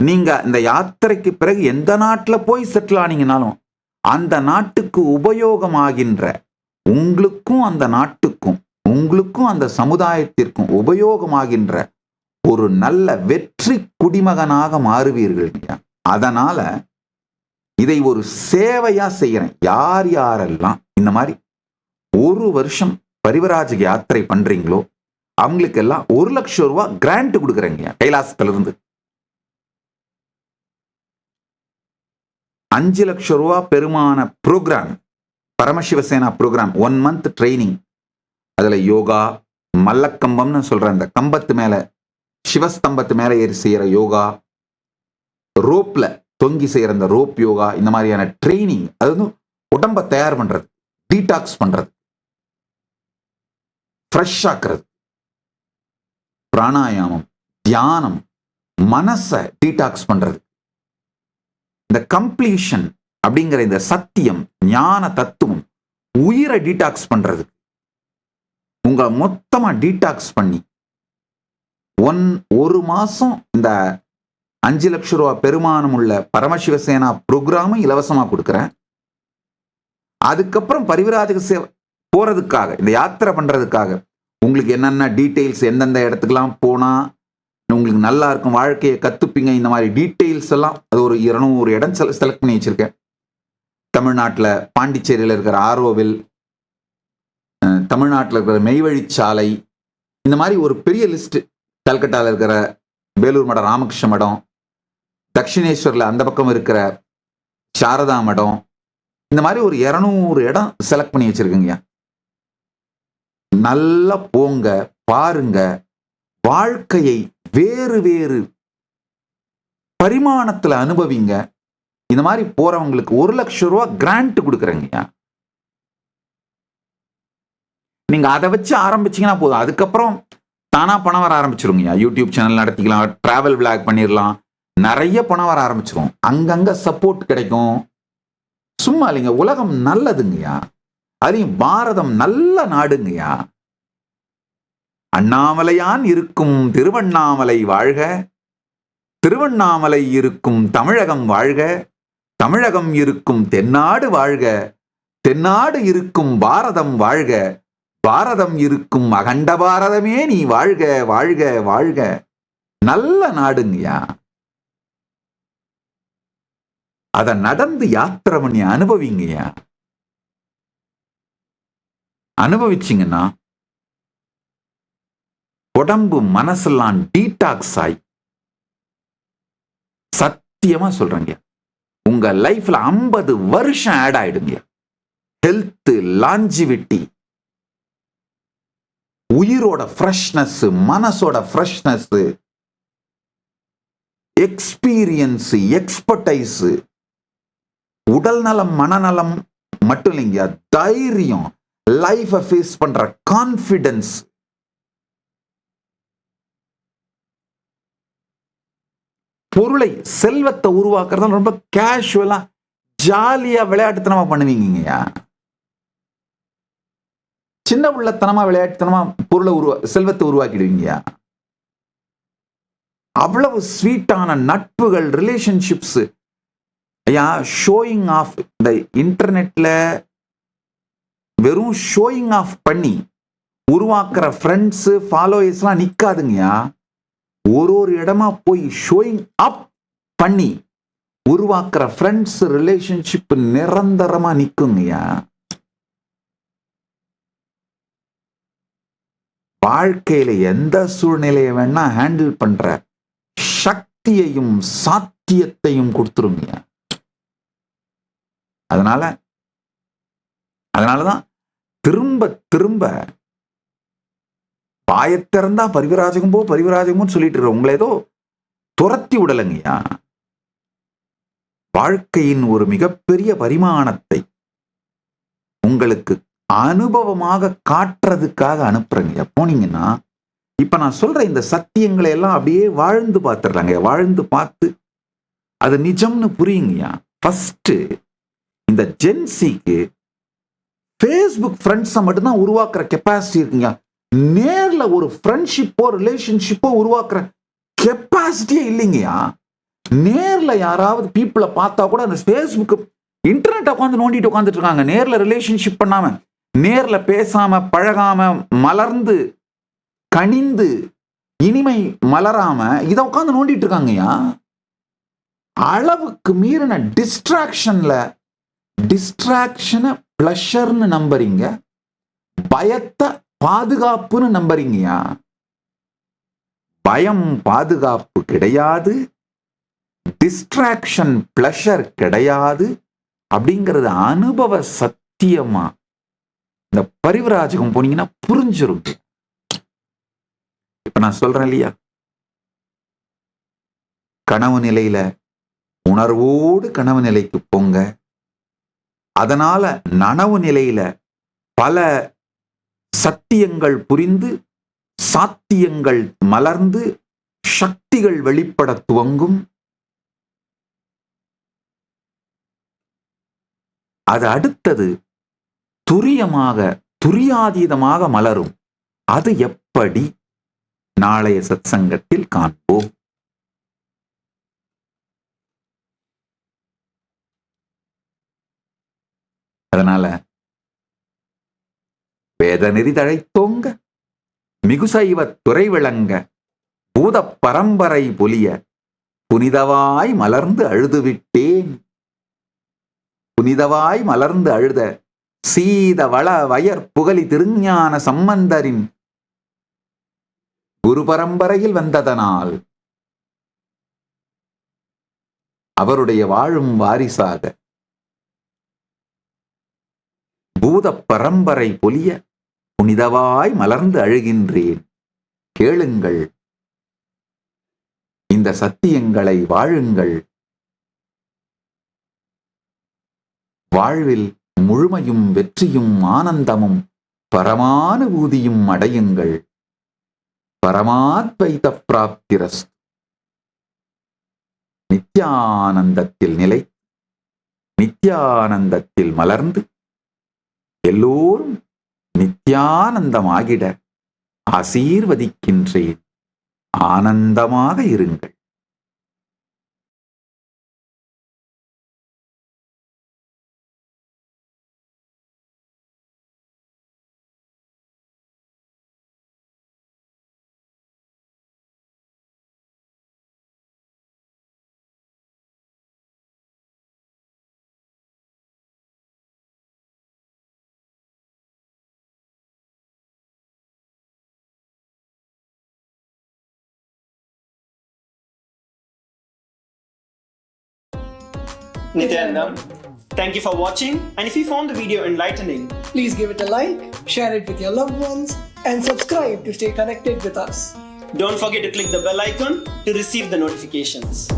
நீங்க இந்த யாத்திரைக்கு பிறகு எந்த நாட்டில் போய் செட்டில் ஆனீங்கனாலும் அந்த நாட்டுக்கு உபயோகமாகின்ற, உங்களுக்கும் அந்த நாட்டுக்கும் உங்களுக்கும் அந்த சமுதாயத்திற்கும் உபயோகமாகின்ற ஒரு நல்ல வெற்றி குடிமகனாக மாறுவீர்கள். அதனால இதை ஒரு சேவையா செய்யறேன். யார் யாரெல்லாம் இந்த மாதிரி ஒரு வருஷம் பரிவராஜ யாத்திரை பண்றீங்களோ அவங்களுக்கு எல்லாம் 1 லட்சம் ரூபாய் கிராண்ட் கொடுக்குறேங்க கைலாசத்திலிருந்து. 5 லட்சம் ரூபாய் பெருமான ப்ரோக்ராம், பரமசிவசேனா ப்ரோக்ராம், 1 மந்த் ட்ரைனிங். அதுல யோகா, மல்லக்கம்பம்னு சொல்ற அந்த கம்பத்து மேல, சிவஸ்தம்பத்து மேல ஏறி செய்யற யோகா, ரோப்ல தொங்கி செய்யற அந்த ரோப் யோகா, இந்த மாதிரியான ட்ரைனிங். அது வந்து உடம்ப தயார் பண்றது, டீடாக்ஸ் பண்றது, ஃப்ரெஷ் ஆக்குறது. பிராணாயாமம், தியானம், மனசை டீடாக்ஸ் பண்றது. இந்த கம்ப்ளீஷன் அப்படிங்கிற இந்த சத்தியம், ஞான தத்துவம், உயிரை டீடாக்ஸ் பண்றது. உங்களை மொத்தமா டீடாக்ஸ் பண்ணி ஒரு மாசம் இந்த 5 லட்சம் ரூபாய் பெருமானம் உள்ள பரமசிவசேனா ப்ரோக்ராம் இலவசமா கொடுக்குறேன். அதுக்கப்புறம் பரிவிராஜக சேவை போறதுக்காக, இந்த யாத்திரை பண்றதுக்காக உங்களுக்கு என்னென்ன டீட்டெயில்ஸ், எந்தெந்த இடத்துக்கெல்லாம் போனா உங்களுக்கு நல்லா இருக்கும், வாழ்க்கையை கத்துப்பீங்க, இந்த மாதிரி டீட்டெயில்ஸ் எல்லாம் அது ஒரு 200 இடம் செலக்ட் பண்ணி வச்சிருக்கேன். தமிழ்நாட்டில் பாண்டிச்சேரியில் இருக்கிற ஆரோவில், தமிழ்நாட்டில் இருக்கிற மெய்வழிச்சாலை, இந்த மாதிரி ஒரு பெரிய லிஸ்ட். கல்கட்டாவில் இருக்கிற வேலூர் மடம், ராமகிருஷ்ண மடம், தட்சிணேஸ்வரில் அந்த பக்கம் இருக்கிற சாரதா மடம், இந்த மாதிரி ஒரு 200 இடம் செலக்ட் பண்ணி வச்சிருக்கீங்க. நல்லா போங்க, பாருங்க, வாழ்க்கையை வேறு வேறு பரிமாணத்துல அனுபவிங்க. இந்த மாதிரி போறவங்களுக்கு 1 லட்சம் ரூபாய் கிராண்ட் கொடுக்குறேங்க. நீங்க அதை வச்சு ஆரம்பிச்சீங்கன்னா போதும். அதுக்கப்புறம் தானா பணம் வர ஆரம்பிச்சிருங்க. யூடியூப் சேனல் நடத்திக்கலாம், டிராவல் விளாக் பண்ணிடலாம், நிறைய பணம் வர ஆரம்பிச்சிரும். அங்கங்க சப்போர்ட் கிடைக்கும். சும்மா இல்லைங்க, உலகம் நல்லதுங்கய்யா. அதையும் பாரதம் நல்ல நாடுங்கய்யா. அண்ணாமலையான் இருக்கும் திருவண்ணாமலை வாழ்க, திருவண்ணாமலை இருக்கும் தமிழகம் வாழ்க, தமிழகம் இருக்கும் தென்னாடு வாழ்க, தென்னாடு இருக்கும் பாரதம் வாழ்க, பாரதம் இருக்கும் அகண்ட பாரதமே நீ வாழ்க வாழ்க வாழ்க. நல்ல நாடுங்கய்யா. அத நடந்து யாத்திரை பண்ணி அனுபவிங்கய்யா. அனுபவிச்சிங்கன்னா உடம்பு மனசெல்லாம் டீடாக்ஸ் ஆகி, சத்தியமா சொல்றேங்க, உங்க லைஃப்ல 50 வருஷம் ஆட் ஆயிடுங்க. ஹெல்த், லாஞ்சிவிட்டி, உயிரோட ஃப்ரெஷ்னஸ், மனசோட ஃப்ரெஷ்னஸ், எக்ஸ்பீரியன்ஸ், எக்ஸ்பர்டைஸ், உடல் நலம் மனநலம் மட்டும் இல்லைங்க, தைரியம், லைஃப ஃபேஸ் பண்ற கான்பிடன்ஸ். பொருளை, செல்வத்தை உருவாக்குறத ரொம்ப கேஷுவலா ஜாலியா விளையாட்டுத்தனமா பண்ணுவீங்கய்யா. சின்ன உள்ளத்தனமா விளையாட்டுத்தனமா பொருளை செல்வத்தை உருவாக்கிடுவீங்கய்யா. அவ்வளவு ஸ்வீட்டான நட்புகள், ரிலேஷன்ஷிப்ஸ். ஐயா, ஷோயிங் ஆஃப், இந்த இன்டர்நெட்ல வெறும் ஷோயிங் ஆஃப் பண்ணி உருவாக்குற ஃப்ரெண்ட்ஸ், ஃபாலோயர்ஸ்லாம் நிக்காதுங்கய்யா. ஒரு இடமா போய் ஷோயிங் அப் பண்ணி உருவாக்குற ஃப்ரெண்ட்ஸ், ரிலேஷன்ஷிப் நிரந்தரமா நிக்குங்கய்யா. வாழ்க்கையில எந்த சூழ்நிலையை வேணா ஹேண்டில் பண்ற சக்தியையும் சாத்தியத்தையும் கொடுத்துருங்க. அதனாலதான் திரும்ப திரும்ப பாயத்திறந்தா பரிவிராஜகம்போ பரிவிராஜகமோன்னு சொல்லிட்டு உங்களை ஏதோ துரத்தி விடலைங்கய்யா. வாழ்க்கையின் ஒரு மிகப்பெரிய பரிமாணத்தை உங்களுக்கு அனுபவமாக காட்டுறதுக்காக அனுப்புறேங்க. போனீங்கன்னா இப்ப நான் சொல்ற இந்த சத்தியங்களை எல்லாம் அப்படியே வாழ்ந்து பார்த்துடுறாங்க. வாழ்ந்து பார்த்து அது நிஜம்னு புரியுங்கய்யா. ஃபர்ஸ்ட் இந்த ஜென்சிக்கு ஃபேஸ்புக் ஃப்ரெண்ட்ஸை மட்டும்தான் உருவாக்குற கெப்பாசிட்டி இருக்குங்க. நேர்ல ஒரு ஃப்ரெண்ட்ஷிப்போ ரிலேஷன்ஷிப்போ உருவாக்குற கெப்பாசிட்டியே இல்லைங்கய்யா. நேர்ல யாராவது பீப்புளை பார்த்தா கூட அந்த ஃபேஸ்புக், இன்டர்நெட் உட்காந்து நோண்டிட்டு உட்காந்துட்டு இருக்காங்க. நேர்ல ரிலேஷன்ஷிப் பண்ணாம, நேர்ல பேசாம, பழகாம, மலர்ந்து கனிந்து இனிமை மலராம இதை உட்காந்து நோண்டிட்டு இருக்காங்கய்யா. அளவுக்கு மீறின டிஸ்ட்ராக்ஷனை பிளஷர்னு நம்புறீங்க, பயத்தை பாதுகாப்புன்னு நம்புறீங்கயா. பயம் பாதுகாப்பு கிடையாது, டிஸ்ட்ராக்ஷன் பிளஷர் கிடையாது அப்படிங்கிறது அனுபவ சத்தியமா இந்த பரிவிராஜகம் போனீங்கன்னா புரிஞ்சிரும். இப்ப நான் சொல்றேன் இல்லையா, கனவு நிலையில உணர்வோடு கனவு நிலைக்கு போங்க. அதனால நனவு நிலையில பல சத்தியங்கள் புரிந்து, சாத்தியங்கள் மலர்ந்து, சக்திகள் வெளிப்பட துவங்கும். அது அடுத்தது துரியாதீதமாக மலரும். அது எப்படி? நாளைய சத்சங்கத்தில் காண்போம். அதனால வேத நெறி தழைத்தோங்க, மிகுசைவ துறை விளங்க, பூத பரம்பரை பொலிய, புனிதவாய் மலர்ந்து அழுதுவிட்டேன். புனிதவாய் மலர்ந்து அழுத சீத வள வயற் புகழி திருஞான சம்பந்தரின் குரு பரம்பரையில் வந்ததனால் அவருடைய வாழும் வாரிசாக பூத பரம்பரை பொலிய புனிதவாய் மலர்ந்து அழுகின்றேன். கேளுங்கள், இந்த சத்தியங்களை வாழுங்கள். வாழ்வில் முழுமையும் வெற்றியும் ஆனந்தமும் பரமானுபூதியும் அடையுங்கள். பரமாத்வைத பிராப்திரஸ்து. நித்யானந்தத்தில் நிலை நித்யானந்தத்தில் மலர்ந்து எல்லோரும் நித்யானந்தமாகிட ஆசீர்வதிக்கின்றேன். ஆனந்தமாக இருங்கள். Nityanandam, thank you for watching, and if you found the video enlightening, please give it a like, share it with your loved ones, and subscribe to stay connected with us. don't forget to click the bell icon to receive the notifications.